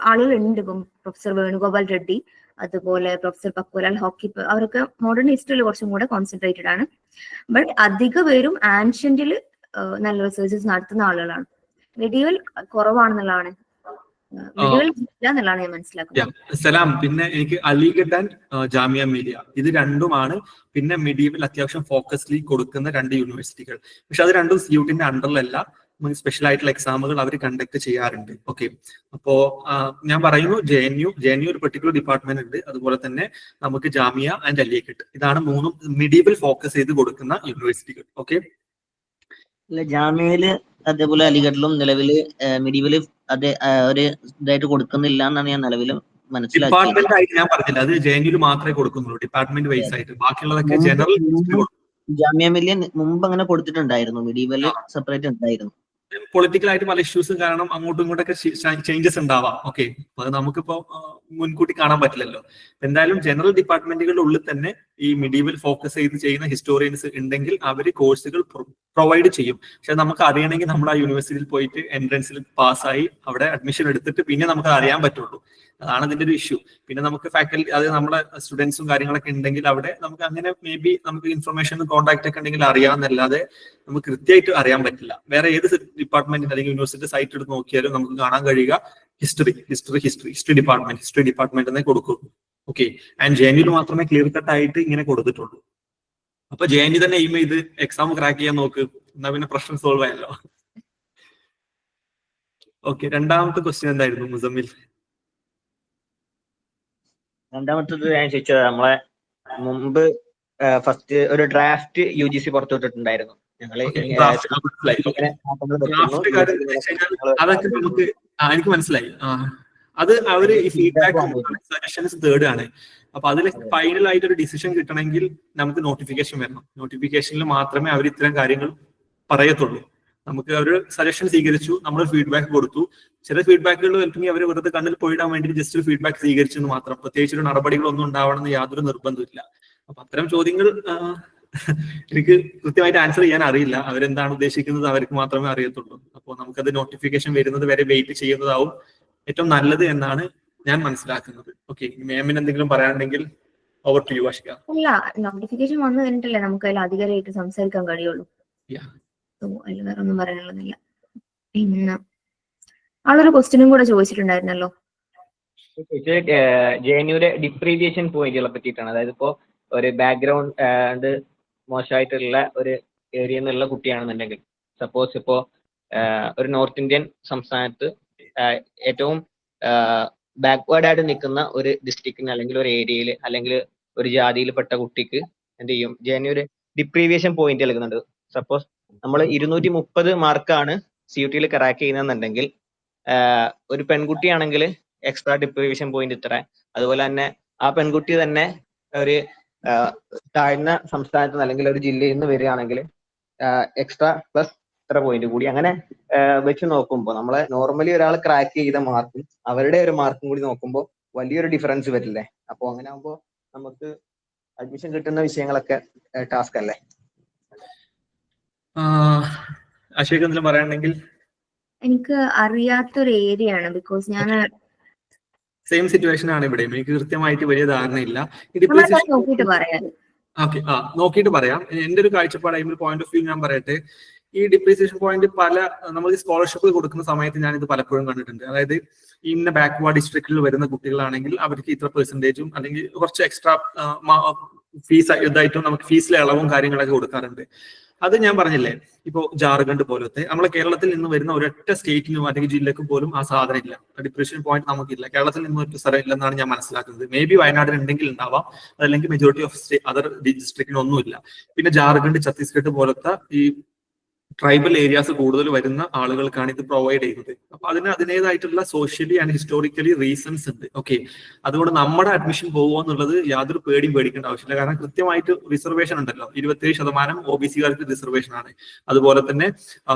ആളുകളുണ്ട്. ഇപ്പം പ്രൊഫസർ വേണുഗോപാൽ റെഡ്ഡി, അതുപോലെ പ്രൊഫസർ പക്വലാൽ ഹോക്കി, അവരൊക്കെ മോഡേൺ ഹിസ്റ്ററിയിൽ കുറച്ചും കൂടെ കോൺസെൻട്രേറ്റഡ് ആണ്. ബട്ട് അധിക പേരും ആൻഷ്യന്റിൽ നല്ല റിസർച്ചേഴ്സ് നടത്തുന്ന ആളുകളാണ്. മെഡീവൽ കുറവാണെന്നുള്ളതാണ്, മെഡീവൽ ഇല്ല എന്നുള്ളതാണ് ഞാൻ മനസ്സിലാക്കുന്നത്. സലാം, പിന്നെ എനിക്ക് അലിഗഡ് ആൻഡ് ജാമിയ മിലിയ, ഇത് രണ്ടുമാണ് പിന്നെ മെഡീവൽ അത്യാവശ്യം ഫോക്കസ്ലി കൊടുക്കുന്ന 2 യൂണിവേഴ്സിറ്റികൾ. പക്ഷെ അത് രണ്ടും CUTന്റെ അണ്ടറിലല്ല, സ്പെഷ്യൽ ആയിട്ടുള്ള എക്സാമുകൾ അവർ കണ്ടക്ട് ചെയ്യാറുണ്ട്. ഓക്കെ, അപ്പോ ഞാൻ പറയുന്നു JNU ഒരു പെർട്ടിക്കുലർ ഡിപ്പാർട്ട്മെന്റ് ഉണ്ട്. അതുപോലെ തന്നെ നമുക്ക് ജാമിയ ആൻഡ് അലിഗഡ്, ഇതാണ് 3 മെഡീവൽ ഫോക്കസ് ചെയ്ത് കൊടുക്കുന്ന യൂണിവേഴ്സിറ്റികൾ. ഓക്കെ, ജാമ്യയില് അതേപോലെ അലിഗഡിലും നിലവില് മെഡീവല് അത് ഒരു ഇതായിട്ട് കൊടുക്കുന്നില്ല എന്നാണ് ഞാൻ നിലവിൽ മനസ്സിലാക്കിയത്. ഡിപ്പാർട്ട്മെന്റ് ആയിട്ട് ഞാൻ പറഞ്ഞില്ല, അത് JNU മാത്രമേ കൊടുക്കുന്നുള്ളൂ, ഡിപ്പാർട്ട്മെന്റ് വൈസ് ആയിട്ട്. ബാക്കിയുള്ളതൊക്കെ ജനറൽ ജാമ്യ മില്യൻ മുമ്പ് അങ്ങനെ കൊടുത്തിട്ടുണ്ടായിരുന്നു, മെഡീവല് സെപ്പറേറ്റ് ഉണ്ടായിരുന്നു. പൊളിറ്റിക്കൽ ആയിട്ട് പല ഇഷ്യൂസും കാരണം അങ്ങോട്ടും ഇങ്ങോട്ടൊക്കെ ചേഞ്ചസ് ഉണ്ടാവാം. ഓക്കെ, അത് നമുക്കിപ്പോ മുൻകൂട്ടി കാണാൻ പറ്റില്ലല്ലോ. എന്തായാലും ജനറൽ ഡിപ്പാർട്ട്മെന്റുകളുടെ ഉള്ളിൽ തന്നെ ഈ മെഡീവൽ ഫോക്കസ് ചെയ്ത് ചെയ്യുന്ന ഹിസ്റ്റോറിയൻസ് ഉണ്ടെങ്കിൽ അവർ കോഴ്സുകൾ പ്രൊവൈഡ് ചെയ്യും. പക്ഷെ നമുക്ക് അറിയണമെങ്കിൽ നമ്മൾ ആ യൂണിവേഴ്സിറ്റിയിൽ പോയിട്ട് എൻട്രൻസിൽ പാസ്സായി അവിടെ അഡ്മിഷൻ എടുത്തിട്ട് പിന്നെ നമുക്ക് അറിയാൻ പറ്റുള്ളൂ. അതാണ് അതിന്റെ ഒരു ഇഷ്യൂ. പിന്നെ നമുക്ക് ഫാക്കൽറ്റി, അത് നമ്മുടെ സ്റ്റുഡൻസും കാര്യങ്ങളൊക്കെ ഉണ്ടെങ്കിൽ അവിടെ നമുക്ക് അങ്ങനെ മേ ബി നമുക്ക് ഇൻഫർമേഷൻ കോൺടാക്ട് ഒക്കെ ഉണ്ടെങ്കിൽ അറിയാമെന്നല്ലാതെ നമുക്ക് കൃത്യമായിട്ട് അറിയാൻ പറ്റില്ല. വേറെ ഏത് ഡിപ്പാർട്ട്മെന്റിന്റെ അല്ലെങ്കിൽ യൂണിവേഴ്സിറ്റി സൈറ്റ് എടുത്ത് നോക്കിയാലും നമുക്ക് കാണാൻ കഴിയുക ഹിസ്റ്ററി ഡിപ്പാർട്ട്മെന്റ് എന്നേ കൊടുക്കുള്ളൂ. ഓക്കെ, ആൻഡ് JNU മാത്രമേ ക്ലിയർ കട്ട് ആയിട്ട് ഇങ്ങനെ കൊടുത്തിട്ടുള്ളൂ. അപ്പൊ JNU തന്നെ എയിം ചെയ്ത് എക്സാം ക്രാക്ക് ചെയ്യാൻ നോക്ക്, എന്നാ പിന്നെ പ്രശ്നം സോൾവ് ആയല്ലോ. ഓക്കെ, രണ്ടാമത്തെ ക്വസ്റ്റ്യൻ എന്തായിരുന്നു മുസമ്മിൽ? രണ്ടാമത്തത് ഞാൻ ചോദിച്ചത്, നമ്മളെ മുമ്പ് ഫസ്റ്റ് ഒരു ഡ്രാഫ്റ്റ് UGC പുറത്തുവിട്ടിട്ടുണ്ടായിരുന്നു. അതൊക്കെ നമുക്ക് എനിക്ക് മനസ്സിലായി. അത് അവര് ഈ ഫീഡ്ബാക്ക് സജഷൻസ് തേർഡ് ആണ്. അപ്പൊ അതിൽ ഫൈനൽ ആയിട്ട് ഒരു ഡിസിഷൻ കിട്ടണമെങ്കിൽ നമുക്ക് നോട്ടിഫിക്കേഷൻ വരണം. നോട്ടിഫിക്കേഷനിൽ മാത്രമേ അവർ ഇത്തരം കാര്യങ്ങൾ പറയത്തുള്ളൂ. നമുക്ക് അവർ സജഷൻ സ്വീകരിച്ചു, നമ്മൾ ഫീഡ്ബാക്ക് കൊടുത്തു. ചില ഫീഡ്ബാക്കുകൾ അല്ലെങ്കിൽ അവർ വെറുതെ കണ്ണിൽ പോയിടാൻ വേണ്ടി ജസ്റ്റ് ഒരു ഫീഡ്ബാക്ക് സ്വീകരിച്ചെന്ന് മാത്രം, പ്രത്യേകിച്ച് ഒരു നടപടികളൊന്നും ഉണ്ടാവണമെന്ന് യാതൊരു നിർബന്ധമില്ല. അപ്പൊ അത്തരം ചോദ്യങ്ങൾ എനിക്ക് കൃത്യമായിട്ട് ആൻസർ ചെയ്യാൻ അറിയില്ല. അവരെന്താണ് ഉദ്ദേശിക്കുന്നത് അവർക്ക് മാത്രമേ അറിയത്തുള്ളൂ. അപ്പോൾ നമുക്കത് നോട്ടിഫിക്കേഷൻ വരുന്നത് വരെ വെയിറ്റ് ചെയ്യുന്നതാവും ഏറ്റവും നല്ലത് എന്നാണ് ഞാൻ മനസ്സിലാക്കുന്നത്. ഓക്കെ, മാമിന് എന്തെങ്കിലും പറയാനുണ്ടെങ്കിൽ ഓവർ ടു യു ആഷിക. അല്ല, നോട്ടിഫിക്കേഷൻ വന്നു കഴിഞ്ഞിട്ടല്ലേ നമുക്ക് അതിൽ അധികമായിട്ട് സംസാരിക്കാൻ കഴിയുള്ളൂ. Yeah. അതിൽ വേറെ ഒന്നും പറയാനുള്ളതില്ല. പിന്നെ ആളൊരു ക്വസ്റ്റ്യനും കൂടെ ചോദിച്ചിട്ടുണ്ടായിരുന്നല്ലോ. ജെഎൻയുയുടെ ഡിപ്രീവിയേഷൻ പോയിന്റുകളെ പറ്റിയിട്ടാണ്. അതായത് ഇപ്പോ ഒരു ബാക്ക്ഗ്രൗണ്ട് മോശമായിട്ടുള്ള ഒരു ഏരിയ എന്നുള്ള കുട്ടിയാണെന്നുണ്ടെങ്കിൽ, സപ്പോസ് ഇപ്പോ ഒരു നോർത്ത് ഇന്ത്യൻ സംസ്ഥാനത്ത് ഏറ്റവും ബാക്ക്വേർഡ് ആയിട്ട് നിൽക്കുന്ന ഒരു ഡിസ്ട്രിക്റ്റിന് അല്ലെങ്കിൽ ഒരു ഏരിയയിൽ അല്ലെങ്കിൽ ഒരു ജാതിയിൽപ്പെട്ട കുട്ടിക്ക് എന്ത് ചെയ്യും, ജെഎൻയു ഡിപ്രീവിയേഷൻ പോയിന്റ് നൽകുന്നുണ്ട്. സപ്പോസ് നമ്മൾ 230 മാർക്കാണ് CUT ക്രാക്ക് ചെയ്യുന്നതെന്നുണ്ടെങ്കിൽ, ഒരു പെൺകുട്ടിയാണെങ്കിൽ എക്സ്ട്രാ ഡിപ്രീവിയേഷൻ പോയിന്റ് ഇത്ര. അതുപോലെ തന്നെ ആ പെൺകുട്ടി തന്നെ ഒരു താഴ്ന്ന സംസ്ഥാനത്ത് നിന്ന് അല്ലെങ്കിൽ ഒരു ജില്ലയിൽ നിന്ന് വരികയാണെങ്കിൽ എക്സ്ട്രാ പ്ലസ് ഇത്ര പോയിന്റ് കൂടി. അങ്ങനെ വെച്ച് നോക്കുമ്പോൾ നമ്മളെ നോർമലി ഒരാൾ ക്രാക്ക് ചെയ്ത മാർക്കും അവരുടെ ഒരു മാർക്കും കൂടി നോക്കുമ്പോൾ വലിയൊരു ഡിഫറൻസ് വരില്ലേ? അപ്പോൾ അങ്ങനെ ആകുമ്പോൾ നമുക്ക് അഡ്മിഷൻ കിട്ടുന്ന വിഷയങ്ങളൊക്കെ ടാസ്ക് അല്ലേ? അശോക് എന്തെങ്കിലും പറയാനുണ്ടെങ്കിൽ? എനിക്ക് അറിയാത്തൊരു ഏരിയ ആണ്, ബിക്കോസ് ഞാൻ സെയിം സിറ്റുവേഷൻ ആണ് ഇവിടെ. എനിക്ക് കൃത്യമായിട്ട് വലിയ ധാരണയില്ല. നോക്കിയിട്ട് പറയാം. ഓക്കെ, നോക്കിയിട്ട് പറയാം. എന്റെ ഒരു കാഴ്ചപ്പാട്, പോയിന്റ് ഓഫ് വ്യൂ ഞാൻ പറയട്ടെ. ഈ ഡിപ്രീസിയേഷൻ പോയിന്റ് നമ്മൾ സ്കോളർഷിപ്പ് കൊടുക്കുന്ന സമയത്ത് ഞാൻ ഇത് പലപ്പോഴും കണ്ടിട്ടുണ്ട്. അതായത് ഇന്ന ബാക്ക്വേർഡ് ഡിസ്ട്രിക്റ്റിൽ വരുന്ന കുട്ടികളാണെങ്കിൽ അവർക്ക് ഇത്ര പെർസെന്റേജും അല്ലെങ്കിൽ കുറച്ച് എക്സ്ട്രാ ഫീസ് ഇതായിട്ടും നമുക്ക് ഫീസിലെ ഇളവും കാര്യങ്ങളൊക്കെ കൊടുക്കാറുണ്ട്. അത് ഞാൻ പറഞ്ഞില്ലേ, ഇപ്പോ ജാർഖണ്ഡ് പോലത്തെ നമ്മളെ കേരളത്തിൽ നിന്ന് വരുന്ന ഒരൊറ്റ സ്റ്റേറ്റിനും അല്ലെങ്കിൽ ജില്ലക്കും പോലും ആ സാധനം ഇല്ല. ഡിപ്രീസിയേഷൻ പോയിന്റ് നമുക്കില്ല. കേരളത്തിൽ നിന്ന് ഒരു സ്ഥലം ഇല്ലെന്നാണ് ഞാൻ മനസ്സിലാക്കുന്നത്. മേ ബി വയനാടിന് ഉണ്ടെങ്കിൽ ഉണ്ടാവാം, അതല്ലെങ്കിൽ മെജോറിറ്റി ഓഫ് അതർ ഡിസ്ട്രിക്റ്റിനൊന്നുമില്ല. പിന്നെ ജാർഖണ്ഡ്, ഛത്തീസ്ഗഡ് പോലത്തെ ഈ ട്രൈബൽ ഏരിയാസ് കൂടുതൽ വരുന്ന ആളുകൾക്കാണ് ഇത് പ്രൊവൈഡ് ചെയ്യുന്നത്. അപ്പൊ അതിനേതായിട്ടുള്ള സോഷ്യലി ആൻഡ് ഹിസ്റ്റോറിക്കലി റീസൺസ് ഉണ്ട്. ഓക്കെ, അതുകൊണ്ട് നമ്മുടെ അഡ്മിഷൻ പോകുമോ എന്നുള്ളത് യാതൊരു പേടിയും പേടിക്കേണ്ട ആവശ്യമില്ല. കാരണം കൃത്യമായിട്ട് റിസർവേഷൻ ഉണ്ടല്ലോ. 27% OBC-കാർക്ക് റിസർവേഷൻ ആണ്. അതുപോലെ തന്നെ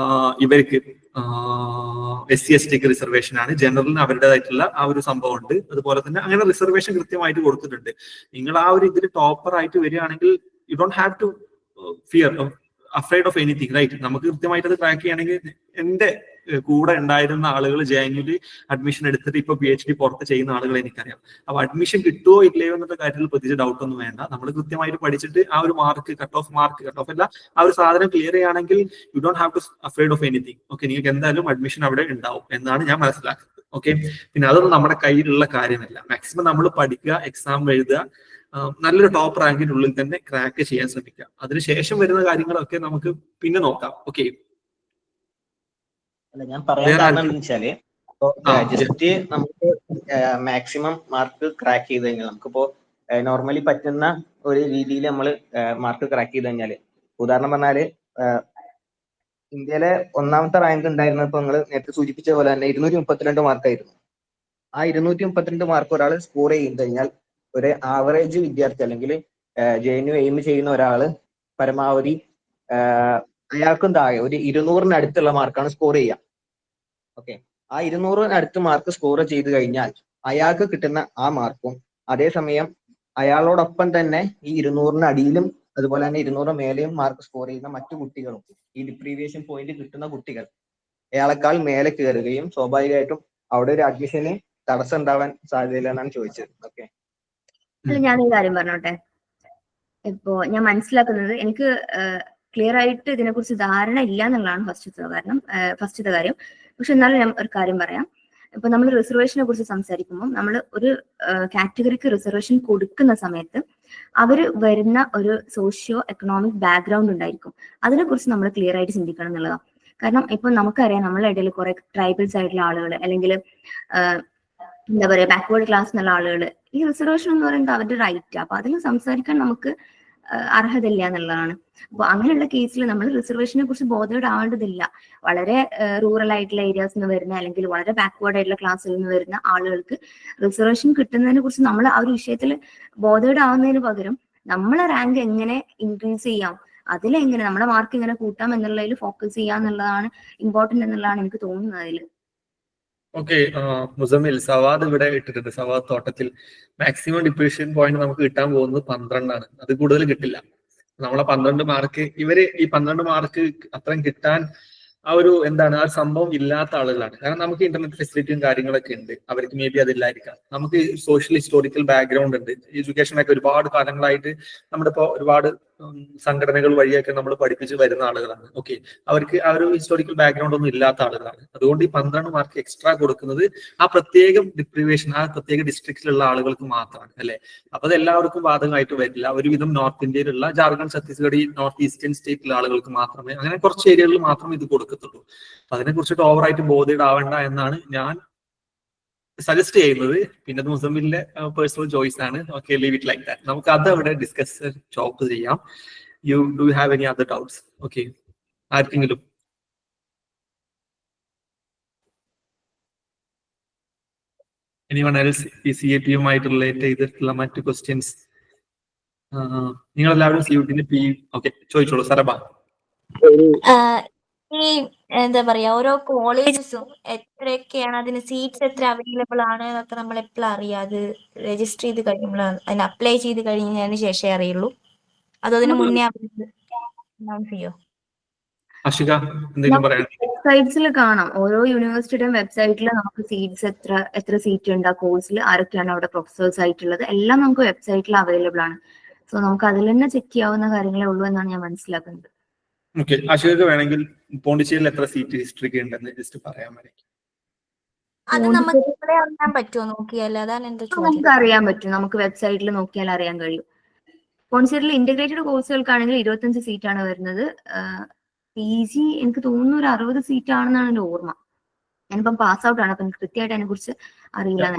ഇവർക്ക് SC/ST റിസർവേഷൻ ആണ്. ജനറലിന് അവരുടേതായിട്ടുള്ള ആ ഒരു സംഭവം ഉണ്ട്. അതുപോലെ തന്നെ അങ്ങനെ റിസർവേഷൻ കൃത്യമായിട്ട് കൊടുത്തിട്ടുണ്ട്. നിങ്ങൾ ആ ഒരു ഇതിൽ ടോപ്പർ ആയിട്ട് വരികയാണെങ്കിൽ you don't have to fear afraid of anything, right? നമുക്ക് കൃത്യമായിട്ട് അത് ട്രാക്ക് ചെയ്യണമെങ്കിൽ എന്റെ കൂടെ ഉണ്ടായിരുന്ന ആളുകൾ JNU അഡ്മിഷൻ എടുത്തിട്ട് ഇപ്പൊ PhD പുറത്ത് ചെയ്യുന്ന ആളുകൾ എനിക്കറിയാം. അപ്പൊ അഡ്മിഷൻ കിട്ടുമോ ഇല്ലയോ എന്നുള്ള കാര്യത്തിൽ പ്രത്യേകിച്ച് ഡൗട്ട് ഒന്നും വേണ്ട. നമ്മൾ കൃത്യമായിട്ട് പഠിച്ചിട്ട് ആ ഒരു കട്ട് ഓഫ് അല്ല, ആ ഒരു സാധനം ക്ലിയർ ചെയ്യുകയാണെങ്കിൽ you don't have to afraid of anything. Okay, നിങ്ങൾക്ക് എന്തായാലും അഡ്മിഷൻ അവിടെ ഉണ്ടാവും എന്നാണ് ഞാൻ മനസ്സിലാക്കുന്നത്. ഓക്കെ, പിന്നെ അതൊന്നും നമ്മുടെ കയ്യിലുള്ള കാര്യമല്ല. മാക്സിമം നമ്മൾ പഠിക്കുക, എക്സാം എഴുതുക, നല്ലൊരു ടോപ്പ് റാങ്കിനുള്ളിൽ തന്നെ ക്രാക്ക് ചെയ്യാൻ ശ്രമിക്കുക. അതിനുശേഷം വരുന്ന കാര്യങ്ങളൊക്കെ നമുക്ക് പിന്നെ നോക്കാം. ഓക്കെ, ഞാൻ പറയാൻ കാരണം എന്താണെന്ന് വെച്ചാല്, ജസ്റ്റ് നമുക്ക് മാക്സിമം മാർക്ക് ക്രാക്ക് ചെയ്ത് കഴിഞ്ഞാൽ, നമുക്കിപ്പോ നോർമലി പറ്റുന്ന ഒരു രീതിയിൽ നമ്മൾ മാർക്ക് ക്രാക്ക് ചെയ്ത് കഴിഞ്ഞാല്, ഉദാഹരണം പറഞ്ഞാല് ഇന്ത്യയിലെ ഒന്നാമത്തെ റാങ്ക് ഉണ്ടായിരുന്നപ്പോൾ നിങ്ങൾ നേരത്തെ സൂചിപ്പിച്ച പോലെ തന്നെ 232 മാർക്കായിരുന്നു. ആ 232 മാർക്ക് ഒരാൾ സ്കോർ ചെയ്ത് കഴിഞ്ഞാൽ ഒരു ആവറേജ് വിദ്യാർത്ഥി അല്ലെങ്കിൽ JNU എയിം ചെയ്യുന്ന ഒരാള് പരമാവധി അയാൾക്കും താഴെ ഒരു 200-ന് അടുത്തുള്ള മാർക്കാണ് സ്കോർ ചെയ്യുക. ഓക്കെ, ആ 200-ന് അടുത്ത് മാർക്ക് സ്കോർ ചെയ്ത് കഴിഞ്ഞാൽ അയാൾക്ക് കിട്ടുന്ന ആ മാർക്കും, അതേസമയം അയാളോടൊപ്പം തന്നെ ഈ 200-ന് അടിയിലും അതുപോലെ തന്നെ 200 മേലെയും മാർക്ക് സ്കോർ ചെയ്യുന്ന മറ്റു കുട്ടികളും, ഈ ഡിപ്രീവിയേഷൻ പോയിന്റ് കിട്ടുന്ന കുട്ടികൾ അയാളെക്കാൾ മേലെ കയറുകയും സ്വാഭാവികമായിട്ടും അവിടെ ഒരു അഡ്മിഷന് തടസ്സം ഉണ്ടാവാൻ സാധ്യതയില്ല എന്നാണ് ചോദിച്ചത്. ഓക്കെ, അല്ല, ഞാനൊരു കാര്യം പറഞ്ഞോട്ടെ. ഇപ്പോ ഞാൻ മനസ്സിലാക്കുന്നത്, എനിക്ക് ക്ലിയർ ആയിട്ട് ഇതിനെക്കുറിച്ച് ധാരണ ഇല്ല എന്നുള്ളതാണ് ഫസ്റ്റത്തെ കാര്യം. പക്ഷെ എന്നാലും ഞാൻ ഒരു കാര്യം പറയാം. ഇപ്പൊ നമ്മൾ റിസർവേഷനെ കുറിച്ച് സംസാരിക്കുമ്പോൾ നമ്മൾ ഒരു കാറ്റഗറിക്ക് റിസർവേഷൻ കൊടുക്കുന്ന സമയത്ത് അവർ വരുന്ന ഒരു സോഷ്യോ എക്കണോമിക് ബാക്ക്ഗ്രൗണ്ട് ഉണ്ടായിരിക്കും. അതിനെക്കുറിച്ച് നമ്മൾ ക്ലിയർ ആയിട്ട് ചിന്തിക്കണം എന്നുള്ളതാണ്. കാരണം ഇപ്പൊ നമുക്കറിയാം, നമ്മളുടെ ഇടയിൽ കുറെ ട്രൈബൽസ് ആയിട്ടുള്ള ആളുകൾ, അല്ലെങ്കിൽ എന്താ പറയാ, ബാക്ക്വേർഡ് ക്ലാസ് എന്നുള്ള ആളുകൾ, ഈ റിസർവേഷൻ എന്ന് പറയുന്നത് അവരുടെ റൈറ്റ്. അപ്പൊ അതിൽ സംസാരിക്കാൻ നമുക്ക് അർഹതയില്ല എന്നുള്ളതാണ്. അപ്പൊ അങ്ങനെയുള്ള കേസിൽ നമ്മൾ റിസർവേഷനെ കുറിച്ച് ബോധേഡ് ആവേണ്ടതില്ല. വളരെ റൂറൽ ആയിട്ടുള്ള ഏരിയാസിൽ നിന്ന് വരുന്ന, അല്ലെങ്കിൽ വളരെ ബാക്ക്വേർഡ് ആയിട്ടുള്ള ക്ലാസ്സിൽ നിന്ന് വരുന്ന ആളുകൾക്ക് റിസർവേഷൻ കിട്ടുന്നതിനെ കുറിച്ച് നമ്മൾ ആ ഒരു വിഷയത്തിൽ ബോധേഡ് ആവുന്നതിന് പകരം നമ്മളെ റാങ്ക് എങ്ങനെ ഇൻക്രീസ് ചെയ്യാം, അതിലെങ്ങനെ നമ്മുടെ മാർക്ക് എങ്ങനെ കൂട്ടാം എന്നുള്ളതിൽ ഫോക്കസ് ചെയ്യാന്നുള്ളതാണ് ഇമ്പോർട്ടന്റ് എന്നുള്ളതാണ് എനിക്ക് തോന്നുന്നത് അതിൽ. ഓക്കെ, മുസമ്മിൽ സവാദ് ഇവിടെ ഇട്ടിട്ടുണ്ട്. സവാദ് തോട്ടത്തിൽ മാക്സിമം ഡിപ്രീഷൻ പോയിന്റ് നമുക്ക് കിട്ടാൻ പോകുന്നത് 12 ആണ്. അത് കൂടുതൽ കിട്ടില്ല. നമ്മളെ 12 മാർക്ക് ഇവര് ഈ 12 മാർക്ക് അത്രയും കിട്ടാൻ ആ ഒരു എന്താണ് ആ സംഭവം ഇല്ലാത്ത ആളുകളാണ്. കാരണം നമുക്ക് ഇന്റർനെറ്റ് ഫെസിലിറ്റിയും കാര്യങ്ങളൊക്കെ ഉണ്ട്, അവർക്ക് മേ ബി അതില്ലായിരിക്കാം. നമുക്ക് സോഷ്യൽ ഹിസ്റ്റോറിക്കൽ ബാക്ക്ഗ്രൗണ്ട് ഉണ്ട്, എഡ്യൂക്കേഷനൊക്കെ ഒരുപാട് കാലങ്ങളായിട്ട് നമ്മുടെ ഇപ്പോൾ ഒരുപാട് സംഘടനകൾ വഴിയൊക്കെ നമ്മൾ പഠിപ്പിച്ച് വരുന്ന ആളുകളാണ്. ഓക്കെ, അവർക്ക് ആ ഒരു ഹിസ്റ്റോറിക്കൽ ബാക്ക്ഗ്രൗണ്ട് ഒന്നും ഇല്ലാത്ത ആളുകളാണ്. അതുകൊണ്ട് ഈ 12 മാർക്ക് എക്സ്ട്രാ കൊടുക്കുന്നത് ആ പ്രത്യേകം ഡിപ്രിവേഷൻ ആ പ്രത്യേക ഡിസ്ട്രിക്റ്റിലുള്ള ആളുകൾക്ക് മാത്രമാണ് അല്ലെ. അപ്പൊ അത് എല്ലാവർക്കും ബാധകമായിട്ട് വരില്ല. ഒരുവിധം നോർത്ത് ഇന്ത്യയിലുള്ള ജാർഖണ്ഡ്, ഛത്തീസ്ഗഡ്, ഈ നോർത്ത് ഈസ്റ്റേൺ സ്റ്റേറ്റിലെ ആളുകൾക്ക് മാത്രമേ, അങ്ങനെ കുറച്ച് ഏരിയകളിൽ മാത്രമേ ഇത് കൊടുക്കത്തുള്ളൂ. അതിനെ കുറിച്ചിട്ട് ഓവറായിട്ട് ബോധേഡ് ആവേണ്ട എന്നാണ് ഞാൻ സജസ്റ്റ് ചെയ്യുന്നത്. പിന്നെ അത് മുസമ്മിലിന്റെ പേഴ്സണൽ ചോയ്സ് ആണ്. Okay, leave it like that. നമുക്ക് അത് അവിടെ ഡിസ്കസ് ചോപ്പ് ചെയ്യാം. Do have any other doubts? Okay, ആർക്കെങ്കിലും? എനിവൺ എൽസ് ഈ CAT യുമായിട്ട് റിലേറ്റ് ചെയ്തിട്ടുള്ള മറ്റു ക്വസ്റ്റ്യൻസ്? നിങ്ങൾ എല്ലാവരും CUT പി ഓക്കെ ചോദിച്ചോളൂ. സരബ, ഈ എന്താ പറയാ ഓരോ കോളേജസും എത്രയൊക്കെയാണ്, അതിന് സീറ്റ്സ് എത്ര അവൈലബിൾ ആണ് എന്നൊക്കെ നമ്മൾ എപ്പോഴും അറിയാം? അത് രജിസ്റ്റർ ചെയ്ത് കഴിയുമ്പോഴാണ്, അതിന് അപ്ലൈ ചെയ്ത് കഴിഞ്ഞതിന് ശേഷമേ അറിയുള്ളൂ? അതോ അതിന് മുന്നേ അനൗൺസ് ചെയ്യോ? അഷിക എന്തെങ്കിലും പറയാൻ? വെബ്സൈറ്റ്സിൽ കാണാം, ഓരോ യൂണിവേഴ്സിറ്റിയുടെയും വെബ്സൈറ്റിൽ നമുക്ക് സീറ്റ്സ് എത്ര സീറ്റ് ഉണ്ട്, ആ കോഴ്സിൽ ആരൊക്കെയാണ് അവിടെ പ്രൊഫസേഴ്സ് ആയിട്ടുള്ളത്, എല്ലാം നമുക്ക് വെബ്സൈറ്റിൽ അവൈലബിൾ ആണ്. സോ നമുക്ക് അതിൽ തന്നെ ചെക്ക് ചെയ്യാവുന്ന കാര്യങ്ങളേ ഉള്ളൂ എന്നാണ് ഞാൻ മനസ്സിലാക്കുന്നത്. ഓക്കെ, അഷികക്ക് വേണമെങ്കിൽ പോണ്ടിച്ചേരിയിൽ എത്ര സീറ്റ് ഹിസ്റ്ററിക്ക് ഉണ്ടെന്ന് ജസ്റ്റ് പറയാൻ മതി. അത് നമുക്ക് ഇപ്പോഴേ അറിയാൻ പറ്റുമോ നോക്കിയാൽ? അതാണ് എന്റെ ചോദ്യം. നമുക്ക് അറിയാൻ പറ്റും, നമുക്ക് വെബ്സൈറ്റിൽ നോക്കിയാൽ അറിയാൻ കഴിയും. പോണ്ടിച്ചേരിയിൽ ഇന്റഗ്രേറ്റഡ് കോഴ്സുകൾക്കാണെങ്കിൽ 25 സീറ്റാണ് വരുന്നത്. PG എനിക്ക് തോന്നുന്നു ഒരു 60 സീറ്റ് ആണെന്നാണ് എന്റെ ഓർമ്മ. ഞാനിപ്പം പാസ് ഔട്ട് ആണ്, അപ്പൊ എനിക്ക് കൃത്യമായിട്ട് അതിനെ കുറിച്ച് അറിയില്ല.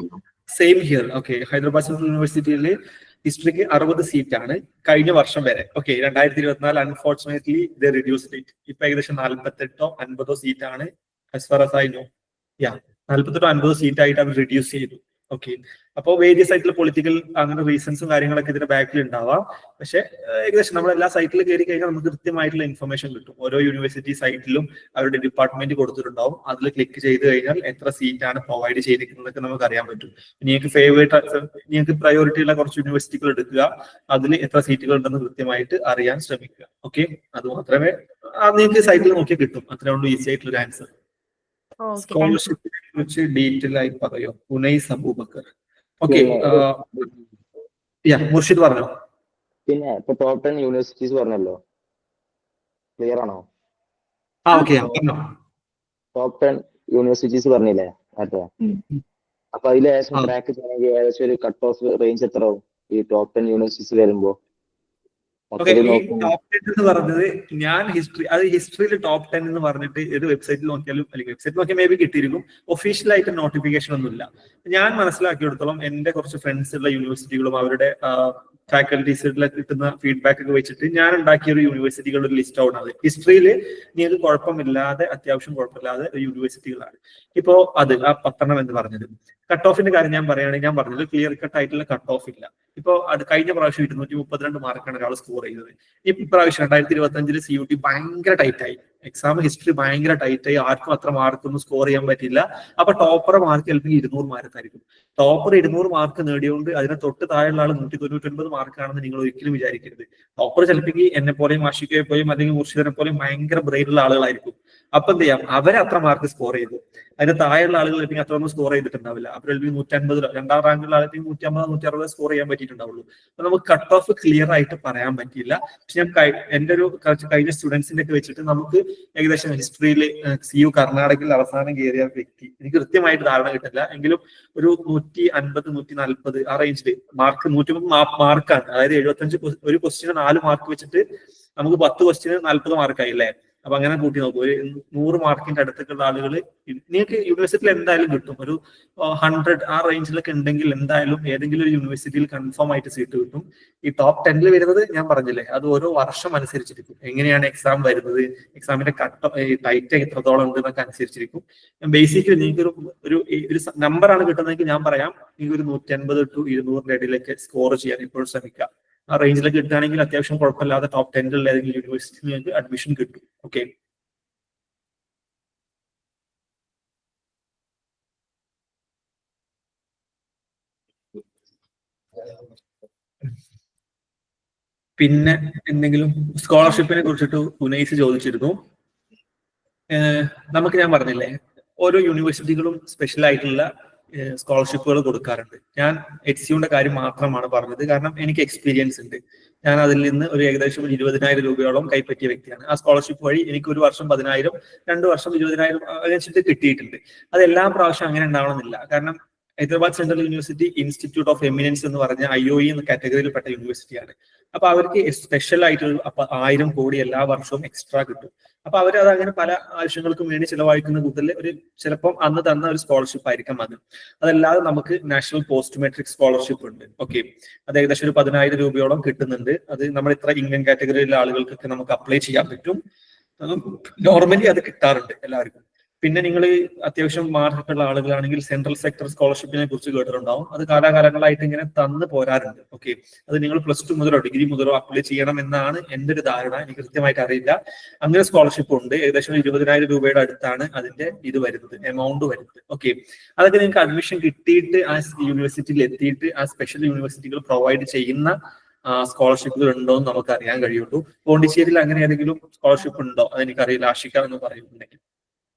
Same here. ഓക്കെ, ഹൈദരാബാദ് യൂണിവേഴ്സിറ്റിയിൽ ഹിസ്റ്ററിക്ക് 60 സീറ്റ് ആണ് കഴിഞ്ഞ വർഷം വരെ. Okay, 2024 unfortunately the reduced it. ഇപ്പൊ ഏകദേശം 48 50 സീറ്റ് ആണ് as far as I know. 48 50 seat ആയിട്ട് അവർ റിഡ്യൂസ് ചെയ്തു. ഓക്കെ, അപ്പോൾ വേരിയസ് ആയിട്ടുള്ള പൊളിറ്റിക്കൽ അങ്ങനെ റീസൺസും കാര്യങ്ങളൊക്കെ ഇതിന്റെ ബാക്കിൽ ഉണ്ടാവാം. പക്ഷെ ഏകദേശം നമ്മൾ എല്ലാ സൈറ്റിൽ കയറി കഴിഞ്ഞാൽ നമുക്ക് കൃത്യമായിട്ടുള്ള ഇൻഫർമേഷൻ കിട്ടും. ഓരോ യൂണിവേഴ്സിറ്റി സൈറ്റിലും അവരുടെ ഡിപ്പാർട്ട്മെന്റ് കൊടുത്തിട്ടുണ്ടാവും. അതിൽ ക്ലിക്ക് ചെയ്ത് കഴിഞ്ഞാൽ എത്ര സീറ്റാണ് പ്രൊവൈഡ് ചെയ്തിരിക്കുന്നതൊക്കെ നമുക്ക് അറിയാൻ പറ്റും. നിങ്ങൾക്ക് നിങ്ങൾക്ക് പ്രയോറിറ്റി ഉള്ള കുറച്ച് യൂണിവേഴ്സിറ്റികൾ എടുക്കുക, അതിൽ എത്ര സീറ്റുകൾ ഉണ്ടെന്ന് കൃത്യമായിട്ട് അറിയാൻ ശ്രമിക്കുക. ഓക്കെ, അത് മാത്രമേ നിങ്ങൾക്ക് സൈറ്റിൽ നോക്കി കിട്ടും. അത്രേ ഉള്ളൂ ഈസി ആയിട്ടുള്ള ഒരു ആൻസർ. സ്കോളർഷിപ്പിനെ കുറിച്ച് ഡീറ്റെയിൽ ആയി പറയോ ഉനൈസ് അബൂബക്കർ? ഓക്കെ, മുർഷിദ് പറഞ്ഞോ. പിന്നെ ഇപ്പൊ ടോപ്പ് 10 യൂണിവേഴ്സിറ്റീസ് പറഞ്ഞല്ലോ, ക്ലിയർ ആണോ? ഓക്കെ, ടോപ്പ് 10 യൂണിവേഴ്സിറ്റീസ് പറഞ്ഞില്ലേ മറ്റേ, അപ്പൊ അതിൽ ഏകദേശം ട്രാക്ക് ചെയ്യണമെങ്കിൽ ഏകദേശം ഒരു കട്ട് ഓഫ് റേഞ്ച് എത്ര ആവും ഈ ടോപ്പ് 10 യൂണിവേഴ്സിറ്റീസ് വരുമ്പോ? ഓക്കെ, ഈ ടോപ്പ് 10 എന്ന് പറഞ്ഞത് ഞാൻ ഹിസ്റ്ററിയിൽ ടോപ്പ് 10 എന്ന് പറഞ്ഞിട്ട് ഏത് വെബ്സൈറ്റിൽ നോക്കിയാലും, അല്ലെങ്കിൽ വെബ്സൈറ്റിൽ നോക്കിയാൽ മേ ബി കിട്ടിയിരിക്കും. ഒഫീഷ്യൽ ആയിട്ട് നോട്ടിഫിക്കേഷൻ ഒന്നുമില്ല. ഞാൻ മനസ്സിലാക്കിയെടുത്തോളം എന്റെ കുറച്ച് ഫ്രണ്ട്സ് ഉള്ള യൂണിവേഴ്സിറ്റികളും അവരുടെ ഫാക്കൽറ്റീസിലെ കിട്ടുന്ന ഫീഡ്ബാക്ക് ഒക്കെ വെച്ചിട്ട് ഞാൻ ഉണ്ടാക്കിയ ഒരു യൂണിവേഴ്സിറ്റികളുടെ ഒരു ലിസ്റ്റ് ഔട്ട് ആണ്. ഹിസ്റ്ററിയിൽ നിങ്ങൾക്ക് കുഴപ്പമില്ലാതെ, അത്യാവശ്യം കുഴപ്പമില്ലാതെ ഒരു യൂണിവേഴ്സിറ്റികളാണ്. ഇപ്പോ അത് ആ 10 എന്ന് പറഞ്ഞത്. കട്ട് ഓഫിന്റെ കാര്യം ഞാൻ പറയുകയാണെങ്കിൽ, ഞാൻ പറഞ്ഞത് ക്ലിയർ കട്ട് ആയിട്ടുള്ള കട്ട് ഓഫ് ഇല്ല. ഇപ്പൊ കഴിഞ്ഞ പ്രാവശ്യം 232 മാർക്കാണ് ഒരാൾ സ്കോർ ചെയ്തത്. ഇപ്രാവശ്യം 2025 CUT ഭയങ്കര ടൈറ്റ് ആയി, എക്സാം ഹിസ്റ്ററി ഭയങ്കര ടൈറ്റ് ആയി, ആർക്കും അത്ര മാർക്കൊന്നും സ്കോർ ചെയ്യാൻ പറ്റില്ല. അപ്പൊ ടോപ്പർ മാർക്ക് ചിലപ്പോൾ 200 മാർക്കായിരിക്കും. ടോപ്പർ 200 മാർക്ക് നേടിയോണ്ട് അതിനെ തൊട്ട് താഴെയുള്ള ആൾ 199 മാർക്കാണെന്ന് നിങ്ങൾ ഒരിക്കലും വിചാരിക്കരുത്. ടോപ്പർ ചിലപ്പോൾ എന്നെ പോലെയും ആഷിഖയെ പോലെയും അല്ലെങ്കിൽ മുർഷിദിനെ പോലെയും ഭയങ്കര ബ്രെയിനുള്ള ആളുകളായിരിക്കും. അപ്പൊ എന്ത് ചെയ്യാം, അവരെ അത്ര മാർക്ക് സ്കോർ ചെയ്തു. അതിന് താഴെയുള്ള ആളുകൾ അല്ലെങ്കിൽ അത്രയൊന്നും സ്കോർ ചെയ്തിട്ടുണ്ടാവില്ല. അപ്പോൾ 150 രണ്ടാം റാങ്കിലുള്ള ആൾക്ക് 150 160 സ്കോർ ചെയ്യാൻ പറ്റിയിട്ടുണ്ടാവുള്ളൂ. അപ്പൊ നമുക്ക് കട്ട് ഓഫ് ക്ലിയർ ആയിട്ട് പറയാൻ പറ്റില്ല. പക്ഷെ ഞാൻ എന്റെ ഒരു കഴിഞ്ഞ സ്റ്റുഡൻസിന്റെ ഒക്കെ വെച്ചിട്ട് നമുക്ക് ഏകദേശം ഹിസ്റ്ററിയിൽ CU കർണാടകയിൽ അവസാനം കയറിയ വ്യക്തി, എനിക്ക് കൃത്യമായിട്ട് ധാരണ കിട്ടില്ല, എങ്കിലും ഒരു 150 140 ആ റേഞ്ചില് മാർക്ക് 130 മാർക്കാണ്. അതായത് 75 ഒരു ക്വസ്റ്റിന് 4 മാർക്ക് വെച്ചിട്ട് നമുക്ക് 10 ക്വസ്റ്റിന് 40 മാർക്കായി അല്ലേ. അപ്പൊ അങ്ങനെ കൂട്ടി നോക്കും, ഒരു 100 മാർക്കിന്റെ അടുത്തേക്കുള്ള ആളുകൾ നിങ്ങൾക്ക് യൂണിവേഴ്സിറ്റിയിൽ എന്തായാലും കിട്ടും. ഒരു 100 ആ റേഞ്ചിലൊക്കെ ഉണ്ടെങ്കിൽ എന്തായാലും ഏതെങ്കിലും ഒരു യൂണിവേഴ്സിറ്റിയിൽ കൺഫേം ആയിട്ട് സീറ്റ് കിട്ടും. ഈ ടോപ്പ് 10 വരുന്നത് ഞാൻ പറഞ്ഞില്ലേ, അത് ഓരോ വർഷം അനുസരിച്ചിരിക്കും. എങ്ങനെയാണ് എക്സാം വരുന്നത്, എക്സാമിന്റെ ടൈറ്റ് എത്രത്തോളം ഉണ്ട് എന്നൊക്കെ അനുസരിച്ചിരിക്കും. ബേസിക്കലി നിങ്ങൾക്ക് ഒരു നമ്പറാണ് കിട്ടുന്നതെങ്കിൽ ഞാൻ പറയാം, നിങ്ങൾക്ക് ഒരു 150 to 200 ഇടയിലേക്ക് സ്കോർ ചെയ്യാൻ ഇപ്പോഴും ശ്രമിക്കുക. ആ റേഞ്ചിലേക്ക് കിട്ടുകയാണെങ്കിൽ അത്യാവശ്യം കുഴപ്പമില്ലാതെ ടോപ്പ് 10 ഏതെങ്കിലും യൂണിവേഴ്സിറ്റിയിൽ നിങ്ങൾക്ക് അഡ്മിഷൻ കിട്ടും. ഓക്കെ, പിന്നെ എന്തെങ്കിലും സ്കോളർഷിപ്പിനെ കുറിച്ചിട്ട് ഉനൈസ് ചോദിച്ചിരുന്നു. നമുക്ക് ഞാൻ പറഞ്ഞില്ലേ, ഓരോ യൂണിവേഴ്സിറ്റികളും സ്പെഷ്യൽ ആയിട്ടുള്ള സ്കോളർഷിപ്പുകൾ കൊടുക്കാറുണ്ട്. ഞാൻ HCUന്റെ കാര്യം മാത്രമാണ് പറഞ്ഞത്, കാരണം എനിക്ക് എക്സ്പീരിയൻസ് ഉണ്ട്. ഞാൻ അതിൽ നിന്ന് ഒരു ഏകദേശം 20,000 രൂപയോളം കൈപ്പറ്റിയ വ്യക്തിയാണ്. ആ സ്കോളർഷിപ്പ് വഴി എനിക്ക് ഒരു വർഷം 10,000, 2 വർഷം 20,000 വെച്ചിട്ട് കിട്ടിയിട്ടുണ്ട്. അത് എല്ലാ പ്രാവശ്യം അങ്ങനെ ഉണ്ടാവണമെന്നില്ല. കാരണം Hyderabad central university institute of eminence എന്ന് പറഞ്ഞ IOE എന്ന കാറ്റഗറിയിൽപ്പെട്ട യൂണിവേഴ്സിറ്റിയാണ്. അപ്പൊ അവർക്ക് സ്പെഷ്യൽ ആയിട്ട് 1000 കോടി എല്ലാ വർഷവും എക്സ്ട്രാ കിട്ടും. അപ്പൊ അവർ അത് അങ്ങനെ പല ആവശ്യങ്ങൾക്കും വേണ്ടി ചിലവഴിക്കുന്ന കൂട്ടത്തിൽ ഒരു ചിലപ്പം അന്ന് തന്ന ഒരു സ്കോളർഷിപ്പ് ആയിരിക്കും അത്. അതല്ലാതെ നമുക്ക് നാഷണൽ പോസ്റ്റ് മെട്രിക് സ്കോളർഷിപ്പ് ഉണ്ട്. ഓക്കെ, അത് ഏകദേശം ഒരു 10,000 രൂപയോളം കിട്ടുന്നുണ്ട്. അത് നമ്മൾ ഇത്ര ഇൻകം കാറ്റഗറിയിലുള്ള ആളുകൾക്കൊക്കെ നമുക്ക് അപ്ലൈ ചെയ്യാൻ പറ്റും. നോർമലി അത് കിട്ടാറുണ്ട് എല്ലാവർക്കും. പിന്നെ നിങ്ങൾ അത്യാവശ്യം മാർക്കുള്ള ആളുകളാണെങ്കിൽ സെൻട്രൽ സെക്ടർ സ്കോളർഷിപ്പിനെ കുറിച്ച് കേട്ടിട്ടുണ്ടാവും. അത് കാലാകാലങ്ങളായിട്ട് ഇങ്ങനെ തന്നു പോരാറുണ്ട്. ഓക്കെ, അത് നിങ്ങൾ +2 മുതലോ ഡിഗ്രി മുതലോ അപ്ലൈ ചെയ്യണം എന്നാണ് എൻ്റെ ഒരു ധാരണ. എനിക്ക് കൃത്യമായിട്ട് അറിയില്ല. അങ്ങനെ സ്കോളർഷിപ്പ് ഉണ്ട്. ഏകദേശം 20,000 രൂപയുടെ അടുത്താണ് അതിന്റെ ഇത് വരുന്നത്, എമൗണ്ട് വരുന്നത്. ഓക്കെ, അതൊക്കെ നിങ്ങൾക്ക് അഡ്മിഷൻ കിട്ടിയിട്ട് ആ യൂണിവേഴ്സിറ്റിയിൽ എത്തിയിട്ട് ആ സ്പെഷ്യൽ യൂണിവേഴ്സിറ്റികൾ പ്രൊവൈഡ് ചെയ്യുന്ന സ്കോളർഷിപ്പുകൾ ഉണ്ടോ എന്ന് നമുക്ക് അറിയാൻ കഴിയുള്ളൂ. പോണ്ടിച്ചേരിയിൽ അങ്ങനെ ഏതെങ്കിലും സ്കോളർഷിപ്പ് ഉണ്ടോ അതെനിക്കറിയില്ല. ആഷിക എന്ന് പറയുന്നുണ്ടെങ്കിൽ.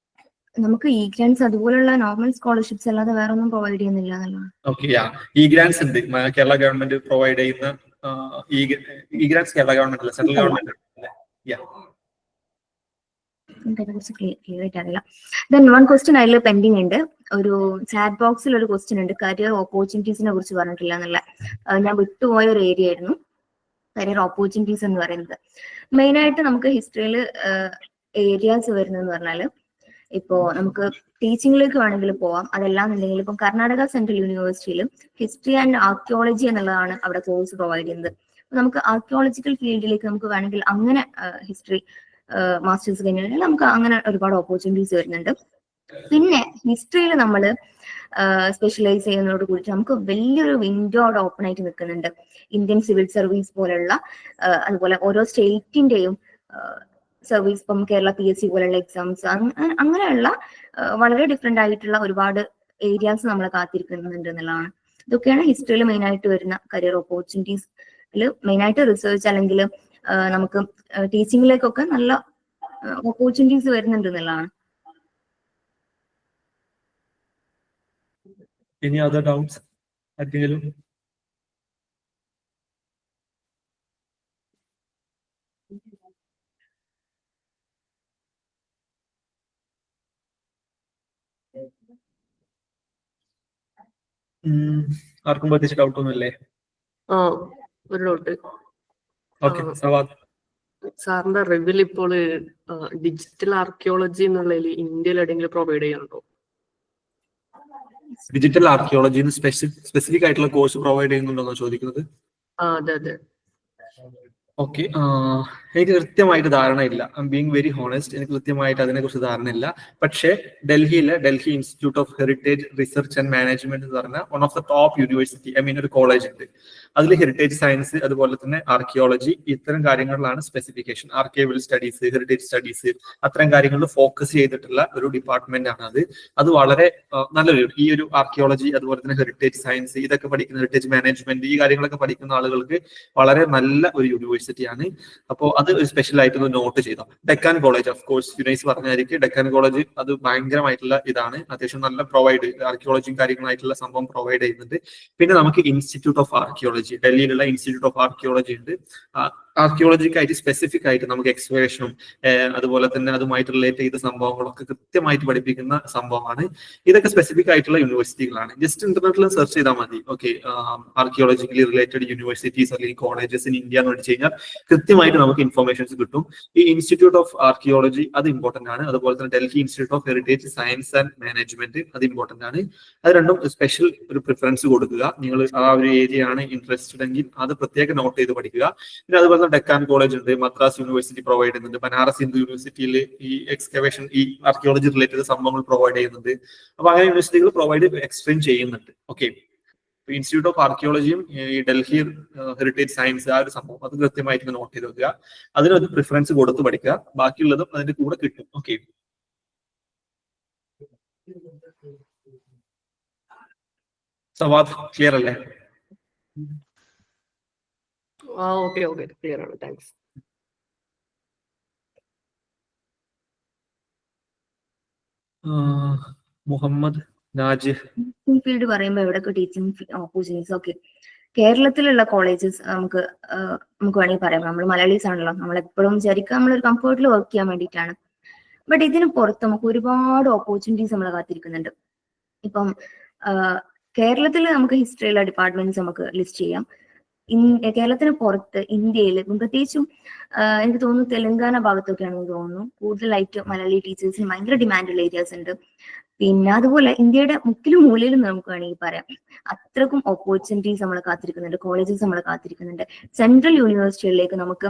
നമുക്ക് ഗ്രാൻസ് അതുപോലുള്ള നോർമൽ സ്കോളർഷിപ്സ് അല്ലാതെ വേറെ ഒന്നും പ്രൊവൈഡ് ചെയ്യുന്നില്ല എന്നുള്ളതാണ്. ഓക്കെ, ഗ്രാൻസ് ഉണ്ട്. കേരള ഗവൺമെന്റ് പ്രൊവൈഡ് ചെയ്യുന്ന ഗ്രാൻസ് കേരള ഗവൺമെന്റ് അല്ല, സെൻട്രൽ ഗവൺമെന്റ് ക്ലിയർ ആയിട്ട് അറിയില്ല. ദെൻ വൺ ക്വസ്റ്റ്യൻ അതിൽ പെൻഡിങ് ഉണ്ട്. ഒരു ചാറ്റ് ബോക്സിൽ ഒരു ക്വസ്റ്റ്യൻ ഉണ്ട്, കരിയർ ഓപ്പർച്യൂണിറ്റീസിനെ കുറിച്ച് പറഞ്ഞിട്ടില്ല എന്നുള്ള. ഞാൻ വിട്ടുപോയ ഒരു ഏരിയ ആയിരുന്നു കരിയർ ഓപ്പർച്യൂണിറ്റീസ് എന്ന് പറയുന്നത്. മെയിൻ ആയിട്ട് നമുക്ക് ഹിസ്റ്ററിയിൽ ഏരിയാസ് വരുന്നതെന്ന് പറഞ്ഞാൽ, ഇപ്പോ നമുക്ക് ടീച്ചിങ്ങിലേക്ക് വേണമെങ്കിൽ പോവാം. അതല്ലാന്നുണ്ടെങ്കിൽ ഇപ്പം കർണാടക സെൻട്രൽ യൂണിവേഴ്സിറ്റിയിൽ ഹിസ്റ്ററി ആൻഡ് ആർക്കിയോളജി എന്നുള്ളതാണ് അവിടെ കോഴ്സ് പ്രൊവൈഡ് ചെയ്യുന്നത്. നമുക്ക് ആർക്കിയോളജിക്കൽ ഫീൽഡിലേക്ക് നമുക്ക് വേണമെങ്കിൽ അങ്ങനെ ഹിസ്റ്ററി മാസ്റ്റേഴ്സ് കഴിഞ്ഞാൽ നമുക്ക് അങ്ങനെ ഒരുപാട് ഓപ്പർച്യൂണിറ്റീസ് വരുന്നുണ്ട്. പിന്നെ ഹിസ്റ്ററിയിൽ നമ്മൾ സ്പെഷ്യലൈസ് ചെയ്യുന്നതോട് കൂടിയിട്ട് നമുക്ക് വലിയൊരു വിൻഡോ അവിടെ ഓപ്പൺ ആയിട്ട് നിൽക്കുന്നുണ്ട്. ഇന്ത്യൻ സിവിൽ സർവീസ് പോലുള്ള, അതുപോലെ ഓരോ സ്റ്റേറ്റിന്റെയും സർവീസ്, ഇപ്പം കേരള PSC പോലുള്ള എക്സാംസ്, അങ്ങനെയുള്ള വളരെ ഡിഫറെന്റ് ആയിട്ടുള്ള ഒരുപാട് ഏരിയാസ് നമ്മളെ കാത്തിരിക്കുന്നുണ്ട് എന്നുള്ളതാണ്. ഇതൊക്കെയാണ് ഹിസ്റ്ററിയിൽ മെയിൻ ആയിട്ട് വരുന്ന കരിയർ ഓപ്പർച്യൂണിറ്റീസ്. മെയിൻ ആയിട്ട് റിസർച്ച് അല്ലെങ്കിൽ നമുക്ക് ടീച്ചിങ്ങിലേക്കൊക്കെ നല്ല ഓപ്പർച്യൂണിറ്റീസ് വരുന്നുണ്ട് എന്നുള്ളതാണ്. Any other doubts? ആർക്കെങ്കിലും? ആർക്കും പ്രത്യേകിച്ച് ഡൗട്ട് ഒന്നുമില്ലേ? ഒരു ഡൗട്ട്. ഓക്കെ, സവാദ്. സാറിന്റെ റിവ്യൂൽ ഇപ്പോൾ ഡിജിറ്റൽ ആർക്കിയോളജി എന്നുള്ളതിൽ ഇന്ത്യയിൽ എവിടെയെങ്കിലും പ്രൊവൈഡ് ചെയ്യാനുണ്ടോ? ഡിജിറ്റൽ ആർക്കിയോളജി സ്പെസിഫിക് ആയിട്ടുള്ള കോഴ്സ് പ്രൊവൈഡ് ചെയ്യുന്നുണ്ടോ ചോദിക്കുന്നത്? അതെ അതെ. ഓക്കെ, എനിക്ക് കൃത്യമായിട്ട് ധാരണയില്ല. I am being very honest. എനിക്ക് കൃത്യമായിട്ട് അതിനെക്കുറിച്ച് ധാരണയില്ല. പക്ഷേ Delhi institute of heritage research and management എന്ന് പറഞ്ഞ one of the top university, ഒരു കോളേജ് ഉണ്ട്. അതിൽ ഹെറിറ്റേജ് സയൻസ് അതുപോലെ തന്നെ ആർക്കിയോളജി ഇത്തരം കാര്യങ്ങളിലാണ് specification. Archival studies, heritage studies, അത്തരം കാര്യങ്ങളിൽ ഫോക്കസ് ചെയ്തിട്ടുള്ള ഒരു ഡിപ്പാർട്ട്മെന്റ് ആണ് അത്. അത് വളരെ നല്ലൊരു ഈ ഒരു ആർക്കിയോളജി അതുപോലെ തന്നെ ഹെറിറ്റേജ് സയൻസ് ഇതൊക്കെ പഠിക്കുന്ന, ഹെറിറ്റേജ് മാനേജ്മെന്റ് ഈ കാര്യങ്ങളൊക്കെ പഠിക്കുന്ന ആളുകൾക്ക് വളരെ നല്ല ഒരു യൂണിവേഴ്സിറ്റിയാണ്. അപ്പോൾ അത് ഒരു സ്പെഷ്യൽ ആയിട്ട് ഒന്ന് നോട്ട് ചെയ്തോ. ഡെക്കാൻ കോളേജ്, ഓഫ് കോഴ്സ് യുനൈസ് പറഞ്ഞായിരിക്കും. ഡെക്കാൻ കോളേജ് അത് ഭയങ്കരമായിട്ടുള്ള ഇതാണ്. അത്യാവശ്യം നല്ല പ്രൊവൈഡ് ആർക്കിയോളജിയും കാര്യങ്ങളായിട്ടുള്ള സംഭവം പ്രൊവൈഡ് ചെയ്യുന്നുണ്ട്. പിന്നെ നമുക്ക് ഇൻസ്റ്റിറ്റ്യൂട്ട് ഓഫ് ആർക്കിയോളജി, ഡൽഹിയിലുള്ള ഇൻസ്റ്റിറ്റ്യൂട്ട് ഓഫ് ആർക്കിയോളജി ഉണ്ട്. ആർക്കിയോളജിക്കായിട്ട് സ്പെസിഫിക് ആയിട്ട് നമുക്ക് എക്സ്കവേഷനും അതുപോലെ തന്നെ അതുമായിട്ട് റിലേറ്റ് ചെയ്ത സംഭവങ്ങളൊക്കെ കൃത്യമായിട്ട് പഠിപ്പിക്കുന്ന സംഭവമാണ്. ഇതൊക്കെ സ്പെസിഫിക് ആയിട്ടുള്ള യൂണിവേഴ്സിറ്റികളാണ്. ജസ്റ്റ് ഇന്റർനെറ്റിൽ സെർച്ച് ചെയ്താൽ മതി. ഓക്കെ, ആർക്കിയോളജിക്കലി റിലേറ്റഡ് യൂണിവേഴ്സിറ്റീസ് അല്ലെങ്കിൽ കോളേജസ് ഇൻ ഇന്ത്യ എന്ന് അടിച്ചു കഴിഞ്ഞാൽ കൃത്യമായിട്ട് നമുക്ക് ഇൻഫർമേഷൻസ് കിട്ടും. ഈ ഇൻസ്റ്റിറ്റ്യൂട്ട് ഓഫ് ആർക്കിയോളജി അത് ഇമ്പോർട്ടന്റ് ആണ്. അതുപോലെ തന്നെ Delhi institute of heritage science and management അത് ഇമ്പോർട്ടന്റ് ആണ്. അത് രണ്ടും സ്പെഷ്യൽ ഒരു പ്രിഫറൻസ് കൊടുക്കുക. നിങ്ങൾ ആ ഒരു ഏരിയ ആണ് ഇൻട്രസ്റ്റഡ് എങ്കിൽ അത് പ്രത്യേകം നോട്ട് ചെയ്ത് പഠിക്കുക. പിന്നെ അതുപോലെ തന്നെ ഡെക്കാൻ കോളേജ് ഉണ്ട്, മദ്രാസ് യൂണിവേഴ്സിറ്റി പ്രൊവൈഡ് ചെയ്യുന്നുണ്ട്, ബനാറസ് ഹിന്ദു യൂണിവേഴ്സിറ്റിയിൽ ഈ എക്സ്കവേഷൻ ഈ ആർക്കിയോളജി റിലേറ്റഡ് സംഭവങ്ങൾ പ്രൊവൈഡ് ചെയ്യുന്നുണ്ട്. അപ്പൊ അങ്ങനെ യൂണിവേഴ്സിറ്റികൾ പ്രൊവൈഡ് എക്സ്പ്ലെയിൻ ചെയ്യുന്നുണ്ട്. ഓക്കെ, ഇൻസ്റ്റിറ്റ്യൂട്ട് ഓഫ് ആർക്കിയോളജിയും ഈ ഡൽഹി ഹെറിറ്റേജ് സയൻസ് ആ ഒരു സംഭവം അത് കൃത്യമായിട്ട് നോട്ട് ചെയ്ത് വെക്കുക. അതിനൊരു പ്രിഫറൻസ് കൊടുത്ത് പഠിക്കുക. ബാക്കിയുള്ളതും അതിന്റെ കൂടെ കിട്ടും. ഓക്കെ, സവാദ് ക്ലിയർ അല്ലേ? ഓക്കെ ഓക്കെ ക്ലിയർ ആണ്, താങ്ക്സ്. മുഹമ്മദ് നാജ്. ടീച്ചിങ് ഫീൽഡ് പറയുമ്പോൾ എവിടെയൊക്കെ ടീച്ചിങ് ഓപ്പർച്യൂണിറ്റീസ്? ഓക്കെ, കേരളത്തിലുള്ള കോളേജസ് നമുക്ക് വേണമെങ്കിൽ പറയാം. നമ്മൾ മലയാളീസ് ആണല്ലോ, നമ്മൾ എപ്പോഴും വിചാരിക്കുക നമ്മളൊരു കംഫർട്ടിൽ വർക്ക് ചെയ്യാൻ വേണ്ടിയിട്ടാണ്. ബട്ട് ഇതിന് പുറത്ത് നമുക്ക് ഒരുപാട് ഓപ്പർച്യൂണിറ്റീസ് നമ്മളെ കാത്തിരിക്കുന്നുണ്ട്. ഇപ്പം കേരളത്തിൽ നമുക്ക് ഹിസ്റ്ററിയിലെ ഡിപ്പാർട്ട്മെന്റ്സ് നമുക്ക് ലിസ്റ്റ് ചെയ്യാം. കേരളത്തിന് പുറത്ത് ഇന്ത്യയിൽ പ്രത്യേകിച്ചും എനിക്ക് തോന്നുന്നു തെലങ്കാന ഭാഗത്തൊക്കെയാണെന്ന് തോന്നുന്നു കൂടുതലായിട്ട് മലയാളി ടീച്ചേഴ്സിന് ഭയങ്കര ഡിമാൻഡുള്ള ഏരിയാസ് ഉണ്ട്. പിന്നെ അതുപോലെ ഇന്ത്യയുടെ മുക്കിലും മൂലയിലും നമുക്ക് വേണമെങ്കിൽ പറയാം, അത്രക്കും ഓപ്പർച്യൂണിറ്റീസ് നമ്മളെ കാത്തിരിക്കുന്നുണ്ട്, കോളേജസ് നമ്മളെ കാത്തിരിക്കുന്നുണ്ട്. സെൻട്രൽ യൂണിവേഴ്സിറ്റികളിലേക്ക് നമുക്ക്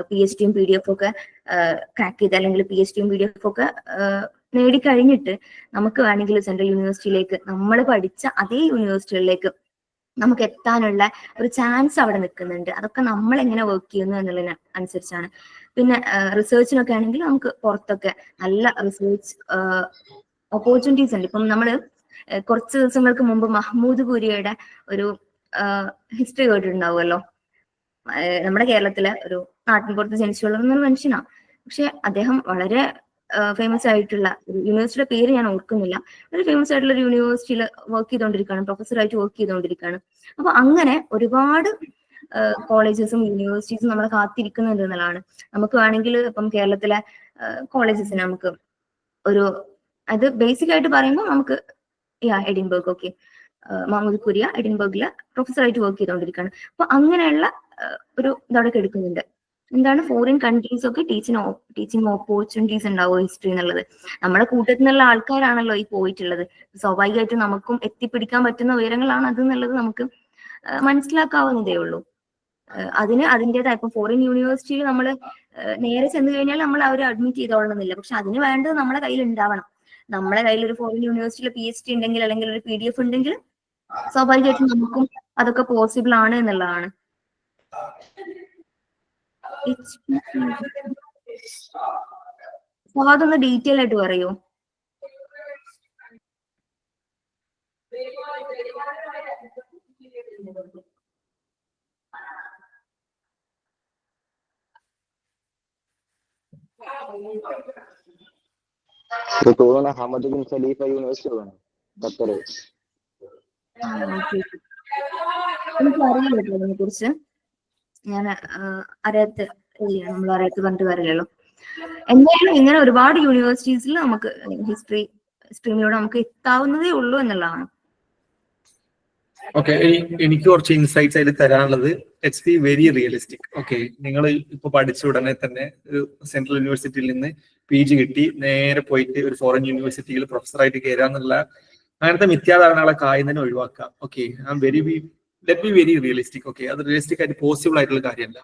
PhD PDF ഒക്കെ ക്രാക്ക് ചെയ്ത് അല്ലെങ്കിൽ PhD PDF ഒക്കെ നേടിക്കഴിഞ്ഞിട്ട് നമുക്ക് വേണമെങ്കിൽ സെൻട്രൽ യൂണിവേഴ്സിറ്റിയിലേക്ക് നമ്മൾ പഠിച്ച അതേ യൂണിവേഴ്സിറ്റികളിലേക്ക് നമുക്ക് എത്താനുള്ള ഒരു ചാൻസ് അവിടെ നിൽക്കുന്നുണ്ട്. അതൊക്കെ നമ്മൾ എങ്ങനെ വർക്ക് ചെയ്യുന്നു എന്നുള്ളതിന് അനുസരിച്ചാണ്. പിന്നെ റിസർച്ചിനൊക്കെ ആണെങ്കിൽ നമുക്ക് പുറത്തൊക്കെ നല്ല റിസർച്ച് ഓപ്പർച്യൂണിറ്റീസ് ഉണ്ട്. ഇപ്പം നമ്മൾ കുറച്ച് ദിവസങ്ങൾക്ക് മുമ്പ് മഹ്മൂദ് കുരിയുടെ ഒരു ഹിസ്റ്ററി കേട്ടിട്ടുണ്ടാവുമല്ലോ. നമ്മുടെ കേരളത്തിലെ ഒരു നാട്ടിൻപുറത്ത് ജനിച്ചു വളർന്ന ഒരു മനുഷ്യനാണ്. പക്ഷെ അദ്ദേഹം വളരെ ഫേമസ് ആയിട്ടുള്ള ഒരു യൂണിവേഴ്സിറ്റിയുടെ പേര് ഞാൻ ഓർക്കുന്നില്ല, വളരെ ഫേമസ് ആയിട്ടുള്ള ഒരു യൂണിവേഴ്സിറ്റിയിൽ വർക്ക് ചെയ്തുകൊണ്ടിരിക്കുകയാണ്, പ്രൊഫസറായിട്ട് വർക്ക് ചെയ്തുകൊണ്ടിരിക്കുകയാണ്. അപ്പൊ അങ്ങനെ ഒരുപാട് കോളേജസും യൂണിവേഴ്സിറ്റീസും നമ്മളെ കാത്തിരിക്കുന്നുണ്ട് എന്നുള്ളതാണ്. നമുക്ക് വേണമെങ്കിൽ ഇപ്പം കേരളത്തിലെ കോളേജസിന് നമുക്ക് ഒരു അത് ബേസിക് ആയിട്ട് പറയുമ്പോൾ നമുക്ക് എഡിൻബർഗ്, ഓക്കെ, മഹ്മൂദ് കുരിയ എഡിൻബർഗില് പ്രൊഫസറായിട്ട് വർക്ക് ചെയ്തുകൊണ്ടിരിക്കുകയാണ്. അപ്പൊ അങ്ങനെയുള്ള ഒരു ഇതവിടെ എടുക്കുന്നുണ്ട്. എന്താണ് ഫോറിൻ കൺട്രീസ് ഒക്കെ ടീച്ചിങ് ഓപ്പർച്യൂണിറ്റീസ് ഉണ്ടാവുമോ ഹിസ്റ്ററി എന്നുള്ളത്? നമ്മുടെ കൂട്ടത്തിൽ നിന്നുള്ള ആൾക്കാരാണല്ലോ ഈ പോയിട്ടുള്ളത്. സ്വാഭാവികമായിട്ടും നമുക്കും എത്തിപ്പിടിക്കാൻ പറ്റുന്ന ഉയരങ്ങളാണ് അത് എന്നുള്ളത് നമുക്ക് മനസ്സിലാക്കാവുന്നതേ ഉള്ളൂ. അതിന് അതിൻ്റെതായ ഇപ്പം ഫോറിൻ യൂണിവേഴ്സിറ്റിയിൽ നമ്മൾ നേരെ ചെന്ന് കഴിഞ്ഞാൽ നമ്മൾ അവർ അഡ്മിറ്റ് ചെയ്തോളണമെന്നില്ല. പക്ഷെ അതിന് വേണ്ടത് നമ്മുടെ കയ്യിൽ ഉണ്ടാവണം. നമ്മുടെ കയ്യിൽ ഒരു ഫോറിൻ യൂണിവേഴ്സിറ്റിയിൽ PhD ഉണ്ടെങ്കിൽ അല്ലെങ്കിൽ ഒരു PDF ഉണ്ടെങ്കിൽ സ്വാഭാവികമായിട്ടും നമുക്കും അതൊക്കെ പോസിബിൾ ആണ് എന്നുള്ളതാണ്. അതൊന്ന് ഡീറ്റെയിൽ ആയിട്ട് പറയൂ. തോന്നുന്ന ഹമദ് ബിൻ ഖലീഫ യൂണിവേഴ്സിറ്റി ആണ് ഖത്തർ. എനിക്ക് അറിയില്ല അതിനെ കുറിച്ച്, ഞാൻ അറിയാത്ത നമ്മൾ അറിയാത്ത പറഞ്ഞിട്ട് കാര്യമില്ലല്ലോ. എന്തായാലും ഇങ്ങനെ ഒരുപാട് യൂണിവേഴ്സിറ്റീസിൽ നമുക്ക് ഹിസ്റ്ററി സ്ട്രീമിലൂടെ നമുക്ക് എത്താവുന്നതേ ഉള്ളൂ എന്നുള്ളതാണ്. ഓക്കെ, എനിക്ക് കുറച്ച് ഇൻസൈറ്റ്സ് അതിൽ തരാനുള്ളത്, let's be very realistic. Okay, നിങ്ങൾ ഇപ്പൊ പഠിച്ച ഉടനെ തന്നെ ഒരു സെൻട്രൽ യൂണിവേഴ്സിറ്റിയിൽ നിന്ന് PG കിട്ടി നേരെ പോയിട്ട് ഒരു ഫോറിൻ യൂണിവേഴ്സിറ്റിയിൽ പ്രൊഫസറായിട്ട് കയറാന്നുള്ള അങ്ങനത്തെ മിഥ്യാധാരണകളെ കായുന്നതിനെ ഒഴിവാക്കാം. Okay, let be very realistic. Okay, അത് റിയലിസ്റ്റിക് ആയിട്ട് പോസിബിൾ ആയിട്ടുള്ള കാര്യമല്ല.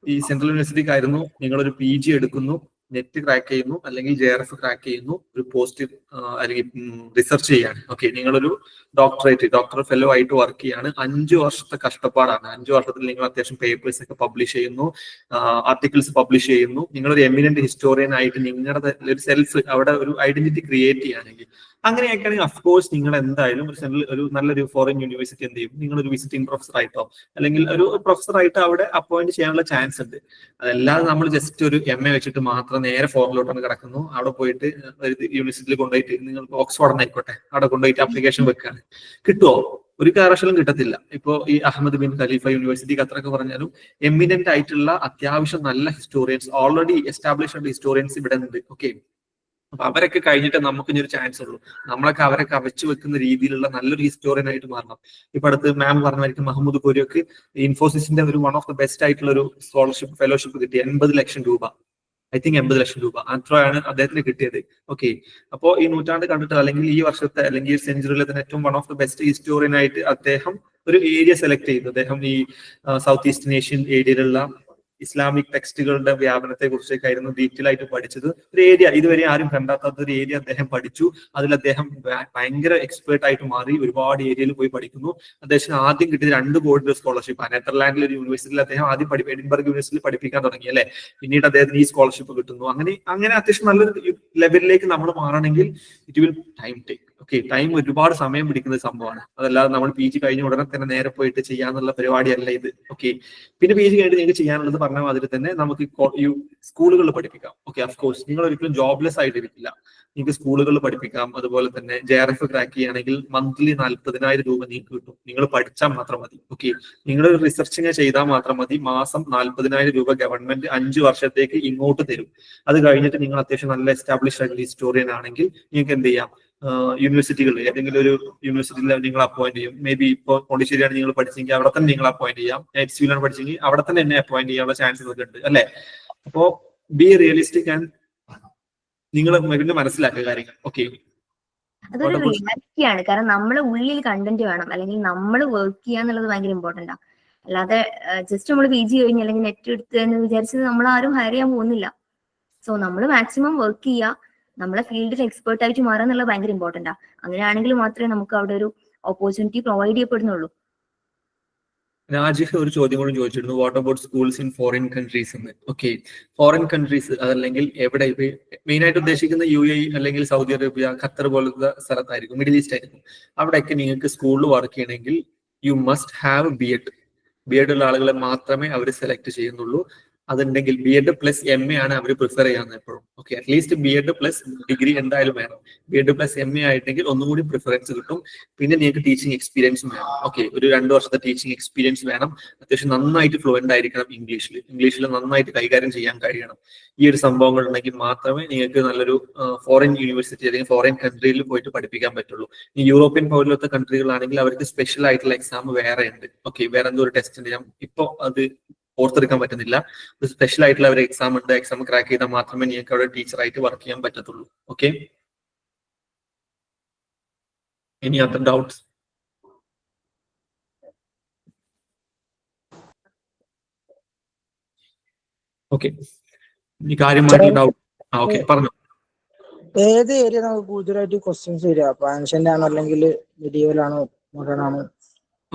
ഈ സെൻട്രൽ യൂണിവേഴ്സിറ്റിക്കായിരുന്നു നിങ്ങളൊരു PG എടുക്കുന്നു, നെറ്റ് ക്രാക്ക് ചെയ്യുന്നു, അല്ലെങ്കിൽ JRF ക്രാക്ക് ചെയ്യുന്നു, ഒരു പോസ്റ്റ് അല്ലെങ്കിൽ റിസർച്ച് ചെയ്യാണ്. ഓക്കെ, നിങ്ങളൊരു ഡോക്ടർ ഫെല്ലോ ആയിട്ട് വർക്ക് ചെയ്യാണ്. 5 വർഷത്തെ കഷ്ടപ്പാടാണ്. 5 വർഷത്തിൽ നിങ്ങൾ അത്യാവശ്യം പേപ്പേഴ്സ് ഒക്കെ പബ്ലിഷ് ചെയ്യുന്നു, ആർട്ടിക്കിൾസ് പബ്ലിഷ് ചെയ്യുന്നു. നിങ്ങളൊരു എമിനന്റ് ഹിസ്റ്റോറിയൻ ആയിട്ട് നിങ്ങളുടെ ഒരു സെൽഫ് അവിടെ ഒരു ഐഡന്റിറ്റി ക്രിയേറ്റ് ചെയ്യുകയാണെങ്കിൽ, അങ്ങനെയൊക്കെയാണെങ്കിൽ അഫ്കോഴ്സ് നിങ്ങൾ എന്തായാലും ഒരു നല്ലൊരു ഫോറിൻ യൂണിവേഴ്സിറ്റി എന്ത് ചെയ്യും, നിങ്ങളൊരു വിസിറ്റിംഗ് പ്രൊഫസർ ആയിട്ടോ അല്ലെങ്കിൽ ഒരു പ്രൊഫസറായിട്ട് അവിടെ അപ്പോയിന്റ് ചെയ്യാനുള്ള ചാൻസ് ഉണ്ട്. അതല്ലാതെ നമ്മൾ ജസ്റ്റ് ഒരു MA വെച്ചിട്ട് മാത്രം നേരെ ഫോറിലോട്ടാണ് കിടക്കുന്നു. അവിടെ പോയിട്ട് യൂണിവേഴ്സിറ്റിയിൽ കൊണ്ടുപോയിട്ട് നിങ്ങൾക്ക് ഓക്സ്ഫോർഡ് ആയിക്കോട്ടെ അവിടെ കൊണ്ടുപോയിട്ട് ആപ്ലിക്കേഷൻ വെക്കാണ്, കിട്ടുമോ? ഒരു കാരണവശാലും കിട്ടത്തില്ല. ഇപ്പോ ഈ അഹമ്മദ് ബിൻ ഖലീഫ യൂണിവേഴ്സിറ്റി ഖത്തറൊക്കെ പറഞ്ഞാലും എമിനന്റ് ആയിട്ടുള്ള അത്യാവശ്യം നല്ല ഹിസ്റ്റോറിയൻസ്, ഓൾറെഡി എസ്റ്റാബ്ലിഷ്ഡ് ഹിസ്റ്റോറിയൻസ് ഇവിടെ ഉണ്ട്. ഓക്കെ, അപ്പൊ അവരൊക്കെ കഴിഞ്ഞിട്ട് നമുക്ക് ഇനി ഒരു ചാൻസ് ഉള്ളൂ. നമ്മളൊക്കെ അവരൊക്കെ അവച്ചു വെക്കുന്ന രീതിയിലുള്ള നല്ലൊരു ഹിസ്റ്റോറിയൻ ആയിട്ട് മാറണം. ഇപ്പൊ അടുത്ത് മാം പറഞ്ഞായിരിക്കും മഹ്മൂദ് കോരിയൊക്കെ ഇൻഫോസിസിന്റെ ഒരു വൺ ഓഫ് ദ ബെസ്റ്റ് ആയിട്ടുള്ള ഒരു സ്കോളർഷിപ്പ് ഫെലോഷിപ്പ് കിട്ടി 80 ലക്ഷം രൂപ. ഐ തിങ്ക് 80 ലക്ഷം രൂപ അത്രയാണ് അദ്ദേഹത്തിന് കിട്ടിയത്. ഓക്കെ, അപ്പോ ഈ നൂറ്റാണ്ട് കണ്ടിട്ട് അല്ലെങ്കിൽ ഈ വർഷത്തെ അല്ലെങ്കിൽ ഈ സെഞ്ചുറിയിലെ തന്നെ ഏറ്റവും one of the best historian ആയിട്ട് അദ്ദേഹം ഒരു ഏരിയ സെലക്ട് ചെയ്തു. അദ്ദേഹം ഈ സൗത്ത് ഈസ്റ്റേൺ ഏഷ്യൻ ഏരിയയിലുള്ള ഇസ്ലാമിക് ടെക്സ്റ്റുകളുടെ വ്യാപനത്തെ കുറിച്ചൊക്കെയായിരുന്നു ഡീറ്റെയിൽ ആയിട്ട് പഠിച്ചത്. ഒരു ഏരിയ ഇതുവരെ ആരും കണ്ടെത്താത്ത ഒരു ഏരിയ അദ്ദേഹം പഠിച്ചു. അതിൽ അദ്ദേഹം ഭയങ്കര എക്സ്പേർട്ട് ആയിട്ട് മാറി. ഒരുപാട് ഏരിയയിൽ പോയി പഠിക്കുന്നു. അദ്ദേഹത്തിന് ആദ്യം കിട്ടിയത് 2 കോടി സ്കോളർഷിപ്പ്. നെതർലാൻഡിലെ ഒരു യൂണിവേഴ്സിറ്റിയിൽ അദ്ദേഹം ആദ്യം എഡിൻബർഗ് യൂണിവേഴ്സിറ്റിയിൽ പഠിപ്പിക്കാൻ തുടങ്ങി അല്ലെ. പിന്നീട് അദ്ദേഹത്തിന് ഈ സ്കോളർഷിപ്പ് കിട്ടുന്നു. അങ്ങനെ അത്യാവശ്യം നല്ലൊരു ലെവലിലേക്ക് നമ്മൾ മാറണമെങ്കിൽ it will time take. Okay, time ഒരുപാട് സമയം പിടിക്കുന്ന സംഭവമാണ്. അതല്ലാതെ നമ്മൾ PG കഴിഞ്ഞ ഉടനെ തന്നെ നേരെ പോയിട്ട് ചെയ്യാന്നുള്ള പരിപാടിയല്ല ഇത്. ഓക്കെ, പിന്നെ PG കഴിഞ്ഞിട്ട് നിങ്ങൾക്ക് ചെയ്യാനുള്ളത് പറഞ്ഞ മാതിരി തന്നെ നമുക്ക് സ്കൂളുകളിൽ പഠിപ്പിക്കാം. ഓക്കെ, അഫ്കോഴ്സ് നിങ്ങൾ ഒരിക്കലും ജോബ്ലെസ് ആയിട്ടിരിക്കില്ല. നിങ്ങൾക്ക് സ്കൂളുകളിൽ പഠിപ്പിക്കാം. അതുപോലെ തന്നെ JRF ക്രാക്ക് ചെയ്യുകയാണെങ്കിൽ മന്ത്ലി 40,000 രൂപ നിങ്ങൾക്ക് കിട്ടും. നിങ്ങൾ പഠിച്ചാൽ മാത്രം മതി. ഓക്കെ, നിങ്ങൾ റിസർച്ചിങ് ചെയ്താൽ മാത്രം മതി. മാസം 40,000 രൂപ ഗവൺമെന്റ് 5 വർഷത്തേക്ക് ഇങ്ങോട്ട് തരും. അത് കഴിഞ്ഞിട്ട് നിങ്ങൾ അത്യാവശ്യം നല്ല എസ്റ്റാബ്ലിഷ് ആയിട്ടുള്ള ഹിസ്റ്റോറിയൻ ആണെങ്കിൽ നിങ്ങൾക്ക് എന്ത് ചെയ്യാം, യൂണിവേഴ്സിറ്റികളിൽ ഏതെങ്കിലും ഒരു യൂണിവേഴ്സിറ്റിയിൽ നിങ്ങൾ അപ്പോയിന്റ് ചെയ്യും. മേ ബി ഇപ്പോൾ പോണ്ടിച്ചേരിയാണ് നിങ്ങൾ പഠിച്ചെങ്കിൽ അവിടെ തന്നെ നിങ്ങൾ അപ്പോയിന്റ് ചെയ്യാം. HCUലാണ് പഠിച്ചെങ്കിൽ അവിടെ തന്നെ എന്നെ അപ്പോയിന്റ് ചെയ്യാനുള്ള ചാൻസസ് ഒക്കെ ഉണ്ട് അല്ലെ. അപ്പോ ബി റിയലിസ്റ്റിക് ആൻഡ് നിങ്ങൾ പിന്നെ മനസ്സിലാക്കുക കാര്യങ്ങൾ. ഓക്കെ, അതൊരു റിയാലിറ്റിയാണ്. കാരണം നമ്മളെ ഉള്ളിൽ കണ്ടന്റ് വേണം, അല്ലെങ്കിൽ നമ്മൾ വർക്ക് ചെയ്യാന്നുള്ളത് ഭയങ്കര ഇമ്പോർട്ടന്റ് ആണ്. അല്ലാതെ ജസ്റ്റ് നമ്മൾ PG കഴിഞ്ഞ് അല്ലെങ്കിൽ നെറ്റ് എടുത്ത് എന്ന് വിചാരിച്ചത് നമ്മൾ ആരും ഹയർ ചെയ്യാൻ പോകുന്നില്ല. സോ നമ്മൾ മാക്സിമം വർക്ക് ചെയ്യുക, നമ്മളെ ഫീൽഡിൽ എക്സ്പേർട്ട് ആയിട്ട് മാറുക എന്നുള്ളത് ഭയങ്കര ഇമ്പോർട്ടന്റ് ആണ്. അങ്ങനെയാണെങ്കിൽ മാത്രമേ നമുക്ക് അവിടെ ഒരു ഓപ്പർച്യൂണിറ്റി പ്രൊവൈഡ് ചെയ്യപ്പെടുന്നുള്ളൂ. രാജീവ് ഒരു ചോദ്യം കൂടി ചോദിച്ചിരുന്നു, what about schools in foreign countries എന്ന്. ഓക്കെ, ഫോറിൻ കൺട്രീസ് അതല്ലെങ്കിൽ എവിടെ മെയിൻ ആയിട്ട് ഉദ്ദേശിക്കുന്ന UAE അല്ലെങ്കിൽ സൗദി അറേബ്യ, ഖത്തർ പോലത്തെ സ്ഥലത്തായിരിക്കും, മിഡിൽ ഈസ്റ്റ് ആയിരിക്കും. അവിടെയൊക്കെ നിങ്ങൾക്ക് സ്കൂളിൽ വർക്ക് ചെയ്യണമെങ്കിൽ യു മസ്റ്റ് ഹാവ് BEd ഉള്ള ആളുകളെ മാത്രമേ അവർ സെലക്ട് ചെയ്യുന്നുള്ളൂ. അതുണ്ടെങ്കിൽ BEd പ്ലസ് MA ആണ് അവർ പ്രിഫർ ചെയ്യാവുന്നത് എപ്പോഴും. Okay, at least BEd plus degree എന്തായാലും വേണം. BEd പ്ലസ് MA ആയിട്ടെങ്കിൽ ഒന്നുകൂടി പ്രിഫറൻസ് കിട്ടും. പിന്നെ നിങ്ങൾക്ക് ടീച്ചിങ് എക്സ്പീരിയൻസും വേണം. ഓക്കെ, ഒരു 2 വർഷത്തെ ടീച്ചിങ് എക്സ്പീരിയൻസ് വേണം. അത്യാവശ്യം നന്നായിട്ട് ഫ്ലുവന്റ് ആയിരിക്കണം ഇംഗ്ലീഷിൽ നന്നായിട്ട് കൈകാര്യം ചെയ്യാൻ കഴിയണം. ഈ ഒരു സംഭവങ്ങൾ ഉണ്ടെങ്കിൽ മാത്രമേ നിങ്ങൾക്ക് നല്ലൊരു ഫോറിൻ യൂണിവേഴ്സിറ്റി അല്ലെങ്കിൽ ഫോറിൻ കൺട്രിയിൽ പോയിട്ട് പഠിപ്പിക്കാൻ പറ്റുള്ളൂ. ഈ യൂറോപ്യൻ പോലത്തെ കൺട്രികളാണെങ്കിൽ അവർക്ക് സ്പെഷ്യൽ ആയിട്ടുള്ള എക്സാം വേറെ ഉണ്ട്. ഓക്കെ, വേറെ എന്തോ ഒരു ടെസ്റ്റ് ഉണ്ട്, ഞാൻ ഇപ്പൊ അത് ഓർത്തെടുക്കാൻ പറ്റുന്നില്ല. സ്പെഷ്യൽ ആയിട്ടുള്ള ഒരു എക്സാം ഉണ്ട്. എക്സാം ക്രാക്ക് ചെയ്താൽ മാത്രമേ നിങ്ങൾക്ക് അവിടെ ടീച്ചറായിട്ട് വർക്ക് ചെയ്യാൻ പറ്റത്തുള്ളൂ. Okay, any other doubts? Okay, ഈ കാര്യമായിട്ടുള്ള ഡൗട്ട് ഓക്കെ പറഞ്ഞു. ഏത് ഏരിയ നമുക്ക് കൂടുതലായിട്ട് ക്വസ്റ്റ്യൻസ് വരിക? അപ്പൊ ആൻഷ്യന്റ് ആണോ അല്ലെങ്കിൽ മിഡീവൽ ആണോ മോഡേൺ ആണോ?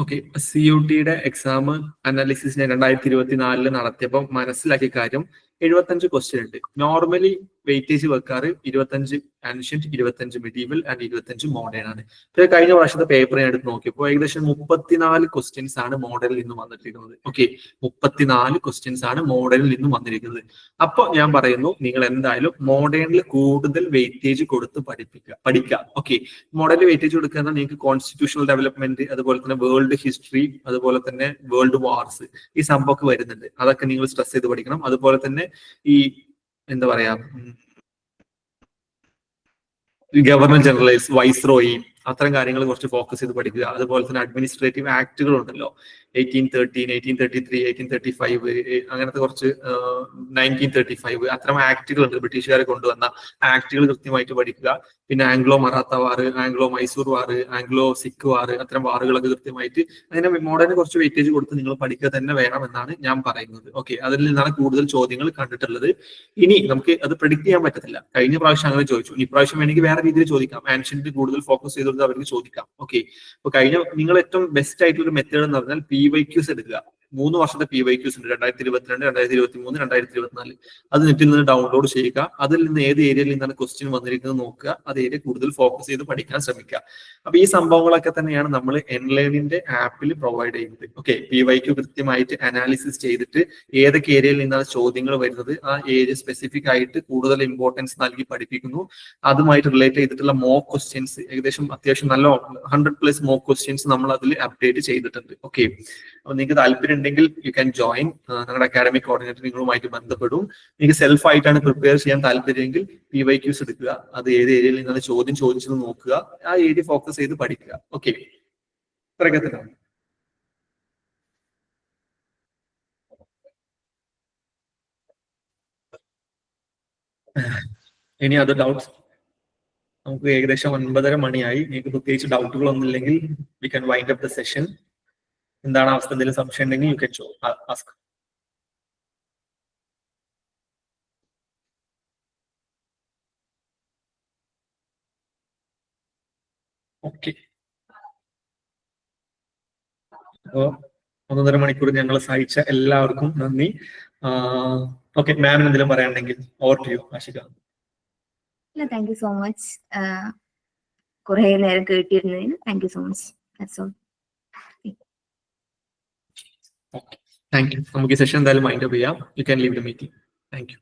ഓക്കെ, CUT-യുടെ എക്സാം അനാലിസിസ് ഞാൻ 2024 നടത്തിയപ്പോൾ മനസ്സിലാക്കിയ കാര്യം 75 ക്വസ്റ്റ്യൻ ഉണ്ട്. നോർമലി വെയിറ്റേജ് വെക്കാറ് 25 ആൻഷ്യന്റ്, 25 മിഡീവൽ ആൻഡ് 25 മോഡേൺ ആണ്. പക്ഷേ കഴിഞ്ഞ വർഷത്തെ പേപ്പർ ഞാൻ എടുത്ത് നോക്കിയപ്പോൾ ഏകദേശം 34 ക്വസ്റ്റ്യൻസ് ആണ് മോഡലിൽ നിന്നും വന്നിരിക്കുന്നത്. ഓക്കെ, 34 ക്വസ്റ്റ്യൻസ് ആണ് മോഡലിൽ നിന്നും വന്നിരിക്കുന്നത്. അപ്പൊ ഞാൻ പറയുന്നു, നിങ്ങൾ എന്തായാലും മോഡേണിൽ കൂടുതൽ വെയിറ്റേജ് കൊടുത്ത് പഠിക്കുക. ഓക്കെ, മോഡലിൽ വെയിറ്റേജ് കൊടുക്കുക എന്നാൽ നിങ്ങൾക്ക് കോൺസ്റ്റിറ്റ്യൂഷണൽ ഡെവലപ്മെന്റ്, അതുപോലെ തന്നെ വേൾഡ് ഹിസ്റ്ററി, അതുപോലെ തന്നെ വേൾഡ് വാർസ്, ഈ സംഭവമൊക്കെ വരുന്നുണ്ട്. അതൊക്കെ നിങ്ങൾ സ്ട്രെസ് ചെയ്ത് പഠിക്കണം. അതുപോലെ തന്നെ ഈ എന്താ പറയാ, ഗവർണർ ജനറൽസ്, വൈസ്രോയി, അത്തരം കാര്യങ്ങൾ കുറച്ച് ഫോക്കസ് ചെയ്ത് പഠിക്കുക. അതുപോലെ തന്നെ അഡ്മിനിസ്ട്രേറ്റീവ് ആക്ടുകൾ ഉണ്ടല്ലോ, 1813, 1833, 1835, അങ്ങനത്തെ കുറച്ച് 1935 അത്തരം ആക്ടുകൾ ഉണ്ട്, ബ്രിട്ടീഷുകാർ കൊണ്ടുവന്ന ആക്ടുകൾ കൃത്യമായിട്ട് പഠിക്കുക. പിന്നെ ആംഗ്ലോ മറാത്ത വാർ, ആംഗ്ലോ മൈസൂർ വാർ, ആംഗ്ലോ സിഖ് വാർ, അത്തരം വാറുകളൊക്കെ കൃത്യമായിട്ട് അങ്ങനെ മോഡേണിന് കുറച്ച് വെയിറ്റേജ് കൊടുത്ത് നിങ്ങൾ പഠിക്കുക തന്നെ വേണം എന്നാണ് ഞാൻ പറയുന്നത്. ഓക്കെ, അതിൽ നിന്നാണ് കൂടുതൽ ചോദ്യങ്ങൾ കണ്ടിട്ടുള്ളത്. ഇനി നമുക്ക് അത് പ്രെഡിക്ട് ചെയ്യാൻ പറ്റത്തില്ല. കഴിഞ്ഞ പ്രാവശ്യം അങ്ങനെ ചോദിച്ചു, ഈ പ്രാവശ്യം വേണമെങ്കിൽ വേറെ രീതിയിൽ ചോദിക്കാം. ആൻഷ്യന്റ് കൂടുതൽ ഫോക്കസ് ചെയ്തുകൊണ്ട് അവർക്ക് ചോദിക്കാം. ഓക്കെ, അപ്പൊ കഴിഞ്ഞ നിങ്ങൾ ഏറ്റവും ബെസ്റ്റ് ആയിട്ടുള്ള ഒരു മെത്തേഡ് എന്ന് പറഞ്ഞാൽ PYQs എടുക്കുക. 3 വർഷത്തെ PYQs ഉണ്ട്, 2022, 2023, 2024. അത് നെറ്റിൽ നിന്ന് ഡൗൺലോഡ് ചെയ്യുക. അതിൽ നിന്ന് ഏത് ഏരിയയിൽ നിന്നാണ് ക്വസ്റ്റ്യൻ വന്നിരിക്കുന്നത് നോക്കുക. അത് ഏരിയ കൂടുതൽ ഫോക്കസ് ചെയ്ത് പഠിക്കാൻ ശ്രമിക്കുക. അപ്പൊ ഈ സംഭവങ്ങളൊക്കെ തന്നെയാണ് നമ്മൾ എൻലേണിന്റെ ആപ്പിൽ പ്രൊവൈഡ് ചെയ്യുന്നത്. ഓക്കെ, PYQ കൃത്യമായിട്ട് അനാലിസിസ് ചെയ്തിട്ട് ഏതൊക്കെ ഏരിയയിൽ നിന്നാണ് ചോദ്യങ്ങൾ വരുന്നത്, ആ ഏരിയ സ്പെസിഫിക് ആയിട്ട് കൂടുതൽ ഇമ്പോർട്ടൻസ് നൽകി പഠിപ്പിക്കുന്നു. അതുമായിട്ട് റിലേറ്റ് ചെയ്തിട്ടുള്ള മോക്ക് ക്വസ്റ്റ്യൻസ് ഏകദേശം അത്യാവശ്യം നല്ല 100+ മോക്ക് ക്വസ്റ്റ്യൻസ് നമ്മൾ അതിൽ അപ്ഡേറ്റ് ചെയ്തിട്ടുണ്ട്. ഓക്കെ, അപ്പൊ നിങ്ങൾക്ക് താല്പര്യം ഉണ്ടെങ്കിൽ യു ക്യാൻ ജോയിൻ. ഞങ്ങളുടെ അക്കാഡമിക് കോർഡിനേറ്റർ നിങ്ങളുമായിട്ട് ബന്ധപ്പെടും. നിങ്ങൾക്ക് സെൽഫ് ആയിട്ടാണ് പ്രിപ്പയർ ചെയ്യാൻ താല്പര്യമെങ്കിൽ PYQs എടുക്കുക. അത് ഏത് ഏരിയയിൽ നിന്നാണ് ചോദ്യം ചോദിച്ചത് നോക്കുക, ആ ഏരിയ ഫോക്കസ് ചെയ്ത് പഠിക്കുക. ഓക്കെ, ഇത്രയൊക്കെ തന്നെ. ഇനി അത് ഡൗട്ട്സ്? നമുക്ക് ഏകദേശം 9:30 മണിയായി. നിങ്ങൾക്ക് പ്രത്യേകിച്ച് ഡൗട്ടുകളൊന്നും ഇല്ലെങ്കിൽ we can wind up the session. എന്താണ് അവസ്ഥ? എന്തെങ്കിലും സംശയം ഉണ്ടെങ്കിൽ യു ക്യാൻ ആസ്ക്. ഓക്കെ, അപ്പോ 1.5 മണിക്കൂർ ഞങ്ങളെ സഹായിച്ച എല്ലാവർക്കും നന്ദി. ഓക്കെ, മാമിന് എന്തെങ്കിലും പറയാനുണ്ടെങ്കിൽ over to you Ashika. Thank you so much. കുറെ നേരം കേട്ടിരുന്നതിന് thank you so much. That's all. Thank you. നമുക്ക് ഈ സെഷൻ എന്തായാലും മൈൻഡ് അപ്പ് ചെയ്യാം. You can leave the meeting. Thank U.